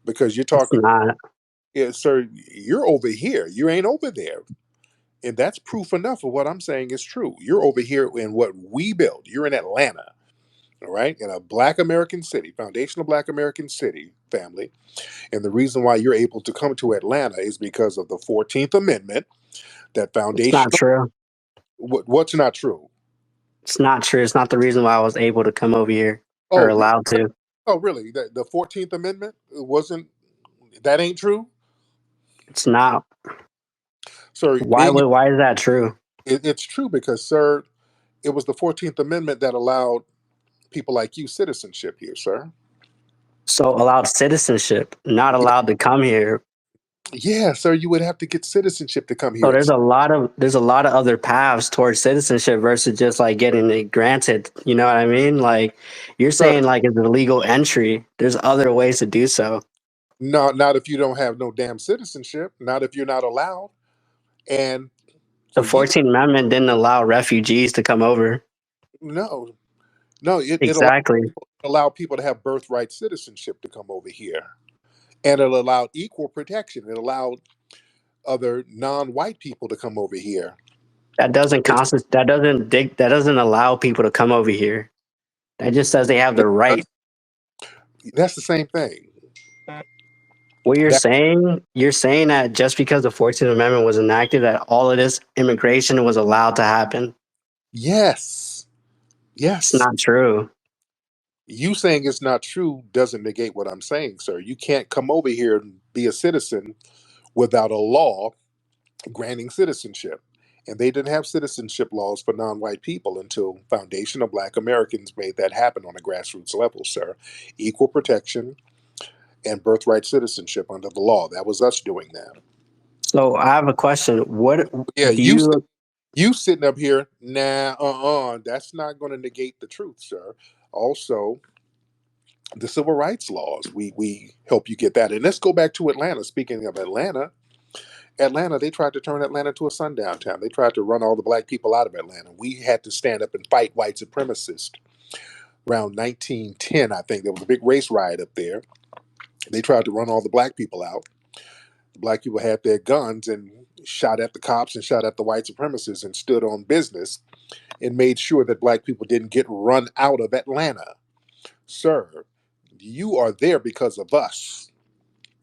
Because you're It's talking, not. yeah, sir, you're over here. You ain't over there. And that's proof enough of what I'm saying is true. You're over here in what we built. You're in Atlanta, all right, in a Black American city, foundational Black American city family. And the reason why you're able to come to Atlanta is because of the 14th Amendment, that It's not foundational. true. What's not true? It's not true. It's not the reason why I was able to come over here or Oh, allowed to. oh, really? The 14th Amendment wasn't, that ain't true? It's not. So being, Why is that true? it's true because, sir, it was the 14th Amendment that allowed people like you citizenship here, sir. So allowed citizenship, not allowed to come here. Yeah, sir, you would have to get citizenship to come So here. there's a lot of other paths towards citizenship versus just like getting it granted. You know what I mean? Like you're Sir, saying like it's a legal entry. There's other ways to do so. no, not if you don't have no damn citizenship, not if you're not allowed. And The for years, 14th Amendment didn't allow refugees to come over. no, no, it Exactly. allowed people to have birthright citizenship to come over here. And it allowed equal protection. It allowed other non-white people to come over here. It's, That doesn't allow people to come over here. That just says they have the right. that's the same thing. What That you're saying that just because the 14th Amendment was enacted, that all of this immigration was allowed to happen. yes, It's yes. not true. You saying it's not true doesn't negate what I'm saying, sir. You can't come over here and be a citizen without a law granting citizenship. And they didn't have citizenship laws for non-white people until foundational Black Americans made that happen on a grassroots level, sir. Equal protection and birthright citizenship under the law. That was us doing that. So I have a question. What Yeah, do you you sitting up here, nah, that's not going to negate the truth, sir. Also, the civil rights laws, we help you get that. And let's go back to Atlanta. Speaking of Atlanta, they tried to turn Atlanta to a sundown town. They tried to run all the black people out of Atlanta. We had to stand up and fight white supremacists. Around 1910, I think there was a big race riot up there. They tried to run all the black people out. The black people had their guns and shot at the cops and shot at the white supremacists and stood on business and made sure that black people didn't get run out of Atlanta. Sir, you are there because of us.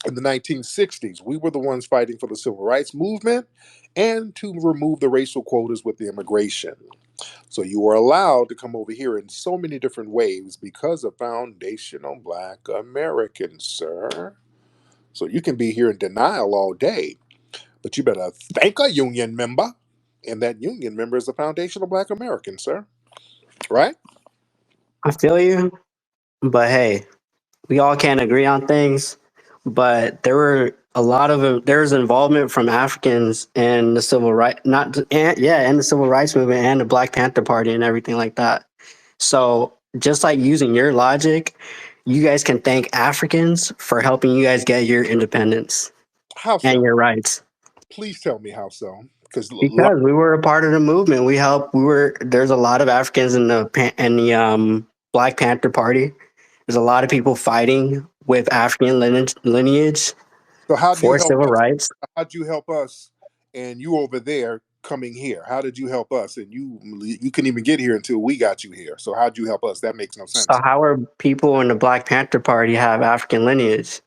In the 1960s, we were the ones fighting for the civil rights movement and to remove the racial quotas with the immigration. So you are allowed to come over here in so many different ways because of foundational Black Americans, sir. So you can be here in denial all day, but you better thank a union member, and that union member is a foundational Black American, sir. Right? I feel you, but hey, we all can't agree on things. But there were a lot of there's involvement from Africans in the civil right, not and yeah, in the civil rights movement and the Black Panther Party and everything like that. So just like using your logic, you guys can thank Africans for helping you guys get your independence How and so? your rights. Please tell me how so. Because Because we were a part of the movement, we helped. We were there's a lot of Africans in the Black Panther Party. There's a lot of people fighting with African lineage so how'd you for help civil us? rights. How'd you help us? And you over there coming here. How did you help us? And you couldn't even get here until we got you here. So how'd you help us? That makes no So sense. how are people in the Black Panther Party have African lineage?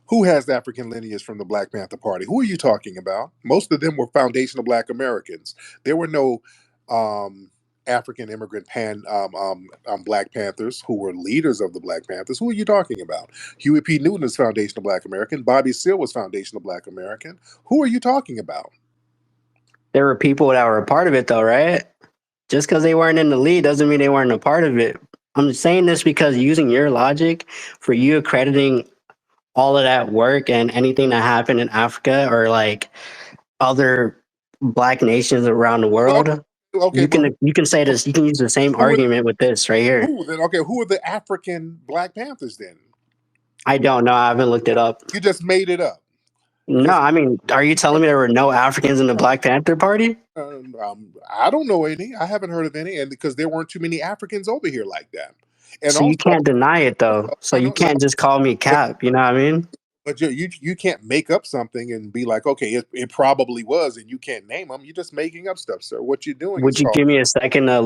Who has African lineage from the Black Panther Party? Who are you talking about? Most of them were foundational Black Americans. There were no um, African immigrant Black Panthers who were leaders of the Black Panthers. Who are you talking about? Huey P. Newton is foundational Black American. Bobby Seale was foundational Black American. Who are you talking about? There were people that were a part of it, though, right? Just because they weren't in the lead doesn't mean they weren't a part of it. I'm saying this because using your logic for you accrediting all of that work and anything that happened in Africa or like other Black nations around the Well, world, okay, but you can say this. You can use the same who are argument with this right here. who then? Okay, who are the African Black Panthers then? I don't know. I haven't looked it up. You just made it up No, because I mean, are you telling me there were no Africans in the Black Panther Party? I don't know any. I haven't heard of any, and because there weren't too many Africans over here like that. And So you also, can't deny it though. So no, you no, no, can't just call me but cap. You know what I mean? you can't make up something and be like, okay, it probably was, and you can't name them. You're just making up stuff, sir. What you're doing is Would you called. give me a second to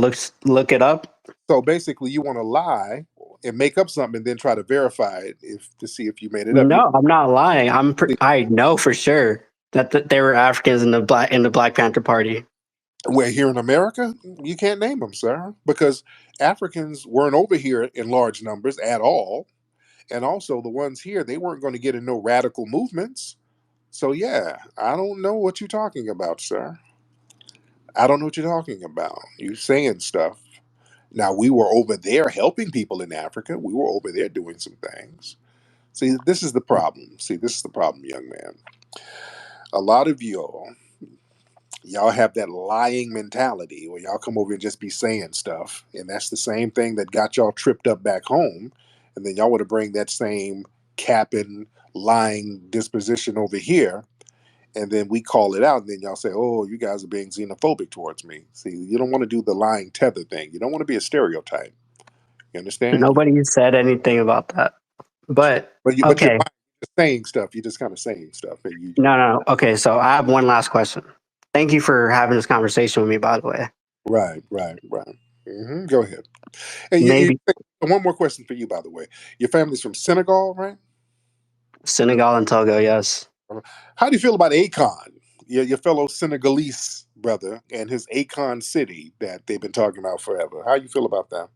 look it up? So basically, you want to lie and make up something, and then try to verify it if to see if you made it up. No, I'm not lying. I know for sure that there were Africans in the Black Panther Party. Where here in America, you can't name them, sir, because Africans weren't over here in large numbers at all. And also the ones here, they weren't going to get in no radical movements. So yeah, I don't know what you're talking about, sir. I don't know what you're talking about. You're saying stuff. Now we were over there helping people in Africa. We were over there doing some things. See, this is the problem. See, this is the problem, young man. A lot of y'all have that lying mentality where y'all come over and just be saying stuff. And that's the same thing that got y'all tripped up back home. And then y'all want to bring that same capping, lying disposition over here. And then we call it out. And then y'all say, oh, you guys are being xenophobic towards me. See, you don't want to do the lying tether thing. You don't want to be a stereotype. You understand? Nobody said anything about that. But But you're okay, lying. You're just saying stuff. You're just kind of saying stuff. And you no. Okay, so I have one last question. Thank you for having this conversation with me. By the way, right. Go ahead. And maybe one more question for you, by the way. Your family's from Senegal, right? Senegal and Togo. Yes. How do you feel about Akon, your fellow Senegalese brother, and his Akon city that they've been talking about forever? How you feel about that?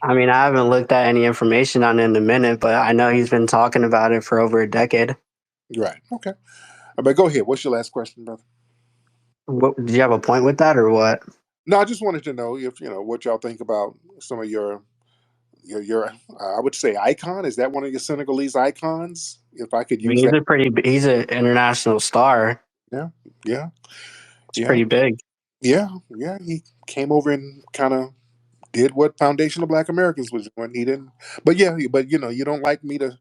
I mean, I haven't looked at any information on it in a minute, but I know he's been talking about it for over a decade. Right. Okay. But go ahead. What's your last question, brother? Do you have a point with that or what? No, I just wanted to know if what y'all think about some of your I would say icon. Is that one of your Senegalese icons? If I could I mean, use that. he's an international star. Yeah. Yeah. It's Yeah. pretty big. Yeah. Yeah. He came over and kind of did what Foundation of Black Americans was doing. He didn't, but yeah, but you don't like me to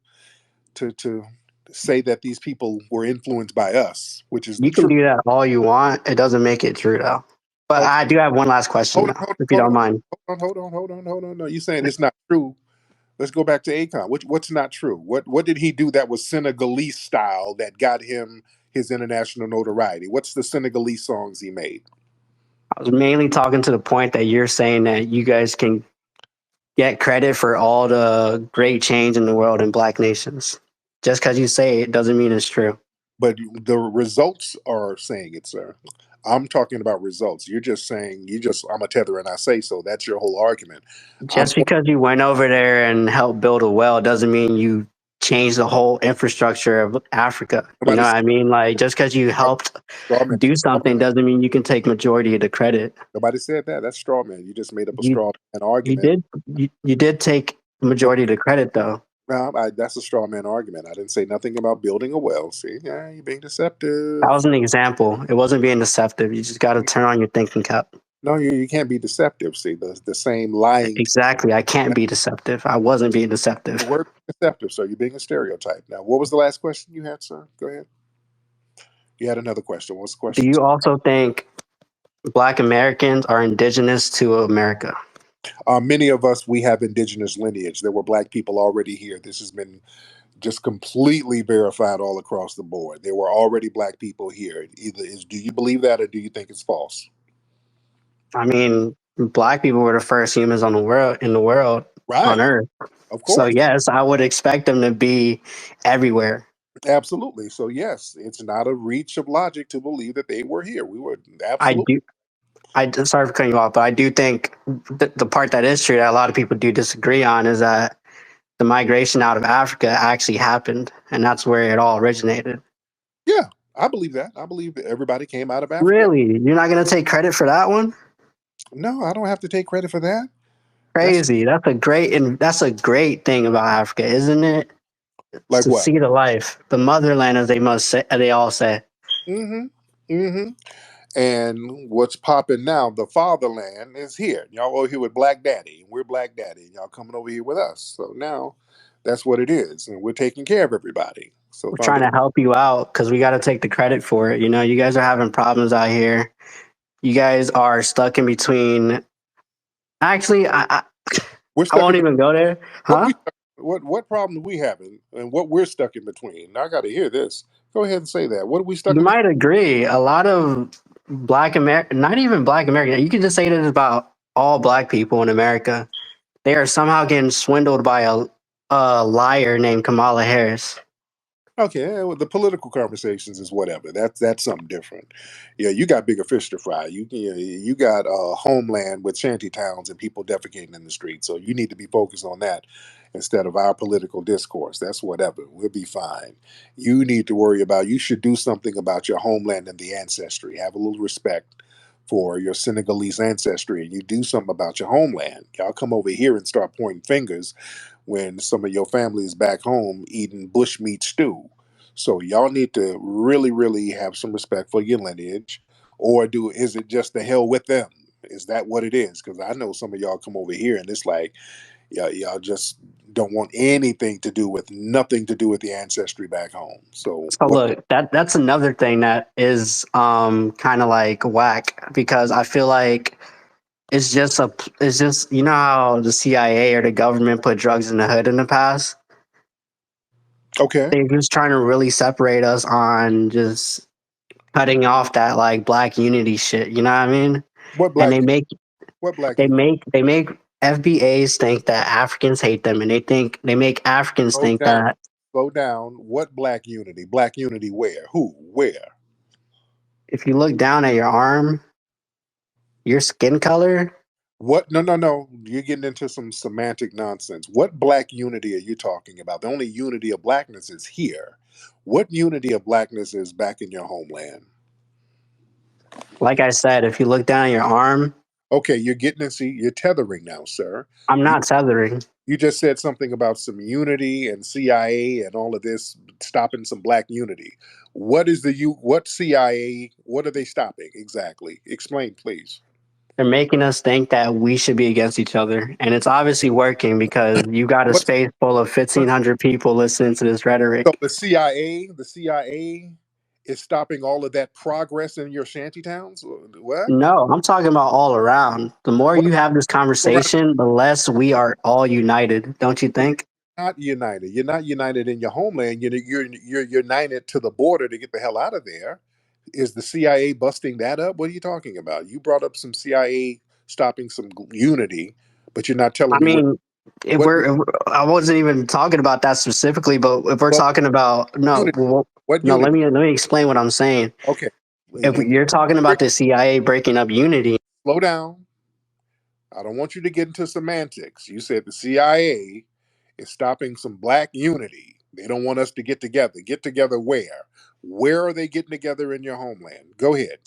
say that these people were influenced by us, which is the You can truth. do that all you want. It doesn't make it true though. But Okay, I do have one last question though, if you don't mind. hold on. No, you saying it's not true? Let's go back to Akon. What's not true? What did he do that was Senegalese style that got him his international notoriety? What's the Senegalese songs he made? I was mainly talking to the point that you're saying that you guys can get credit for all the great change in the world in Black nations. Just because you say it doesn't mean it's true. But the results are saying it, sir. I'm talking about results. You're just saying I'm a tether and I say so. That's your whole argument. I'm Just because you went over there and helped build a well doesn't mean you change the whole infrastructure of Africa. You know nobody what said I mean? Like just because you helped straw man. do something doesn't mean you can take majority of the credit. Nobody said that. That's straw man. You just made up a You straw man you argument. did you did take the No, majority of the credit though. no, that's a straw man argument. I didn't say nothing about building a well. See, yeah, you're being That deceptive. was an example. It wasn't being deceptive. You just got to turn on your thinking cap. No, you can't be deceptive. See, the same lying. Exactly. I can't be deceptive. I wasn't being deceptive. The word deceptive. So you're being a stereotype. Now, what was the last question you had, sir? Go ahead. You had another question. What's the Do question? you also think Black Americans are indigenous to America? Many of us, we have indigenous lineage. There were black people already here. This has been just completely verified all across the board. There were already black people here. Do you believe that or do you think it's false? I mean, Black people were the first humans on the world in the world on Right. Earth. Of So course. yes, I would expect them to be everywhere. Absolutely. So yes, it's not a reach of logic to believe that they were here. We were I absolutely. do. Sorry for cutting you off, but I do think the part that is true that a lot of people do disagree on is that the migration out of Africa actually happened, and that's where it all originated. Yeah, I believe that. I believe that everybody came out of Africa. Really, you're not going to take credit for that one? No, I don't have to take credit for that. That's Crazy. That's a great thing about Africa, isn't it? It's like the what? seat of life, the motherland, as they all say. Mm-hmm. Mm-hmm. And what's popping now, the fatherland is here. Y'all over here with Black Daddy. We're Black Daddy. Y'all coming over here with us. So now that's what it is. And we're taking care of everybody. So We're trying to help you out because we got to take the credit for it. You know, you guys are having problems out here. You guys are stuck in between. Actually, we're I stuck won't in even go there, what huh? what problem do we having and what we're stuck in between. Now I gotta hear this. Go ahead and say that. What are we stuck You in between? might agree. A lot of Black American, not even Black American, you can just say that about all Black people in America. They are somehow getting swindled by a liar named Kamala Harris. Okay, yeah, well, the political conversations is whatever. That's something different. Yeah, you got bigger fish to fry. You got homeland with shanty towns and people defecating in the street. So you need to be focused on that instead of our political discourse. That's whatever. We'll be fine. You need to worry about. You should do something about your homeland and the ancestry. Have a little respect for your Senegalese ancestry, and you do something about your homeland. Y'all come over here and start pointing fingers when some of your family is back home eating bushmeat stew. So y'all need to really, really have some respect for your lineage, or is it just the hell with them? Is that what it is? Because I know some of y'all come over here and it's like y'all just don't want anything to do with nothing to do with the ancestry back home. So So what? look, that's another thing that is kind of like whack because I feel like it's just you know how the CIA or the government put drugs in the hood in the past. Okay, They're just trying to really separate us on just cutting off that like black unity shit. You know what I mean? what And black? What black? they make FBAs think that Africans hate them, and they make Africans Slow think down. that Slow down. What black unity? Black unity where? Who? Where? if you look down at your arm, your skin color. What? No, no, no. You're getting into some semantic nonsense. What black unity are you talking about? The only unity of blackness is here. What unity of blackness is back in your homeland? Like I said, if you look down at your arm, Okay, you're getting to see, you're tethering now, sir. I'm You not tethering. you just said something about some unity and CIA and all of this stopping some black unity. What CIA, what are they stopping exactly? Explain, please. They're making us think that we should be against each other, and it's obviously working because you got a What's space full of what, 1,500 people listening to this so rhetoric. the CIA is stopping all of that progress in your shanty towns? What? No, I'm talking about all around. The more What you have this around? conversation, the less we are all united. Don't you think? Not united. You're not united in your homeland. You're united to the border to get the hell out of there. Is the CIA busting that up? What are you talking about? You brought up some CIA stopping some unity, but you're not telling I me mean, what I wasn't even talking about that specifically, but if we're well, talking about, no, unity. What no, unity? let me explain what I'm saying. Okay. If And you're talking about the CIA breaking up unity, slow down. I don't want you to get into semantics. You said the CIA is stopping some black unity. They don't want us to get together. Get together where? Where are they getting together in your homeland? Go ahead.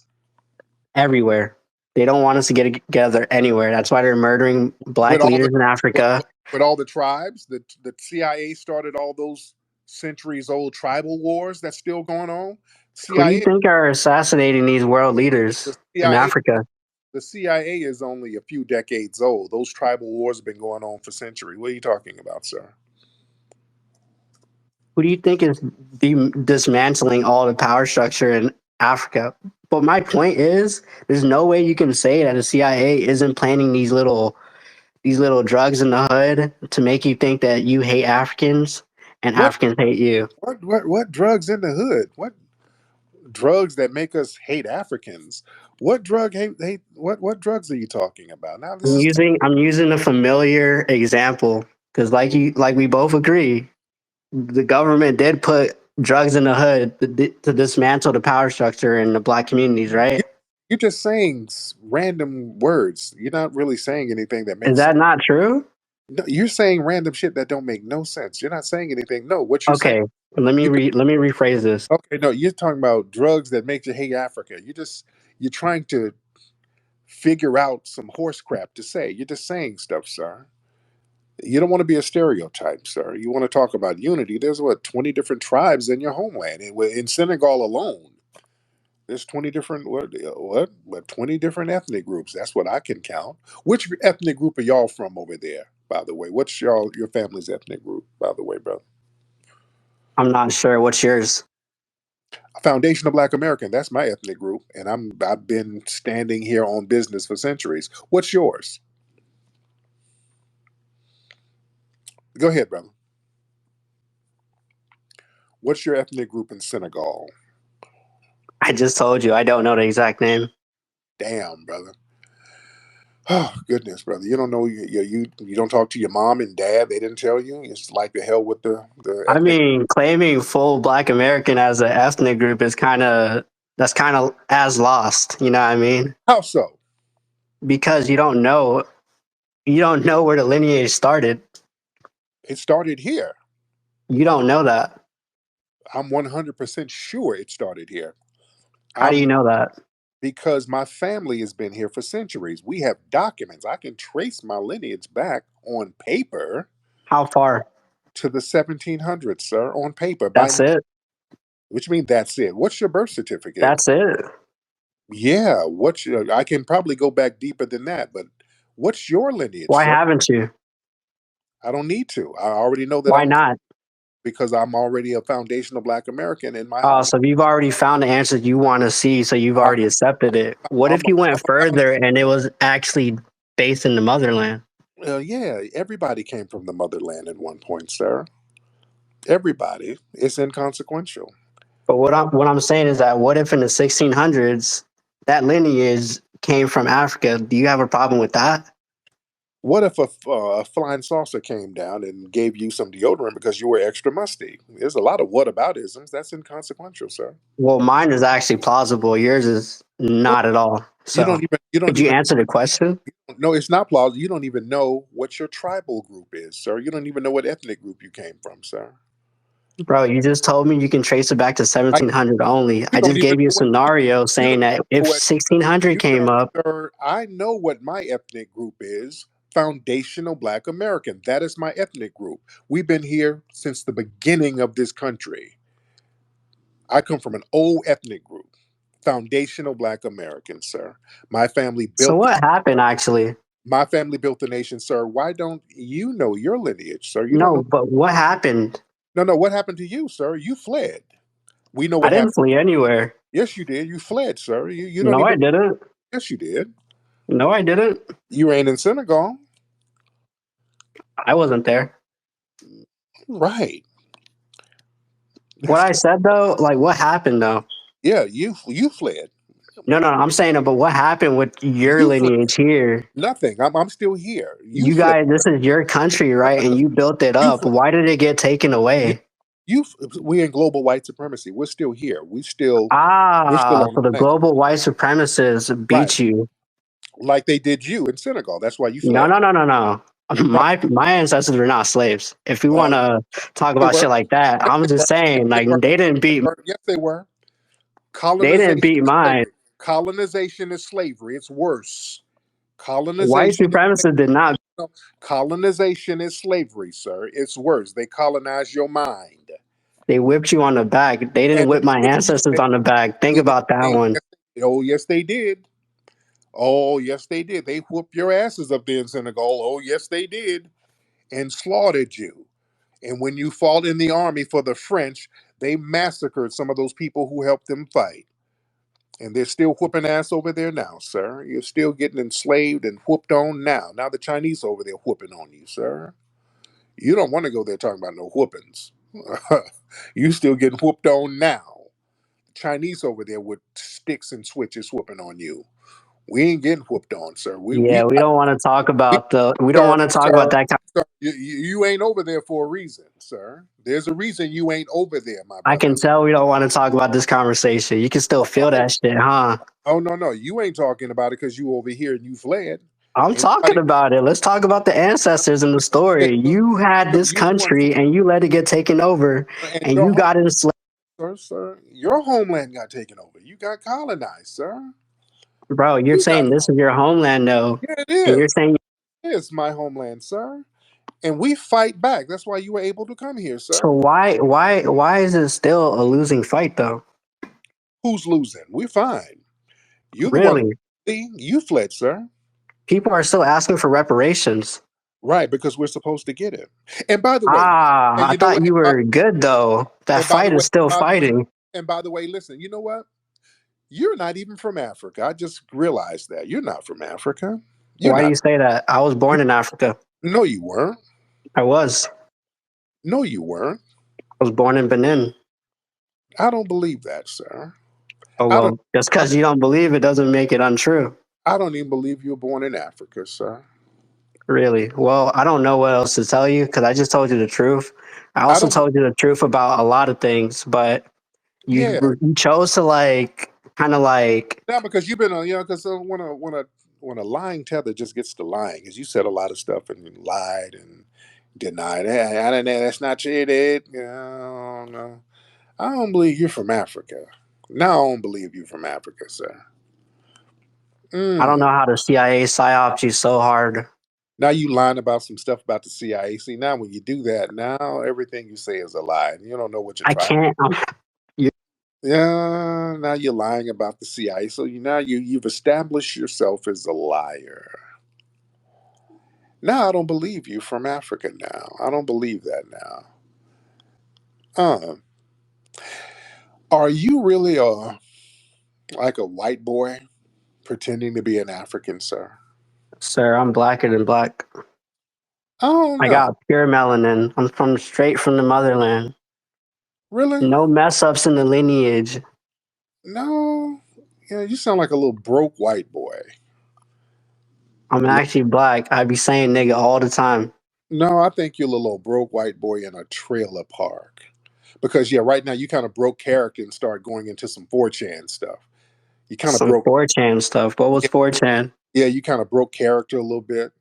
everywhere. They don't want us to get together anywhere. That's why they're murdering With black all the leaders in with, Africa. with all the tribes, the CIA started all those centuries old tribal wars that's still going on. Who do you CIA think are assassinating these world the leaders in CIA Africa? the CIA is only a few decades old. Those tribal wars have been going on for centuries. What are you talking about, sir? Who do you think is dismantling all the power structure in Africa? But my point is, there's no way you can say that the CIA isn't planting these little drugs in the hood to make you think that you hate Africans and What Africans hate you. what drugs in the hood? What drugs that make us hate Africans? What drug hate what drugs are you talking about? Now this is I'm using a familiar example because like we both agree, the government did put drugs in the hood to dismantle the power structure in the black communities, you- right? you're just saying random words. You're not really saying anything that Is makes sense. that not true? No, you're saying random shit that don't make no sense. You're not saying anything. No, what you're saying. Okay, You let me rephrase this. okay? No, you're talking about drugs that make you hate Africa. You're trying to figure out some horse crap to say. You're just saying stuff, sir. You don't want to be a stereotype, sir. You want to talk about unity. There's what 20 different tribes in your homeland. In Senegal alone, there's 20 different what 20 different ethnic groups. That's what I can count. Which ethnic group are y'all from over there? By the way, what's your family's ethnic group? By the way, brother. I'm not sure. What's yours? Foundation of Black American. That's my ethnic group, and I've been standing here on business for centuries. What's yours? Go ahead, brother. What's your ethnic group in Senegal? I just told you I don't know the exact name. Damn, brother. Oh goodness, brother. You don't know you don't talk to your mom and dad. They didn't tell you. It's like the hell with the I ethnic. mean, claiming full Black American as an ethnic group is that's kind of as lost. You know what I mean? How so? Because you don't know where the lineage started. It started here. You don't know that. I'm 100% sure it started here. How do I'm you know that? because my family has been here for centuries. We have documents. I can trace my lineage back on paper How far? to the 1700s, sir. On paper, That's it. which means that's it. What's your birth certificate? That's it. Yeah, I can probably go back deeper than that, but what's your lineage, Why sir? haven't you? I don't need to. I already know that Why not? because I'm already a foundational Black American in my Oh, home. so you've already found the answer you want to see, so you've I'm, already accepted it. What I'm, if you went I'm a further and it was actually based in the motherland? yeah, everybody came from the motherland at one point, sir. Everybody. It's inconsequential. But what I'm saying is that what if in the 1600s that lineage came from Africa? Do you have a problem with that? What if a flying saucer came down and gave you some deodorant because you were extra musty? There's a lot of whataboutisms. That's inconsequential, sir. Well, mine is actually plausible. Yours is Well, not at all. So, you don't could you even answer the question? no, it's not plausible. You don't even know what your tribal group is, sir. You don't even know what ethnic group you came from, sir. Bro, you just told me you can trace it back to I, 1700 only. you I don't just even gave you a know what scenario you saying don't that even if know what 1600 you came don't, up, sir. I know what my ethnic group is. Foundational Black American. That is my ethnic group. We've been here since the beginning of this country. I come from an old ethnic group. Foundational Black American, sir. My family so built what happened actually? my family built the nation, sir. Why don't you know your lineage, sir? You don't No, know. but what happened? No, no. What happened to you, sir? You fled. We know I what didn't happened. flee anywhere. Yes, you did. You fled, sir. You don't No, I even. didn't. Yes, you did. No, I didn't. You ain't in Senegal, I wasn't there. right? What I said though, like what happened though? Yeah, you fled. No, no, I'm saying but what happened with your You fled. lineage here? Nothing. I'm still here. You You fled. guys, this is your country, No, right? no, And no. you built it You up. fled. Why did it get taken You away? We're in global white supremacy. We're still here. We're still Ah, on so the the planet. global white supremacists Right. beat you. Like they did you in Senegal. That's why you No, fled. no, no, no, no. Right. My ancestors were not slaves. If we want to talk They about were. shit like that, Yes, I'm they were. just Yes, saying, they like were. they didn't beat Yes, they were. they didn't Colonization beat is mine. slavery. Colonization is slavery. It's worse. White Colonization is supremacists did not. no, colonization is slavery, sir. It's worse. They colonize your mind. They whipped you on the back. They didn't And whip my ancestors on the back. Think about that one. oh, yes, they did. Oh, yes, they did. They whooped your asses up there in Senegal. Oh, yes, they did. And slaughtered you. And when you fought in the army for the French, they massacred some of those people who helped them fight. And they're still whooping ass over there now, sir. You're still getting enslaved and whooped on now. Now the Chinese over there whooping on you, sir. You don't want to go there talking about no whoopings. You still getting whooped on now. Chinese over there with sticks and switches whooping on you. We ain't getting whooped on, sir. We Yeah, we got don't want to talk we, about the. We don't sir, want to talk about sir, that. sir. You ain't over there for a reason, sir. There's a reason you ain't over there, my I brother. can tell we don't want to talk about this conversation. You can still feel Oh, that shit, huh? oh no, no. You ain't talking about it because you over here and you fled. I'm Ain't talking nobody about it. Let's talk about the ancestors in the yeah, story. You had this you the one country and you let it get taken over and and your you home, got enslaved. sir. Your homeland got taken over. You got colonized, sir. Bro, you're You got saying this is your homeland though. yeah, it And is. you're saying It's my homeland, sir. And we fight back. That's why you were able to come here, so sir. why is it still a losing fight though? Who's losing? We're fine. You're the one. Really? See, you fled, sir. People are still asking for reparations. Right, because we're supposed to get it. And by the way, Ah, and I you know thought what? you were good though. That And by the fight way, is still by the way, fighting. and by the way, listen. You know what? You're not even from Africa. I just realized that you're not from Africa. You're Why do not. you say that? I was born in Africa. No, you weren't. I was. No, you weren't. I was born in Benin. I don't believe that, sir. Oh I don't. well, just I because don't. you don't believe it doesn't make it untrue. I don't even believe you were born in Africa, sir. Really? Well, I don't know what else to tell you because I just told you the truth. I I also don't. told you the truth about a lot of things, but Yeah. you chose to like kind of like Now, because you've been on, because when a lying tether just gets to lying, because you said a lot of stuff and you lied and denied. Hey, I didn't. That's not you, did. No, no. I don't believe you're from Africa. No, I don't believe you from Africa, sir. I don't Mm. know how the CIA psyoped you so hard. Now you lying about some stuff about the CIA. See, now when you do that, now everything you say is a lie. You don't know what you're I trying. can't. You, Yeah, now you're lying about the CIA. So you've established yourself as a liar. Now I don't believe you from Africa now. I don't believe that now. Uh, are you really like a white boy pretending to be an African, sir? sir, I'm blacker than black. I don't I know. got pure melanin. I'm from straight from the motherland. Really? No mess ups in the lineage. No. Yeah, you sound like a little broke white boy. I'm actually black. I be saying nigga all the time. No, I think you're a little broke white boy in a trailer park. Because yeah, right now you kind of broke character and start going into some 4chan stuff. You kind of Some broke 4chan stuff. What was yeah, 4chan? yeah, you kind of broke character a little bit.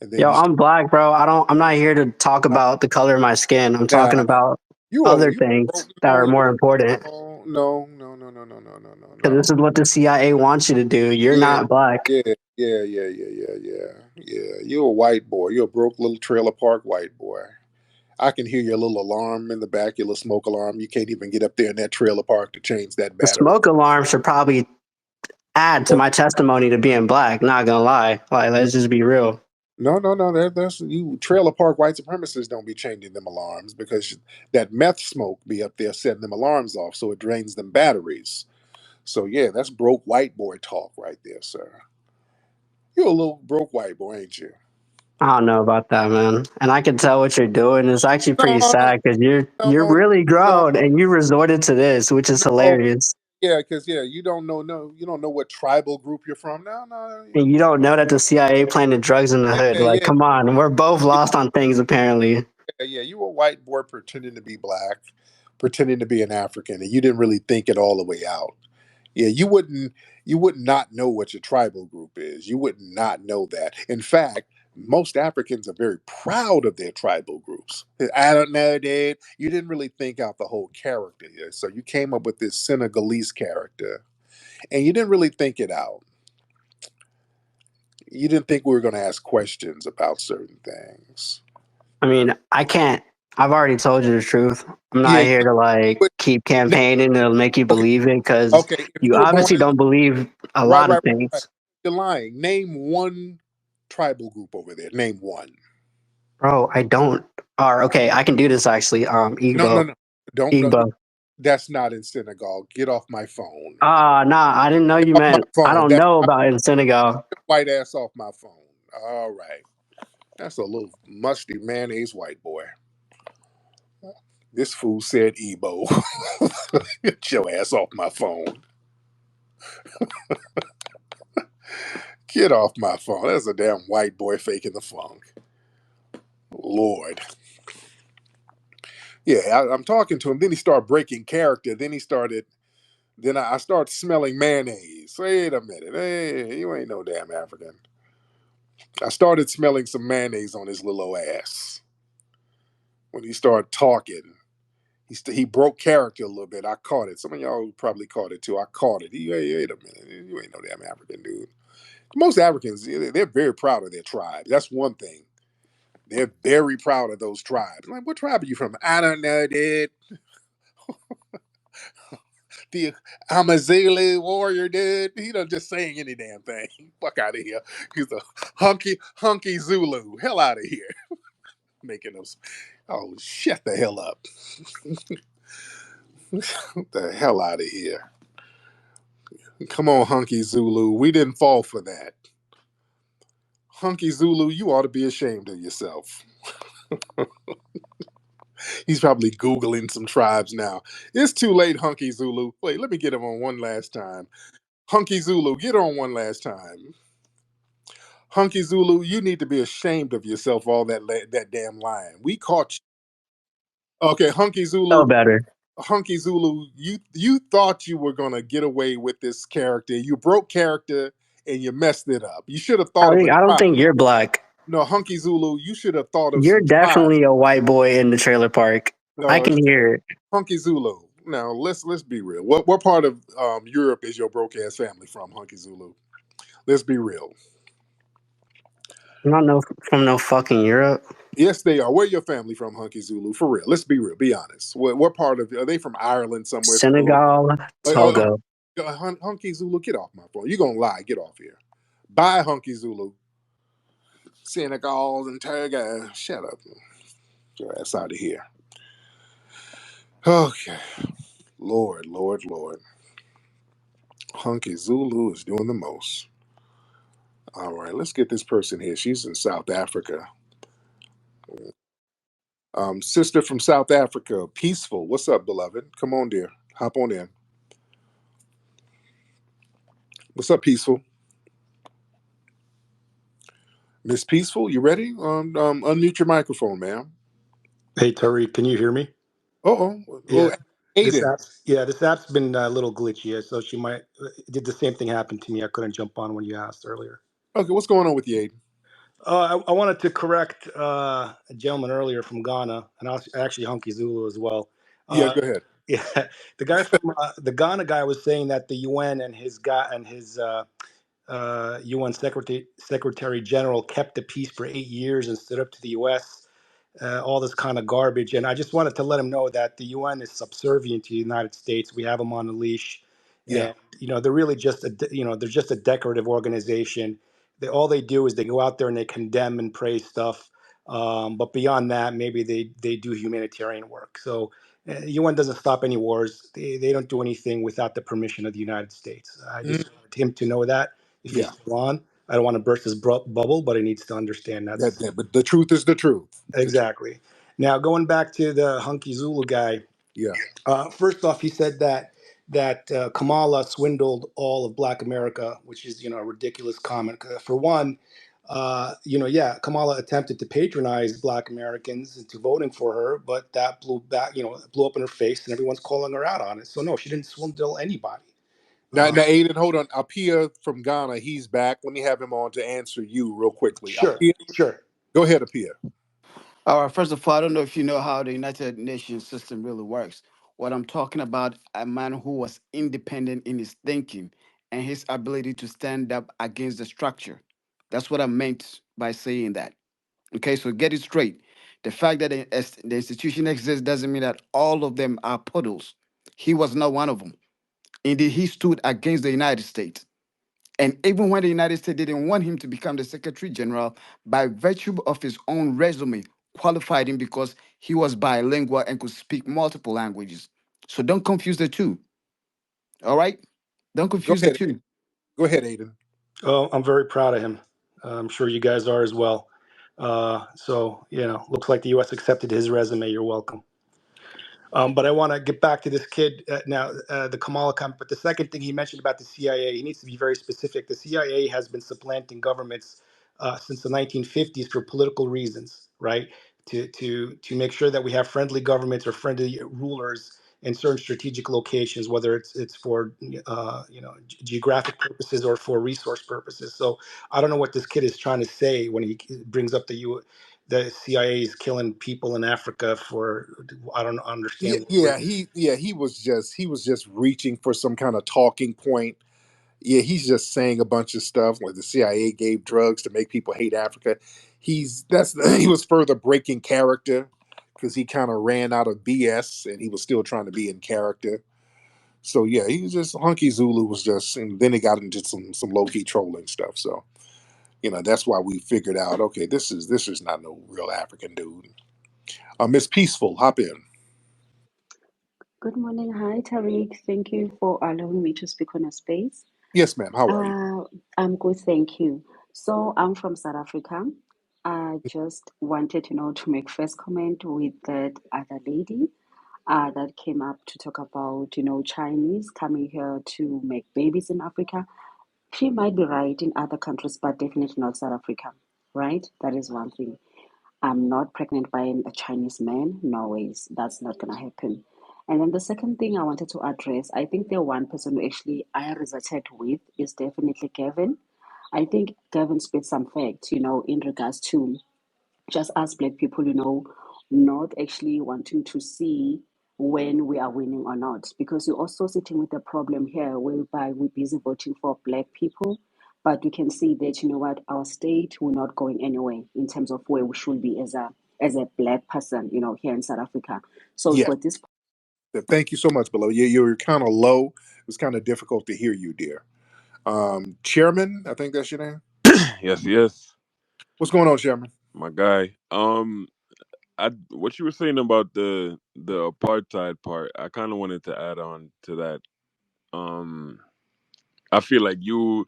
And then Yo, you I'm black, bro. I'm not here to talk uh, about the color of my skin. I'm nah, talking about you are other you broke things that no, are you more important. no, no, no, no, no, no, no, no, no, Because no. this is what the CIA wants you to do. You're Yeah, not black. yeah, yeah, yeah, yeah, yeah, yeah. Yeah. You're a white boy. You're a broke little trailer park white boy. I can hear your little alarm in the back, your little smoke alarm. You can't even get up there in that trailer park to change that The battery. smoke alarm should probably add to my testimony to being black. Not gonna lie. Like, let's just be real. No, no, no. That's you. Trailer park white supremacists don't be changing them alarms because that meth smoke be up there setting them alarms off, so it drains them batteries. So yeah, that's broke white boy talk right there, sir. You're a little broke white boy, ain't you? I don't know about that, man. And I can tell what you're doing. It's actually pretty No, sad because you're no, really no, grown and you resorted to this, which is no. hilarious. Yeah, because yeah, you don't know what tribal group you're from. No, no, And you don't know that the CIA planted drugs in the hood. yeah, Like, yeah, come on, we're both lost on things apparently. yeah, you were a white boy pretending to be black, pretending to be an African, and you didn't really think it all the way out. Yeah, you would not know what your tribal group is. You would not know that. In fact, most Africans are very proud of their tribal groups. I don't know, dude. You didn't really think out the whole character. Yeah? So you came up with this Senegalese character, and you didn't really think it out. You didn't think we were going to ask questions about certain things. I mean, I can't. I've already told you the truth. I'm Yeah. not here to like But, keep campaigning and make you okay. believe it because Okay. If you you were born obviously in don't believe a right, lot of right, right. things. You're lying. Name one tribal group over there. Name one. Bro, I don't. Or okay, I can do this actually. No, no, Igbo, no. Don't. No, Igbo. that's not in Senegal. Get off my phone. Nah, I didn't know Get you off my meant. I phone. don't That's know not about in Senegal. your white ass off my phone. All right. That's a little musty mayonnaise white boy. This fool said Ebo. Get your ass off my phone. Get off my phone. That's a damn white boy faking the funk. Lord. Yeah, I'm talking to him. Then he started breaking character. Then I started smelling mayonnaise. Wait a minute. Hey, you ain't no damn African. I started smelling some mayonnaise on his little ass. When he started talking, he broke character a little bit. I caught it. Some of y'all probably caught it too. I caught it. Hey, wait a minute. You ain't no damn African, dude. Most Africans, they're very proud of their tribe. That's one thing. They're very proud of those tribes. Like, what tribe are you from? I don't know, dude. I'm a Zulu warrior, dude. He done just saying any damn thing. Fuck out of here. He's a hunky Zulu. Hell out of here. Making us, oh, shut the hell up. The hell out of here. Come on, hunky Zulu. We didn't fall for that. Hunky Zulu, you ought to be ashamed of yourself. He's probably Googling some tribes now. It's too late, Hunky Zulu. Wait, let me get him on one last time. Hunky Zulu, get on one last time. Hunky Zulu, you need to be ashamed of yourself, all that damn lying. We caught you. Okay, Hunky No Zulu, better. Hunky Zulu, you thought you were gonna get away with this character. You broke character and you messed it up. You should have thought of a I don't tribe. think you're black. No, Hunky Zulu, you should have thought of You're some tribes. definitely a white boy in the trailer park. I Uh, can hear it. Hunky Zulu. Now let's be real. What part of Europe is your broke ass family from, Hunky Zulu? Let's be real. I'm not no from no fucking Europe. Yes, they are. Where your family from, Hunky Zulu? For real. Let's be real. Be honest. What part of are they from? Ireland somewhere? Senegal, Togo. Hunky Zulu, get off my phone. You gonna lie? Get off here. Bye, Hunky Zulu. Senegal and Togo. Shut up. Get your ass out of here. Okay. Lord. Hunky Zulu is doing the most. All right, let's get this person here. She's in South Africa. Sister from South Africa, Peaceful. What's up, beloved? Come on, dear. Hop on in. What's up, Peaceful? Miss Peaceful, you ready? Unmute your microphone, ma'am. Hey Tariq, can you hear me? Oh, Yeah, well, this Aiden. app's been a little glitchy, so she might did the same thing happen to me. I couldn't jump on when you asked earlier. Okay, what's going on with you, Aiden? I wanted to correct a gentleman earlier from Ghana, and actually Hunky Zulu as well. Yeah, Uh, go ahead. yeah, the guy from the Ghana guy was saying that the UN and his UN Secretary General kept the peace for 8 years and stood up to the US. All this kind of garbage. And I just wanted to let him know that the UN is subservient to the United States. We have them on a leash, Yeah. and they're really just they're just a decorative organization. All they do is they go out there and they condemn and praise stuff. But beyond that, maybe they do humanitarian work. So UN doesn't stop any wars. They don't do anything without the permission of the United States. I Mm, just wanted him to know that if he's yeah. still on. I don't want to burst his bubble, but he needs to understand that's But the truth is the truth. exactly. Now, going back to the Hunky Zulu guy, Yeah. first off, he said that Kamala swindled all of Black America, which is a ridiculous comment. For one, Yeah, Kamala attempted to patronize Black Americans into voting for her, but that blew up in her face, and everyone's calling her out on it. So no, she didn't swindle anybody. Now, Aiden, hold on. Apia from Ghana, he's back. Let me have him on to answer you real quickly. Sure, Apia, sure. go ahead, Apia. All right, first of all, I don't know if you know how the United Nations system really works. What I'm talking about, a man who was independent in his thinking and his ability to stand up against the structure. That's what I meant by saying that. Okay, so get it straight. The fact that the institution exists doesn't mean that all of them are puddles. He was not one of them. Indeed, he stood against the United States. And even when the United States didn't want him to become the Secretary General, by virtue of his own resume, qualified him because he was bilingual and could speak multiple languages. So don't confuse the two. All right? Don't Go confuse the ahead. two. Go ahead, Aiden. Oh, I'm very proud of him. I'm sure you guys are as well. Looks like the U.S. accepted his resume. You're welcome. But I want to get back to this kid now, the Kamala comment. But the second thing he mentioned about the CIA, he needs to be very specific. The CIA has been supplanting governments since the 1950s for political reasons, right? To make sure that we have friendly governments or friendly rulers in certain strategic locations, whether it's for geographic purposes or for resource purposes. So I don't know what this kid is trying to say when he brings up the CIA is killing people in Africa for I don't understand what reason. He was just reaching for some kind of talking point. Yeah, he's just saying a bunch of stuff like the CIA gave drugs to make people hate Africa. He was further breaking character because he kind of ran out of BS and he was still trying to be in character. So yeah, he was just Hunky Zulu was just, and then he got into some low key trolling stuff. So that's why we figured out, okay, this is not no real African dude. Miss Peaceful, hop in. Good morning. Hi, Tariq. Thank you for allowing me to speak on a space. Yes, ma'am. How are you? I'm good, thank you. So I'm from South Africa. I just wanted, to make first comment with that other lady that came up to talk about, Chinese coming here to make babies in Africa. She might be right in other countries, but definitely not South Africa, right? That is one thing. I'm not pregnant by a Chinese man. No ways. That's not going to happen. And then the second thing I wanted to address, I think the one person who actually I resorted with is definitely Gavin. I think Gavin spit some facts, in regards to just us black people, not actually wanting to see when we are winning or not. Because you're also sitting with a problem here whereby we're busy voting for black people, but we can see that, what, our state, we're not going anywhere in terms of where we should be as a black person, here in South Africa. So we've Yeah. got this. Thank you so much, below. You're kind of low. It was kind of difficult to hear you, dear. Chairman, I think that's your name. Yes. What's going on, Chairman? My guy. What you were saying about the apartheid part, I kind of wanted to add on to that. Um, I feel like you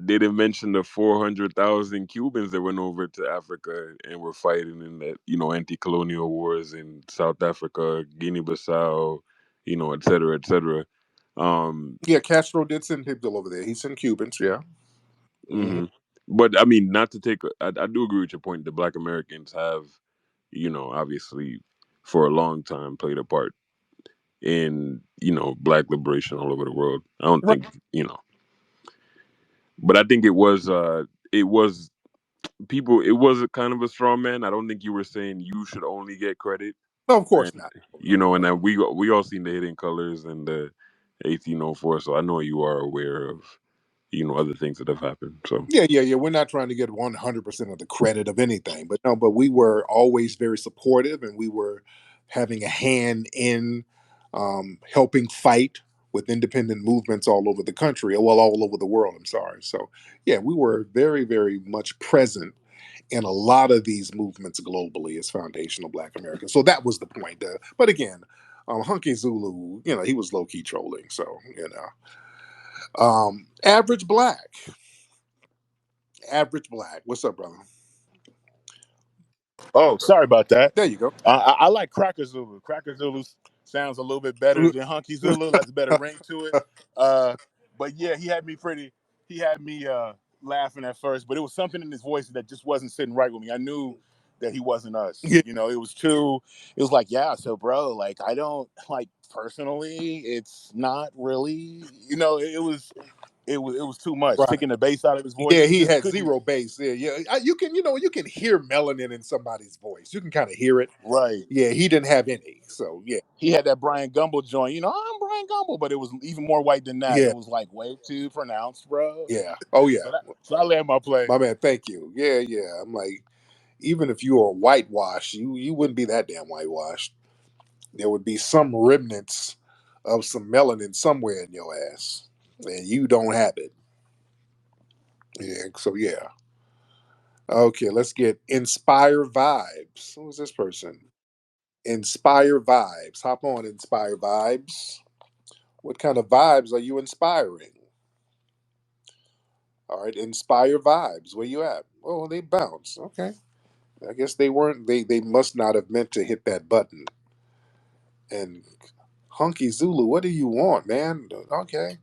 didn't mention the 400,000 Cubans that went over to Africa and were fighting in that, anti-colonial wars in South Africa, Guinea-Bissau, et cetera, et cetera. Yeah, Castro did send people over there. He sent Cubans, yeah. Mm-hmm. But I mean, not to take, I do agree with your point that Black Americans have, obviously for a long time played a part in, Black liberation all over the world. I don't Right. think, but I think it was people, it was a kind of a straw man. I don't think you were saying you should only get credit. No, of course And, not. and then we all seen the Hidden Colors and the 1804. So I know you are aware of, other things that have happened. So Yeah. We're not trying to get 100% of the credit of anything, but no, but we were always very supportive, and we were having a hand in helping fight with independent movements all over the country, well, all over the world. I'm sorry. So yeah, we were very, very much present in a lot of these movements globally as foundational Black Americans. So that was the point. But again, Hunky Zulu, he was low key trolling. So average black. Average black. What's up, brother? Oh, sorry about that. There you go. I like Cracker Zulu. Cracker Zulu sounds a little bit better than Hunky Zulu. Has a better ring to it. But yeah, he had me pretty. He had me laughing at first, but it was something in his voice that just wasn't sitting right with me. I knew that he wasn't us. Yeah. You know, it was like, yeah, so bro, like I don't like personally, it's not really, you know, it was too much. Right. Taking the bass out of his voice, Yeah, you he just had couldn't. zero bass. Yeah. You can hear melanin in somebody's voice. You can kind of hear it. Right. Yeah, he didn't have any. So yeah. He had that Brian Gumble joint, you know, I'm Brian Gumble, but it was even more white than that. It Yeah. was like way too pronounced, bro. Yeah. Oh yeah. So I land my plane. My man, thank you. Yeah. I'm like, even if you were whitewashed, you wouldn't be that damn whitewashed. There would be some remnants of some melanin somewhere in your ass, and you don't have it. Yeah. So yeah. Okay, let's get Inspire Vibes. Who's this person? Inspire Vibes. Hop on, Inspire Vibes. What kind of vibes are you inspiring? All right, Inspire Vibes. Where you at? Oh, they bounce. Okay. I guess they weren't. They must not have meant to hit that button. And Hunky Zulu, what do you want, man? Okay.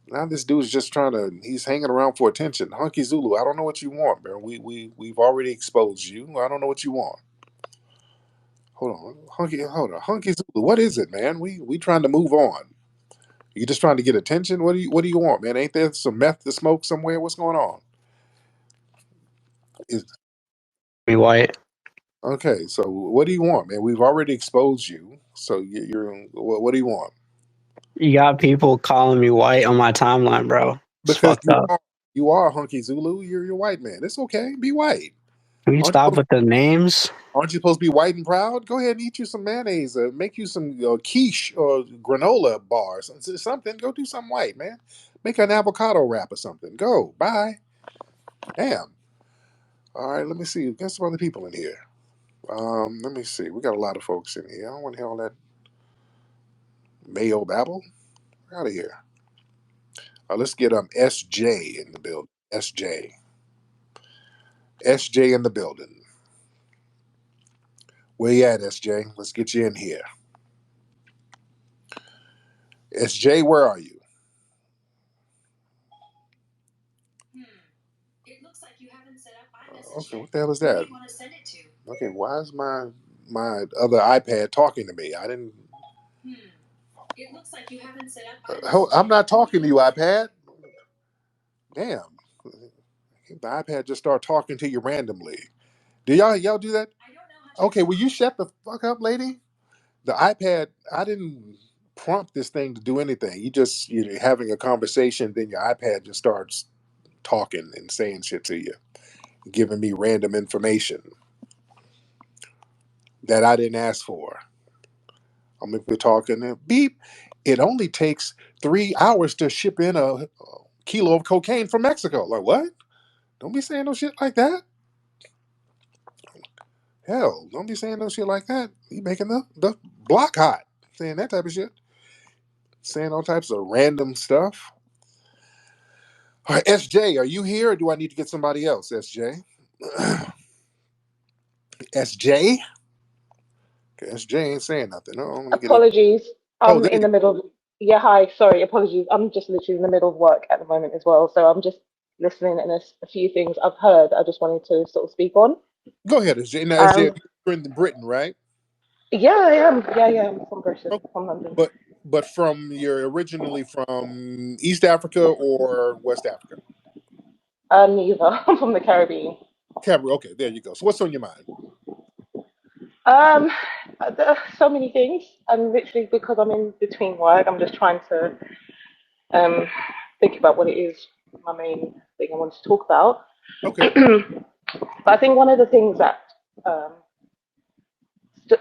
Now this dude's just trying to. He's hanging around for attention. Hunky Zulu, I don't know what you want, man. We've already exposed you. I don't know what you want. Hold on, Hunky Zulu. What is it, man? We trying to move on. You just trying to get attention? What do you want, man? Ain't there some meth to smoke somewhere? What's going on? Is Me white. Okay, so what do you want, man? We've already exposed you. So you're what do you want? You got people calling me white on my timeline, bro. It's Because fucked up. you are Hunky Zulu. You're white man. It's okay. Be white. Can you Aren't you stop with the names? Aren't you supposed to be white and proud? Go ahead and eat you some mayonnaise. Make you some quiche or granola bars. Something. Go do something white, man. Make an avocado wrap or something. Go. Bye. Damn. All right. Let me see. Got some other people in here. Let me see. We got a lot of folks in here. I don't want to hear all that Mayo babble. Out of here. Let's get SJ in the building. SJ. SJ in the building. Where you at, SJ? Let's get you in here. SJ, where are you? Okay, what the hell is that? Okay, why is my other iPad talking to me? I didn't. I'm not talking to you, iPad. Damn, the iPad just started talking to you randomly. Do y'all do that? Okay, will you shut the fuck up, lady? The iPad, I didn't prompt this thing to do anything. You're having a conversation, then your iPad just starts talking and saying shit to you, giving me random information that I didn't ask for. I'm we're talking beep. It only takes 3 hours to ship in a kilo of cocaine from Mexico. Like what? Don't be saying no shit like that. Hell, don't be saying no shit like that. You making the block hot. Saying that type of shit. Saying all types of random stuff. All right, SJ, are you here or do I need to get somebody else? SJ? SJ? Okay, SJ ain't saying nothing. Oh, let me get it. Apologies. Oh, I'm there you in go. the middle. Yeah, hi. Sorry, apologies. I'm just literally in the middle of work at the moment as well. So I'm just listening, and there's a few things I've heard I just wanted to sort of speak on. Go ahead, SJ. Now, SJ, Um, you're in Britain, right? yeah, I am. Yeah, I'm from Britain, Oh, from London. but you're originally from East Africa or West Africa? Neither. I'm from the Caribbean. Cameroon. Okay, there you go. So what's on your mind? Um, there are so many things, and literally because I'm in between work, I'm just trying to um think about what it is. My main thing I want to talk about. Okay. But I think one of the things that um,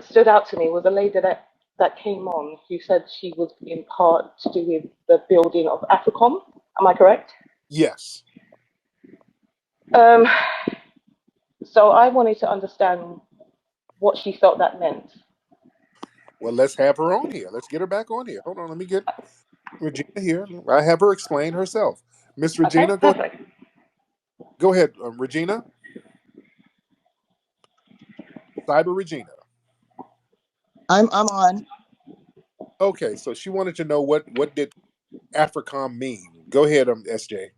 stood out to me was a lady that came on who said she was in part to do with the building of AFRICOM. Am I correct? Yes. Um, so I wanted to understand what she felt that meant. Well, let's have her on here. Let's get her back on here. Hold on. Let me get Regina here. I have her explain herself. Miss Okay, Regina, go ahead. perfect. Go ahead, Regina. Cyber Regina. I'm on. Okay, so she wanted to know what did AFRICOM mean. Go ahead, SJ.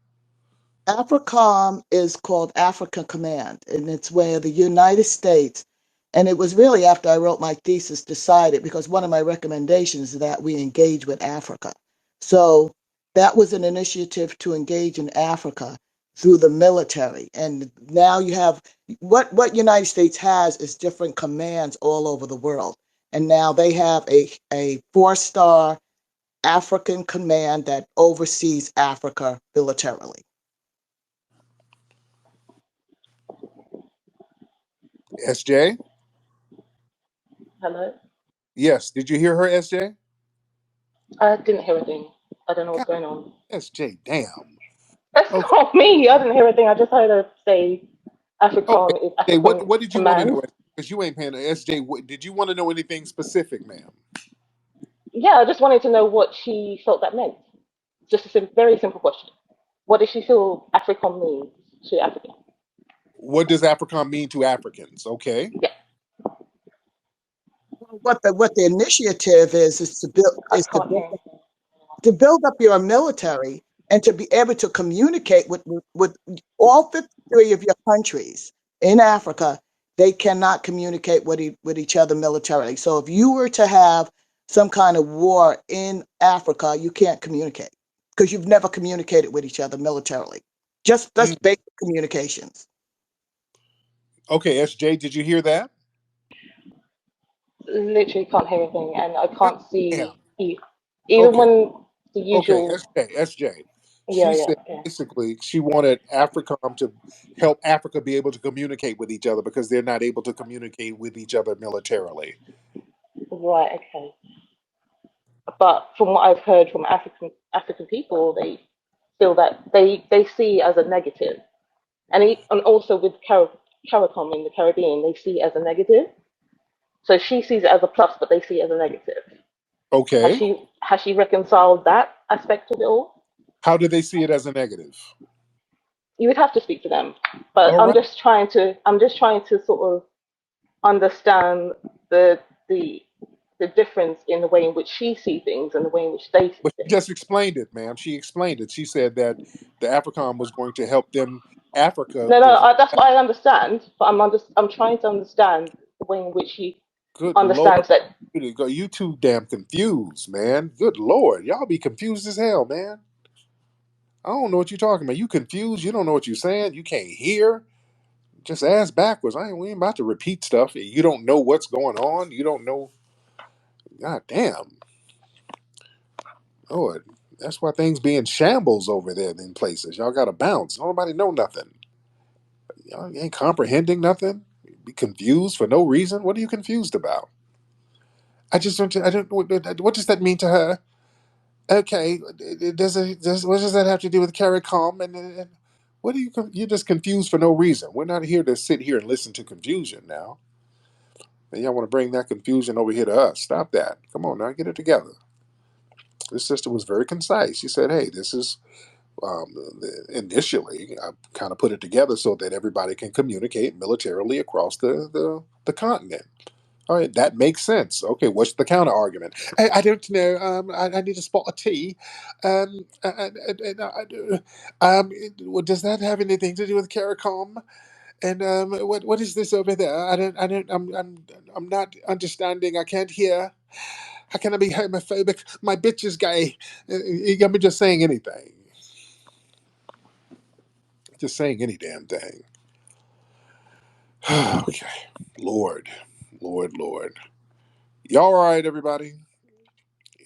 AFRICOM is called Africa Command, and it's where the United States, and it was really after I wrote my thesis, decided, because one of my recommendations is that we engage with Africa. So that was an initiative to engage in Africa through the military. And now you have what United States has is different commands all over the world. And now they have a 4-star African command that oversees Africa militarily. SJ? Hello? Yes. Did you hear her, SJ? I didn't hear a thing. I don't know what's God, going on. SJ, damn. That's Okay. not me. I didn't hear a thing. I just heard her say Okay. AFRICOM is SJ, African what did you want to Command. know? Because you ain't paying. SJ, did you want to know anything specific, ma'am? Yeah, I just wanted to know what she felt that meant. Just a very simple question. What does she feel AFRICOM means to Africa? What does AFRICOM mean to Africans? Okay. Yeah, What the initiative is to build I is to can't build, hear. to build up your military and to be able to communicate with all 53 of your countries in Africa. They cannot communicate with each other militarily. So if you were to have some kind of war in Africa, you can't communicate because you've never communicated with each other militarily. Just Mm. that's basic communications. Okay, SJ, did you hear that? Literally can't hear a thing, and I God can't see damn. even Okay. when the Okay, usual. SJ. Yeah, She yeah, said yeah. basically she wanted AFRICOM to help Africa be able to communicate with each other because they're not able to communicate with each other militarily. Right, okay. But from what I've heard from African people, they feel that they see it as a negative, and and also with CARICOM in the Caribbean, they see it as a negative. So she sees it as a plus, but they see it as a negative. Okay. Has she reconciled that aspect of it all? How do they see it as a negative? You would have to speak to them, but All right. I'm just trying to sort of understand the the the difference in the way in which she sees things and the way in which they see But she things. just explained it, ma'am. She explained it. She said that the AFRICOM was going to help them, Africa, No, no, to. that's what I understand. But I'm trying to understand the way in which she Good Lord. understands that. You too damn confused, man. Good Lord. Y'all be confused as hell, man. I don't know what you're talking about. You confused. You don't know what you're saying. You can't hear. Just ask backwards. We ain't about to repeat stuff. You don't know what's going on. You don't know. God damn. Lord. That's why things be in shambles over there in places. Y'all got to bounce. Nobody know nothing. Y'all ain't comprehending nothing. Be confused for no reason. What are you confused about? I just don't. I don't. What does that mean to her? Okay, what does that have to do with CARICOM? And what are you? You're just confused for no reason. We're not here to sit here and listen to confusion now. And y'all want to bring that confusion over here to us? Stop that! Come on now, get it together. This sister was very concise. She said, "Hey, this is initially I kind of put it together so that everybody can communicate militarily across the continent." All right, that makes sense. Okay, what's the counter argument? I don't know. I need to spot a T. Well, does that have anything to do with CARICOM? And what is this over there? I'm not understanding. I can't hear. How can I be homophobic? My bitch is gay. I'm just saying anything. Just saying any damn thing. Okay, Lord, Lord. Y'all all right, everybody?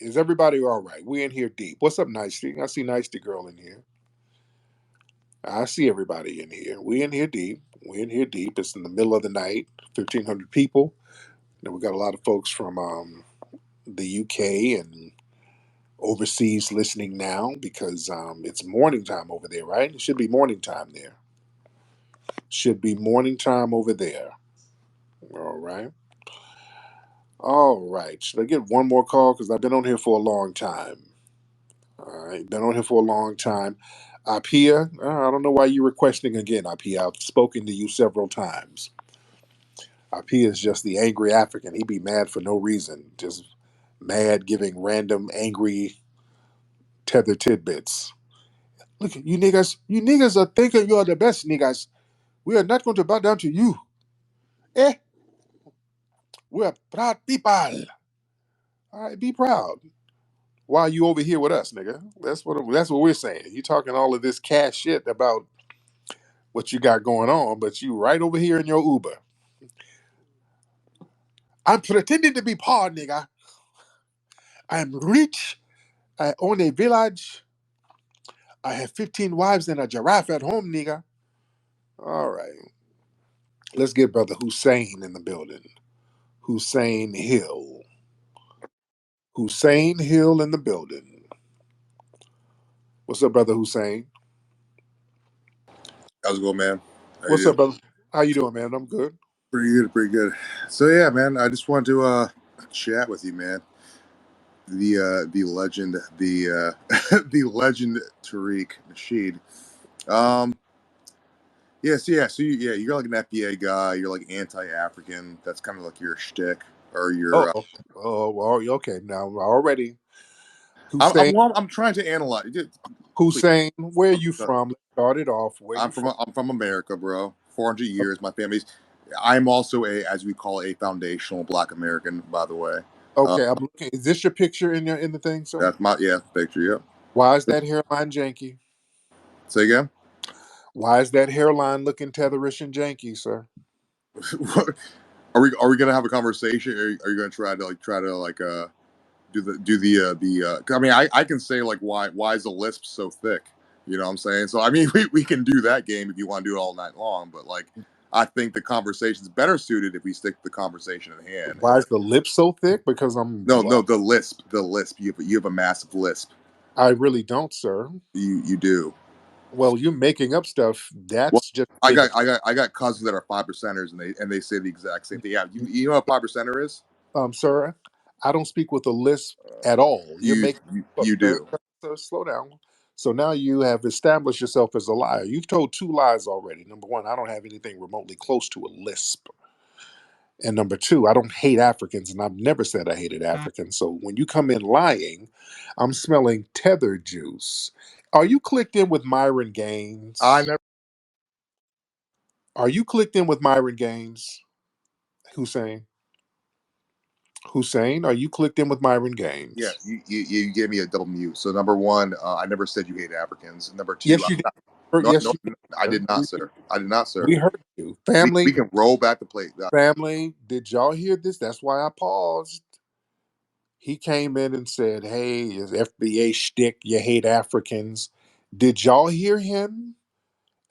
Is everybody all right? We in here deep. What's up, Nicey? I see Nicey girl in here. I see everybody in here. We in here deep. We in here deep. It's in the middle of the night. 1,500 people. And we got a lot of folks from the UK and overseas listening now because it's morning time over there, right? It should be morning time there. Should be morning time over there. All right. All right. Should I get one more call? Because I've been on here for a long time. All right, been on here for a long time. Apia, I don't know why you're requesting again, Apia. I've spoken to you several times. Apia is just the angry African. He be mad for no reason, just mad, giving random angry tether tidbits. Look, you niggas are thinking you are the best niggas. We are not going to bow down to you. Eh, we are proud people. All right, be proud. Why are you over here with us, nigga? That's what we're saying. You talking all of this cash shit about what you got going on, but you right over here in your Uber. I'm pretending to be poor, nigga. I'm rich. I own a village. I have 15 wives and a giraffe at home, nigga. All right. Let's get Brother Hussein in the building. Hussein Hill. Hussein Hill in the building. What's up, Brother Hussein? How's it going, man? How you What's up, doing? brother? How you doing, man? I'm good. Pretty good, pretty good. So yeah, man, I just wanted to chat with you, man. The legend, the legend Tariq Nasheed. Um, you're like an FBA guy. You're like anti-African. That's kind of like your shtick or Oh, your. well, okay. Now already, I'm Hussein. well, I'm trying to analyze. Please, Hussein, where are you from? Let's start it off. Where you from? I'm from America, bro. 400 years. My family's. I'm also as we call a foundational Black American, by the way. Uh, Okay, I'm looking. Is this your picture in the thing, sir? that's my picture. Yep. Why is that hairline janky? Say again. Why is that hairline looking tetherish and janky, sir? Are we gonna have a conversation? Are you gonna try to I mean, I can say like why is the lisp so thick? You know what I'm saying? So I mean, we can do that game if you want to do it all night long. But like, I think the conversation's better suited if we stick to the conversation at hand. Why is the lip so thick? Because I'm No, well, the lisp. You have a massive lisp. I really don't, sir. You do. Well, you're making up stuff. Well, That's just the way the I got cousins that are 5%ers, and they say the exact same thing. Yeah, you know what a 5%er is? sir. I don't speak with a lisp at all. You're You making up, you sir. do. Sir, slow down. So now you have established yourself as a liar. You've told two lies already. Number one, I don't have anything remotely close to a lisp. And number two, I don't hate Africans, and I've never said I hated Africans. So when you come in lying, I'm smelling tethered juice. Are you clicked in with Myron I Gaines? never. Are you clicked in with Myron Gaines? Hussein? Hussein, are you clicked in with Myron Yeah, Gaines? you gave me a double mute. So number one, I never said you hate Africans. Number two, Yes, you did. no, Yes, no, you did. I Sir. did not, sir. I did not, sir. We heard you. We Family, can roll back the plate. family, did y'all hear this? That's why I paused. He came in and said, hey, it's FBA shtick, you hate Africans. Did y'all hear him?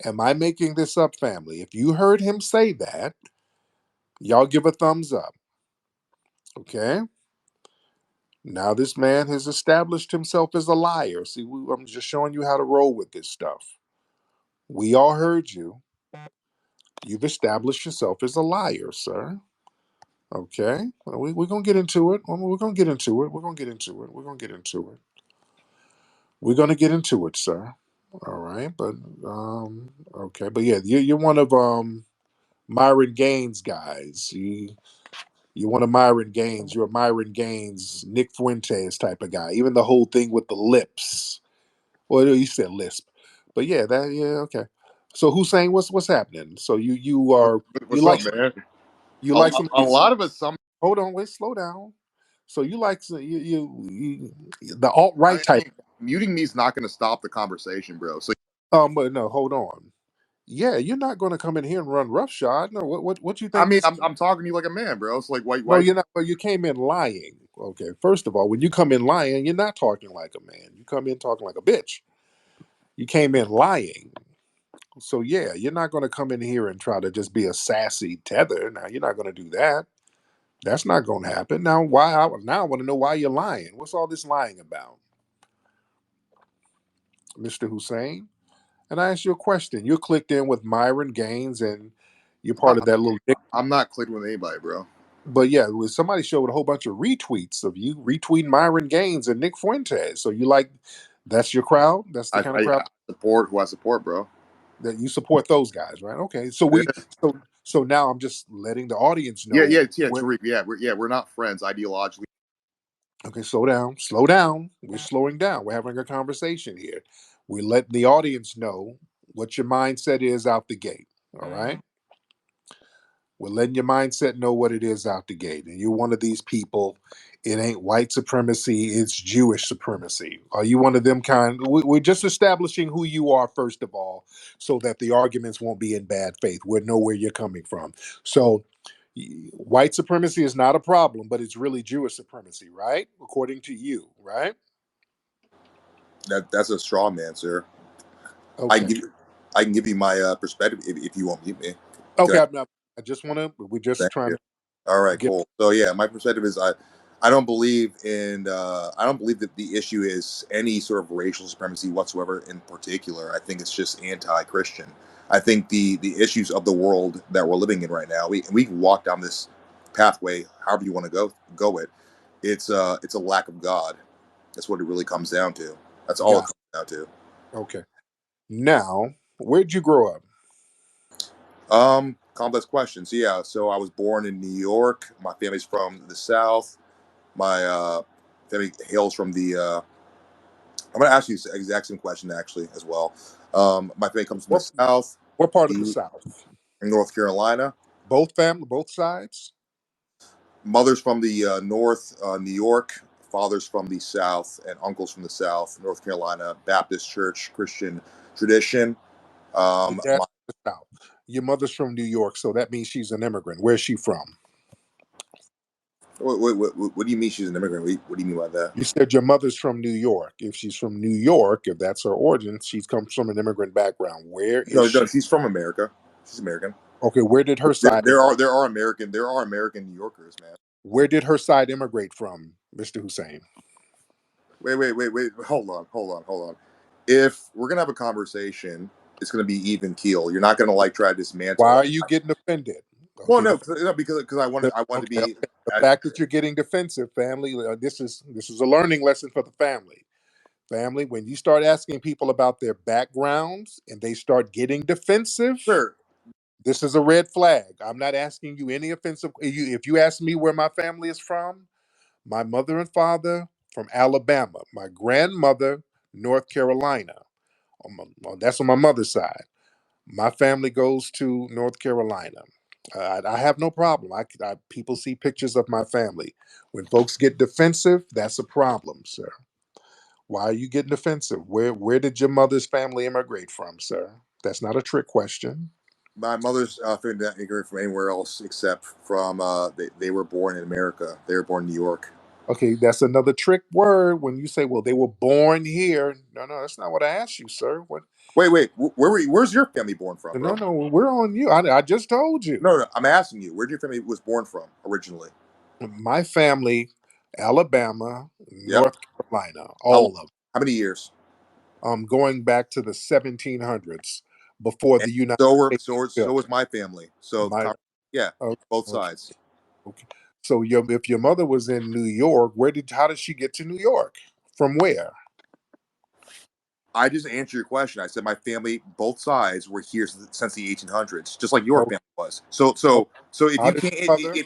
Am I making this up, family? If you heard him say that, y'all give a thumbs up. Okay? Now this man has established himself as a liar. See, I'm just showing you how to roll with this stuff. We all heard you. You've established yourself as a liar, sir. Okay? Well, we're going to get into it. We're going to get into it. We're going to get into it. We're going to get into it. We're going to get into it, sir. All right. But, okay. But yeah, you're one of Myron Gaines guys. You're one of Myron Gaines. You're a Myron Gaines, Nick Fuentes type of guy. Even the whole thing with the lips. Well, you said lisp, but yeah, okay. So Hussein, what's happening? So you What's up, like man? you like some of A these? lot of us, Hold on, wait, slow down. So you like the alt right type? muting me is not going to stop the conversation, bro. So But no, hold on. Yeah, you're not going to come in here and run roughshod. No, what you I think mean, this? I'm talking to you like a man, bro. It's like No, why you're not. Well, you came in lying. Okay, first of all, when you come in lying, you're not talking like a man. You come in talking like a bitch. You came in lying. So yeah, you're not going to come in here and try to just be a sassy tether. Now you're not going to do that. That's not going to happen. Now now I want to know why you're lying. What's all this lying about, Mr. Hussein? And I asked you a question. You're clicked in with Myron Gaines, and you're I, part of that little. I'm not clicking with anybody, bro. But yeah, somebody showed a whole bunch of retweets of you retweeting Myron Gaines and Nick Fuentes. So you like that's your crowd? That's the kind of crowd I support who I support, bro. that you support those guys, right? Okay. So Yeah, so now I'm just letting the audience know yeah, where. Tariq. We're not friends ideologically. Okay, slow down. Slow down. We're slowing down. We're having a conversation here. We let the audience know what your mindset is out the gate. All right. We're letting your mindset know what it is out the gate. And you're one of these people. It ain't white supremacy, it's Jewish supremacy. Are you one of them kind? We're just establishing who you are, first of all, so that the arguments won't be in bad faith. We'll know where you're coming from. So, white supremacy is not a problem, but it's really Jewish supremacy, right? According to you, right? That's a straw man, sir. I Okay. can give, I can give you my perspective if you want me. Can Okay. I? I just want to, we're just Thank trying you. to All right, get, cool. So yeah, my perspective is I don't believe in I don't believe that the issue is any sort of racial supremacy whatsoever in particular. I think it's just anti-Christian. I think the issues of the world that we're living in right now, we can walk down this pathway however you want to go it. It's a lack of God. That's what it really comes down to. That's all it got, comes down to. okay. Now, where'd you grow up? Complex question. So yeah, so I was born in New York. My family's from the South. My family hails from the. I'm going to ask you the exact same question actually as well. My family comes from the What, South, what part of the the South? in North Carolina. Both sides? Mother's from the North, New York. Father's from the South, and uncles from the South, North Carolina Baptist Church Christian tradition. Your dad My from the South. Your mother's from New York, so that means she's an immigrant. Where's she from? what do you mean she's an immigrant? What do you mean by that? You said your mother's from New York. If she's from New York, if that's her origin, she comes from an immigrant background. Where is No, she? she's from America. She's American. Okay, where did her There, side there are American New Yorkers, man. where did her side immigrate from, Mr. Hussein? Wait. Hold on. If we're gonna have a conversation, it's gonna be even keel. You're not gonna like try to Why dismantle. are you getting offended? Well, Okay, no, because I wanted to be. okay. The I, fact that you're getting defensive, family, this is a learning lesson for the family. Family, when you start asking people about their backgrounds and they start getting defensive, sure, this is a red flag. I'm not asking you any offensive. If you ask me where my family is from, my mother and father from Alabama, my grandmother, North Carolina. That's on my mother's side. My family goes to North Carolina. I have no problem. People see pictures of my family. When folks get defensive, that's a problem, sir. Why are you getting defensive? Where did your mother's family immigrate from, sir? That's not a trick question. my mother's family did not immigrate from anywhere else except from they were born in America. They were born in New York. Okay, that's another trick word when you say, well, they were born here. No, that's not what I asked you, sir. What? Where's your family born from, No, bro? no, we're on you. I just told you. No, I'm asking you. Where did your family was born from originally? My family, Alabama, Yep. North Carolina, How long? all of How many years? them, going back to the 1700s before And the United so were States was so built. was my family. So My yeah, oh, both okay, sides. okay. So if your mother was in New York, how did she get to New York? From where? I just answered your question. I said my family, both sides, were here since the 1800s, just like your Oh, family was. So oh, if how you did can't, your mother?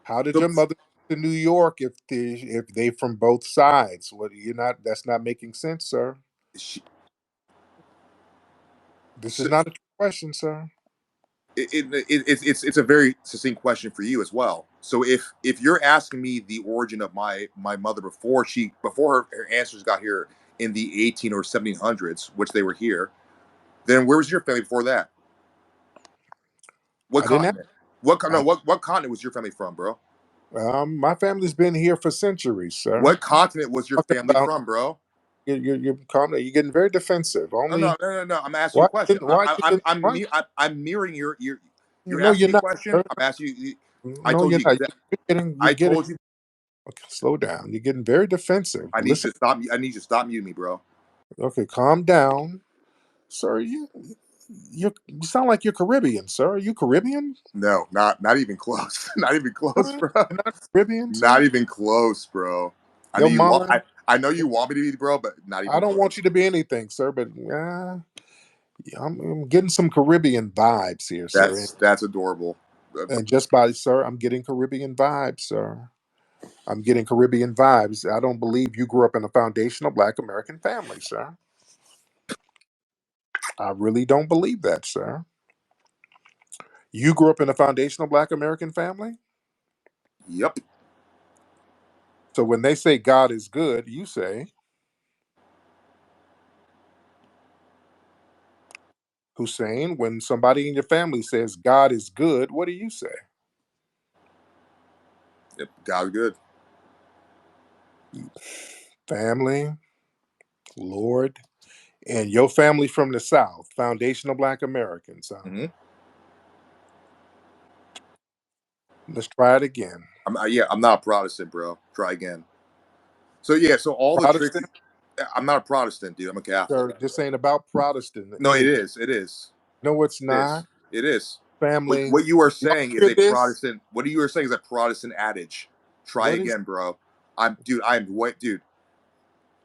How did so your mother get to New York if they from both sides? What you're not? That's not making sense, sir. she, This is so not a trick question, sir. it's a very succinct question for you as well. So if you're asking me the origin of my mother before her ancestors got here in the 18 or 1700s, which they were here, then where was your family before that? What I didn't. continent? What no? I, What continent was your family from, bro? my family's been here for centuries, sir. What continent was your Talking family about from, bro? you're calm down. You're getting very defensive. No. Only I'm asking you why a question. why you getting why? I'm mirroring you're No, asking you're me a not, question. sir. I'm asking you. I No, told you're you not. exact. You're I getting. told you. Okay, slow down. You're getting very defensive. I need Listen. you to stop. I need you to stop muting me, bro. Okay, calm down, sir. You sound like you're Caribbean, sir. Are you Caribbean? No, not even close. Not even close, What? bro. You're not Caribbean, Not sir. even close, bro. I know Your you want. mama. I know you want me to be, bro, but not I even don't want close. you to be anything, sir, but yeah, I'm getting some Caribbean vibes here, sir. That's adorable. And just by sir, I'm getting Caribbean vibes, sir. I'm getting Caribbean vibes. I don't believe you grew up in a foundational Black American family, sir. I really don't believe that, sir. You grew up in a foundational Black American family? Yep. So when they say God is good, you say, Hussein, when somebody in your family says God is good, what do you say? Yep. God's good. Family, Lord, and your family from the South, foundational Black Americans. Hmm. Let's try it again. I'm not a Protestant, bro. Try again. So yeah, so all the tricks. Protestant, I'm not a Protestant, dude. I'm a Catholic. sir, this ain't about Protestant No, it anything. is. It is. No, it's It is. not. It is. Family, What you are y'all saying is hear a this? Protestant. What you are saying is a Protestant adage. Try What is again, bro. I'm what, dude.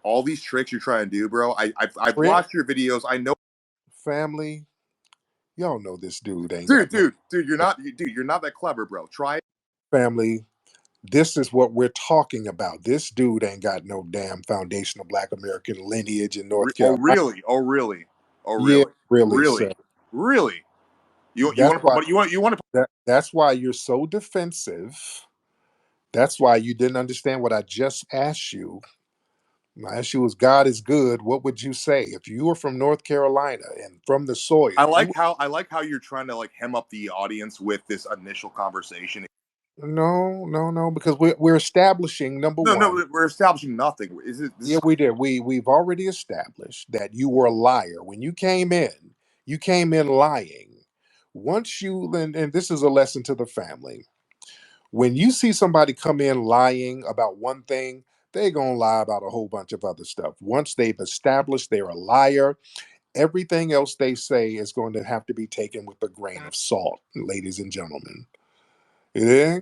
All these tricks you're trying to do, bro. I've trick? watched your videos. I know, Family, y'all know this dude ain't dude, got no dude. You're not that clever, bro. Try it. family. This is what we're talking about. This dude ain't got no damn foundational Black American lineage in North Oh, Carolina. really? Oh, really? Oh, Yeah, really? really, Really? sir. Really? You That's want to? why But you want to? that's why you're so defensive. That's why you didn't understand what I just asked you. My issue was God is good. What would you say if you were from North Carolina and from the soil? You I like how you're trying to like hem up the audience with this initial conversation. no, because we're establishing number No, one. we're establishing nothing. Is it? This Yeah, is we did. We've already established that you were a liar when you came in. You came in lying. Once you and this is a lesson to the family. When you see somebody come in lying about one thing, they're gonna lie about a whole bunch of other stuff. Once they've established they're a liar, everything else they say is going to have to be taken with a grain of salt, ladies and gentlemen. Yeah,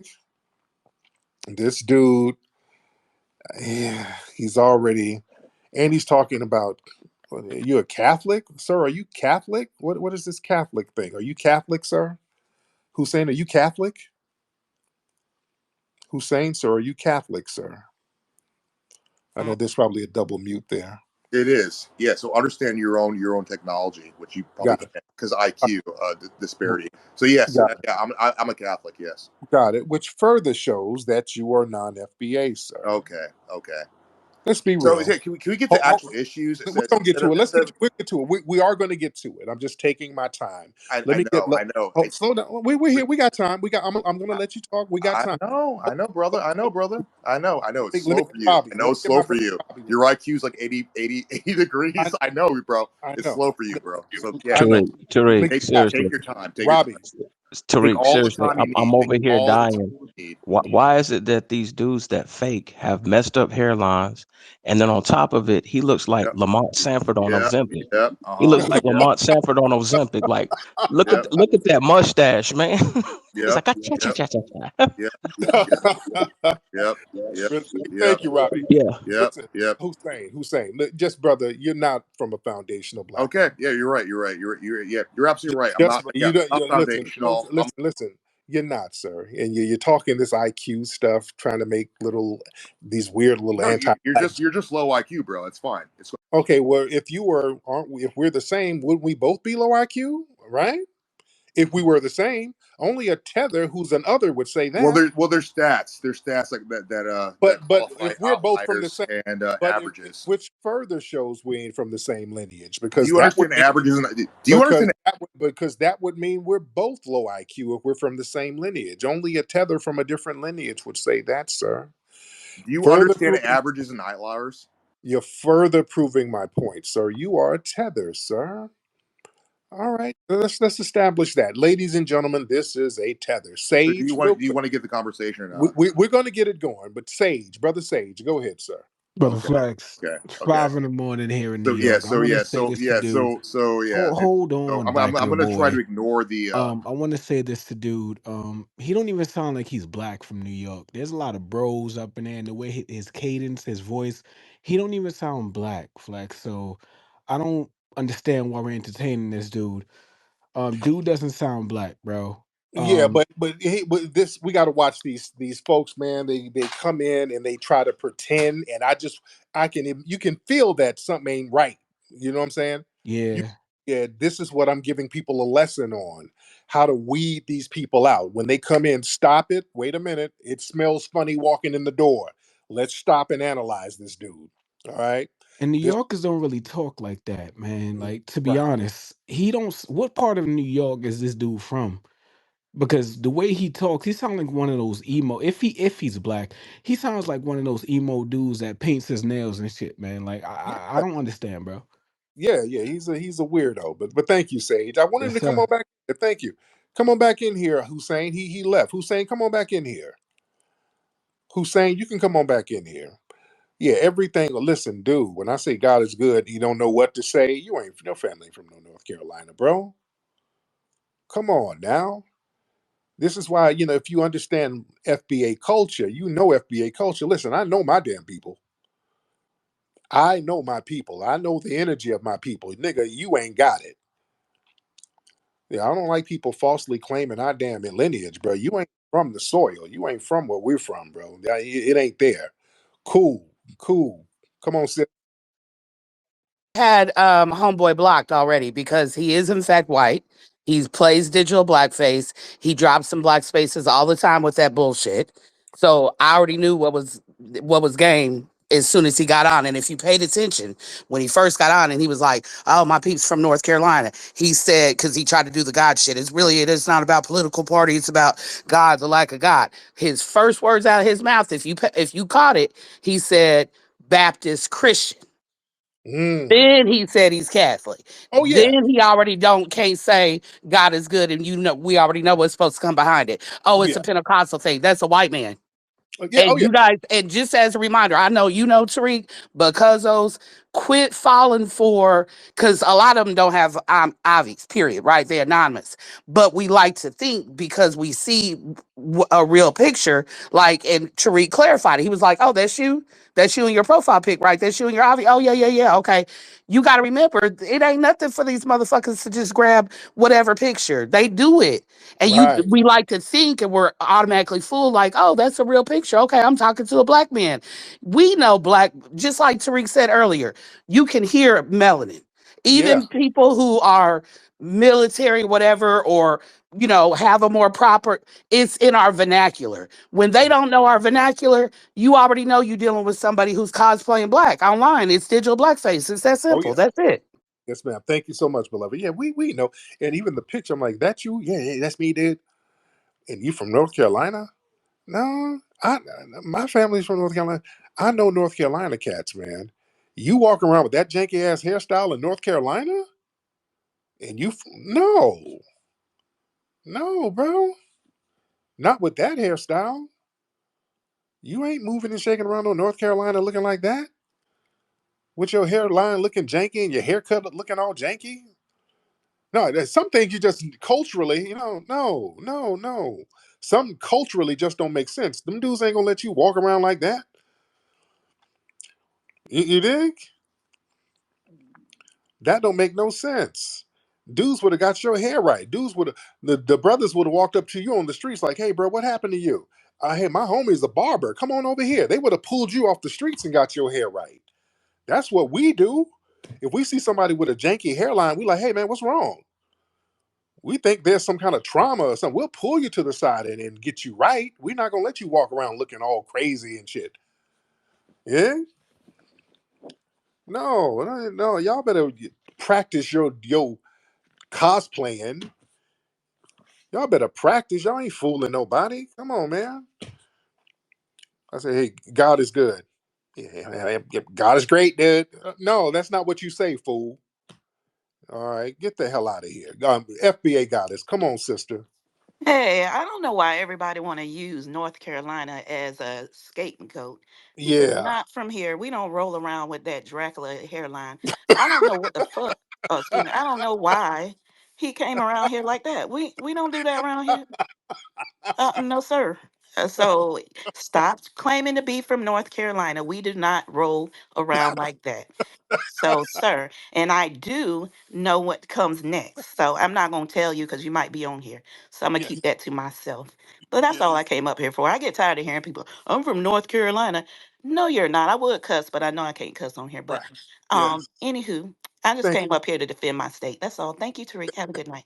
this dude, yeah, he's already, and he's talking about, are you a Catholic, sir? Are you Catholic? What is this Catholic thing? Are you Catholic, sir? Hussein, are you Catholic? Hussein, sir, are you Catholic, sir? I know there's probably a double mute there. it is. Yeah. So understand your own technology, which you probably Got it. can't because IQ disparity. So yes, Got it. yeah, I'm a Catholic. Yes. Got it. Which further shows that you are non-FBA, sir. Okay. Okay. Let's be So real. yeah, can we get to actual issues We're gonna get to it. instead of We'll get to it. We are going to get to it. I'm just taking my time. Let I me get. know I know Oh, it's slow down. We're here. We got time. We got. I'm going to let you talk. We got time. I know, brother. I know, brother. I know. It's Let me slow for get you. Robbie. I Let know me it's get slow my for brother you. Robbie. Your IQ is like 80 I degrees. I know, bro. I It's know. slow for you, bro. So yeah, I know. Tariq, Tariq, Let me get seriously, take your time. Take your Robbie. time. Take Tariq, all the seriously, time you I'm need. Take over here all the time dying. you need. Why is it that these dudes that fake have messed up hairlines, and then on top of it, he looks like Yep. Lamont Sanford on Yep. Ozempic. Yep. He looks like Yep. Lamont Sanford on Ozempic. Like, Yep. look at that mustache, man. He's Yep. like, ah, cha, cha, Yep. cha, cha, cha. Yep. Yep. Yep. Yep. Yep. Thank you, Robbie. Yeah, Yep. Listen, Yep. Hussein. Look, just brother, you're not from a foundational Black Okay. American. Yeah, you're right. You're right. Yeah, you're absolutely right. I'm Just not. Yeah, you don't. I'm not Listen, foundational. listen. You're not, sir, and you're talking this IQ stuff, trying to make these weird little No, anti-black. you're just low IQ, bro. It's fine. It's Okay, well, if you were, aren't we? If we're the same, wouldn't we both be low IQ, right? If we were the same, only a tether who's an other would say that. there's stats. There's stats like that But qualify if we're both from the outliers same, and but averages. which further shows we ain't from the same lineage, Do because you that would understand mean averages? Do you understand? because that would mean we're both low IQ if we're from the same lineage. Only a tether from a different lineage would say that, sir. Do you Further understand proving averages and outliers? you're further proving my point, sir. You are a tether, sir. All right, let's establish that, ladies and gentlemen. This is a tether. So Sage, real do you quick. want to get the conversation or not? We're going to get it going, but Sage, brother Sage, go ahead, sir. Brother Okay. Flex, Okay. it's Okay. 5 in the morning here in New So yeah. York. I So want to yeah. say So this to yeah. dude. So yeah. Hold So on, I'm biker gonna try to boy. ignore the. I want to say this to dude. He don't even sound like he's black from New York. There's a lot of bros up in there, and the way his cadence, his voice, he don't even sound black, Flex. So I don't understand why we're entertaining this dude. Dude doesn't sound black, bro. Yeah, but this we got to watch these folks, man. They come in and they try to pretend, and I can you can feel that something ain't right. You know what I'm saying? You Yeah. Yeah, this is what I'm giving people a lesson on how to weed these people out. When they come in, stop it. Wait a minute. It smells funny walking in the door. Let's stop and analyze this dude. All right. And New This Yorkers don't really talk like that, man. Like, to be right. honest, he don't. What part of New York is this dude from? Because the way he talks, he sounds like one of those emo. If he's black, he sounds like one of those emo dudes that paints his nails and shit, man. Like, I don't understand, bro. Yeah. He's a weirdo. But thank you, Sage. I wanted him Yes, to come on sir. back. Thank you. Come on back in here, Hussein. He left. Hussein, come on back in here. Hussein, you can come on back in here. Yeah, everything. Listen, dude, when I say God is good, you don't know what to say. You ain't no family from no North Carolina, bro. Come on now. This is why, if you understand FBA culture, you know FBA culture. Listen, I know my damn people. I know my people. I know the energy of my people. Nigga, you ain't got it. Yeah, I don't like people falsely claiming our damn lineage, bro. You ain't from the soil. You ain't from where we're from, bro. It ain't there. Cool, cool. Come on, sis. Had homeboy blocked already because he is in fact white. He plays digital blackface. He drops some black spaces all the time with that bullshit. So I already knew what was game as soon as he got on. And if you paid attention when he first got on and he was like, "Oh, my peeps from North Carolina," he said, because he tried to do the God shit. It is not about political party. It's about God, the lack of God. His first words out of his mouth, if you caught it, he said Baptist Christian. Mm. Then he said he's Catholic. Oh yeah, Then he already can't say God is good, and we already know what's supposed to come behind it. Oh, it's yeah, a Pentecostal thing. That's a white man. yeah. Oh And yeah. you guys, and just as a reminder, I know you know Tariq, because those quit falling for, because a lot of them don't have obvious, period, right? They're anonymous. But we like to think because we see a real picture, like, and Tariq clarified it. He was like, "Oh, that's you. That's you in your profile pic, right? That's you in your obvious. Oh, yeah, yeah, yeah. Okay." You got to remember, it ain't nothing for these motherfuckers to just grab whatever picture. They do it. And Right, we like to think, and we're automatically fooled, like, oh, that's a real picture. Okay, I'm talking to a black man. We know black, just like Tariq said earlier, you can hear melanin. yeah. Even people who are military, whatever, or have a more proper, it's in our vernacular. When they don't know our vernacular, you already know you're dealing with somebody who's cosplaying black online. It's digital blackface. It's that Oh simple. yeah. That's it. Yes, ma'am. Thank you so much, beloved. Yeah, we know. And even the picture, I'm like, that you? Yeah, yeah, that's me, dude. And you from North Carolina? No, my family's from North Carolina. I know North Carolina cats, man. You walk around with that janky ass hairstyle in North Carolina, and no, no, bro, not with that hairstyle. You ain't moving and shaking around on North Carolina looking like that, with your hairline looking janky and your haircut looking all janky. No, there's some things you just culturally, no, no, no. Some culturally just don't make sense. Them dudes ain't gonna let you walk around like that. You dig? That don't make no sense. Dudes would have got your hair right. Dudes would have the brothers would have walked up to you on the streets like, "Hey, bro, what happened to you? Hey, my homie's a barber. Come on over here." They would have pulled you off the streets and got your hair right. That's what we do. If we see somebody with a janky hairline, we like, "Hey, man, what's wrong?" We think there's some kind of trauma or something. We'll pull you to the side and get you right. We're not gonna let you walk around looking all crazy and shit. Yeah, no, no, no. Y'all better practice your cosplaying. Y'all better practice. Y'all ain't fooling nobody. Come on, man. I say, hey, God is good. Yeah, God is great, dude. No, that's not what you say, fool. All right, get the hell out of here. FBA goddess. Come on, sister. Hey, I don't know why everybody want to use North Carolina as a scapegoat. He is Yeah. not from here. We don't roll around with that Dracula hairline. I don't know what the fuck. Oh, excuse me. I don't know why he came around here like that. We don't do that around here. No, sir. So stop claiming to be from North Carolina. We do not roll around like that. So, sir, and I do know what comes next. So I'm not gonna tell you because you might be on here. So I'm gonna Yeah. keep that to myself. But that's all I came up here for. I get tired of hearing people, I'm from North Carolina. No, you're not. I would cuss, but I know I can't cuss on here. Right. But Yeah. anywho, I just Thank came up here to defend my state. That's all. Thank you, Tariq. Have a good night.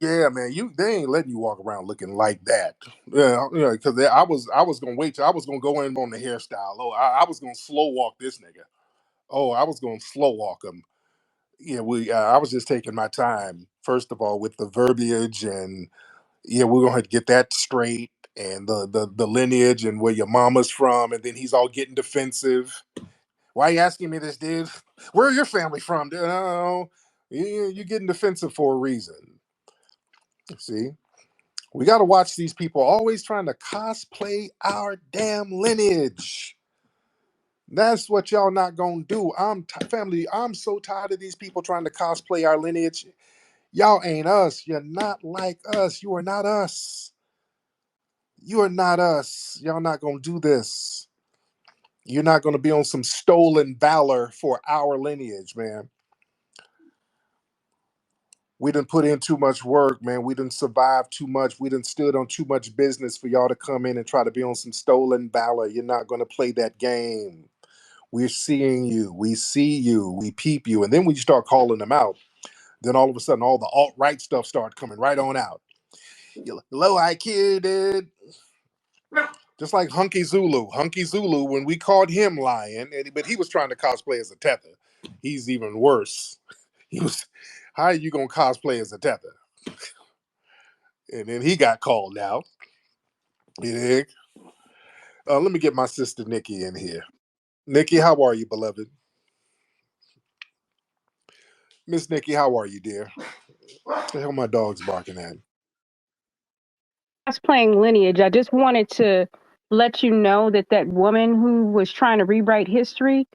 Yeah, man, they ain't letting you walk around looking like that. Yeah, because I was gonna wait till I was gonna go in on the hairstyle. Oh, I was gonna slow walk this nigga. Oh, I was gonna slow walk him. Yeah, I was just taking my time. First of all, with the verbiage, and yeah, we're gonna have to get that straight, and the lineage and where your mama's from, and then he's all getting defensive. Why are you asking me this, dude? Where are your family from, dude? Oh, you're getting defensive for a reason. See, we got to watch these people always trying to cosplay our damn lineage. That's what y'all not gonna do. Family. I'm so tired of these people trying to cosplay our lineage. Y'all ain't us. You're not like us. You are not us. You are not us. Y'all not gonna do this. You're not gonna be on some stolen valor for our lineage, man. We done put in too much work, man. We done survived too much. We done stood on too much business for y'all to come in and try to be on some stolen valor. You're not gonna play that game. We're seeing you. We see you. We peep you. And then when you start calling them out, then all of a sudden all the alt-right stuff start coming right on out. You're low IQ, dude. Just like Hunky Zulu. Hunky Zulu, when we caught him lying, but he was trying to cosplay as a tether. He's even worse. He was, how are you gonna cosplay as a tether? And then he got called out. Yeah. Let me get my sister Nikki in here. Nikki, how are you, beloved? Miss Nikki, how are you, dear? What the hell my dog's barking at? Was playing Lineage, I just wanted to let you know that that woman who was trying to rewrite history,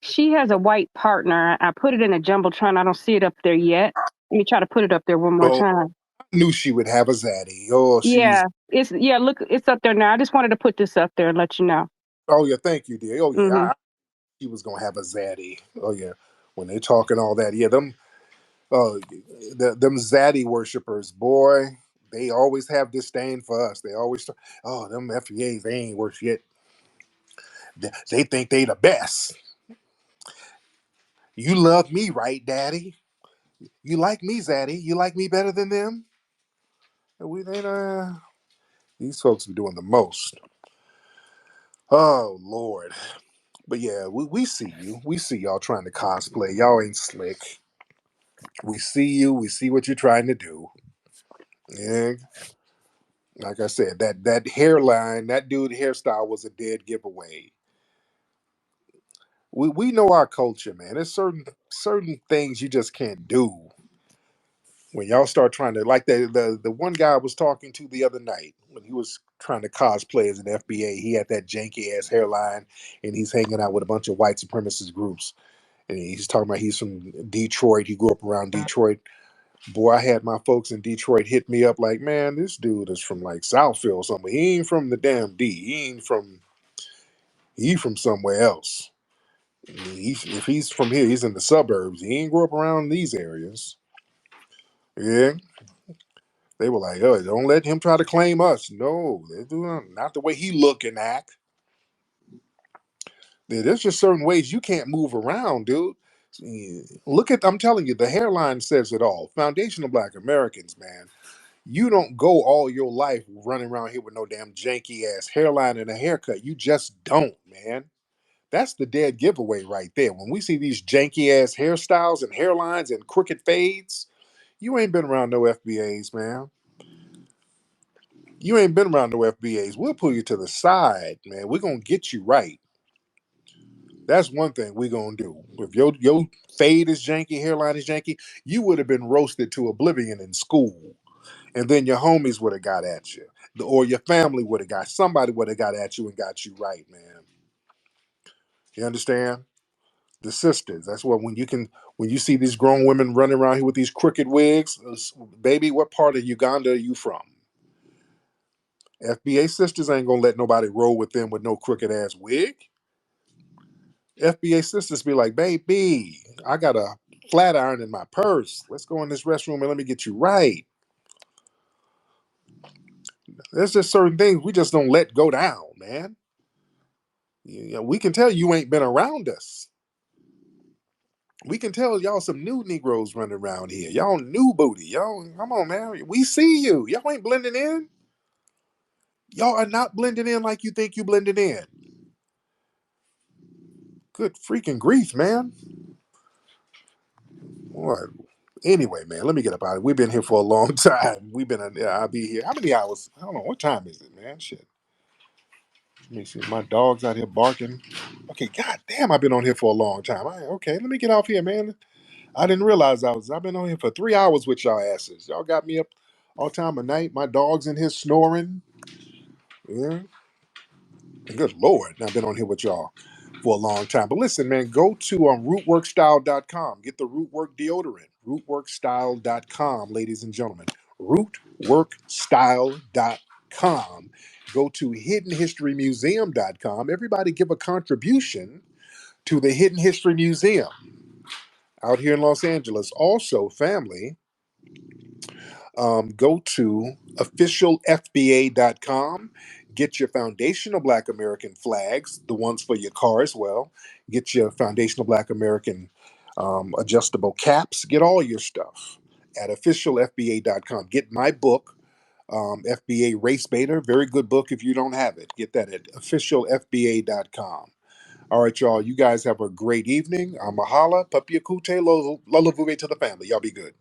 she has a white partner. I put it in a jumbotron. I don't see it up there yet. Let me try to put it up there one more Oh, time. I knew she would have a zaddy. Oh, she's. Yeah, look, it's up there now. I just wanted to put this up there and let you know. Oh yeah, thank you, dear. Oh yeah, Hmm. she was gonna have a zaddy. Oh yeah, when they talking all that, yeah, them, uh, them zaddy worshippers, boy, they always have disdain for us. They always, oh, them FBAs, they ain't worth shit. They think they the best. You love me, right, Daddy? You like me, Zaddy? You like me better than them? These folks be doing the most. Oh Lord. But yeah, we see you. We see y'all trying to cosplay. Y'all ain't slick. We see you. We see what you're trying to do. Yeah, like I said, that hairline, that dude hairstyle was a dead giveaway. We know our culture, man. There's certain things you just can't do when y'all start trying to, like the one guy I was talking to the other night when he was trying to cosplay as an FBA. He had that janky ass hairline, and he's hanging out with a bunch of white supremacist groups. And he's talking about he's from Detroit. He grew up around Detroit. Boy, I had my folks in Detroit hit me up like, man, this dude is from like Southfield or something. He ain't from the damn D. He from somewhere else. If he's from here, he's in the suburbs. He ain't grew up around these areas. Yeah. They were like, oh, don't let him try to claim us. No, they do not the way he look and act. There's just certain ways you can't move around, dude. Look at, I'm telling you, the hairline says it all. Foundational Black Americans, man. You don't go all your life running around here with no damn janky ass hairline and a haircut. You just don't, man. That's the dead giveaway right there. When we see these janky ass hairstyles and hairlines and crooked fades, you ain't been around no FBAs, man. You ain't been around no FBAs. We'll pull you to the side, man. We're gonna get you right. That's one thing we're gonna do. If your fade is janky, hairline is janky, you would have been roasted to oblivion in school. And then your homies would have got at you. Or your family would have got, somebody would have got at you and got you right, man. You understand? The sisters. That's what when you see these grown women running around here with these crooked wigs, baby, what part of Uganda are you from? FBA sisters ain't gonna let nobody roll with them with no crooked ass wig. FBA sisters be like, baby, I got a flat iron in my purse. Let's go in this restroom and let me get you right. There's just certain things we just don't let go down, man. You know, we can tell you ain't been around us. We can tell y'all some new Negroes running around here. Y'all new booty. Y'all, come on, man. We see you. Y'all ain't blending in. Y'all are not blending in like you think you blended in. Good freaking grief, man. What? Anyway, man, let me get up out of it. We've been here for a long time. We've been, I'll be here. How many hours? I don't know. What time is it, man? Shit. Let me see. My dog's out here barking. Okay, god damn, I've been on here for a long time. Okay, let me get off here, man. I didn't realize I've been on here for 3 hours with y'all asses. Y'all got me up all time of night. My dog's in here snoring. Yeah. Good Lord. I've been on here with y'all for a long time. But listen, man, go to rootworkstyle.com. Get the Rootwork deodorant. Rootworkstyle.com, ladies and gentlemen. Rootworkstyle.com. Go to hiddenhistorymuseum.com. Everybody give a contribution to the Hidden History Museum out here in Los Angeles. Also, family, go to officialfba.com. Get your foundational Black American flags, the ones for your car as well. Get your foundational Black American adjustable caps. Get all your stuff at officialfba.com. Get my book, FBA Race Baiter. Very good book if you don't have it. Get that at officialfba.com. All right, y'all. You guys have a great evening. Mahala, Papia Kute, Lola Vuve to the family. Y'all be good.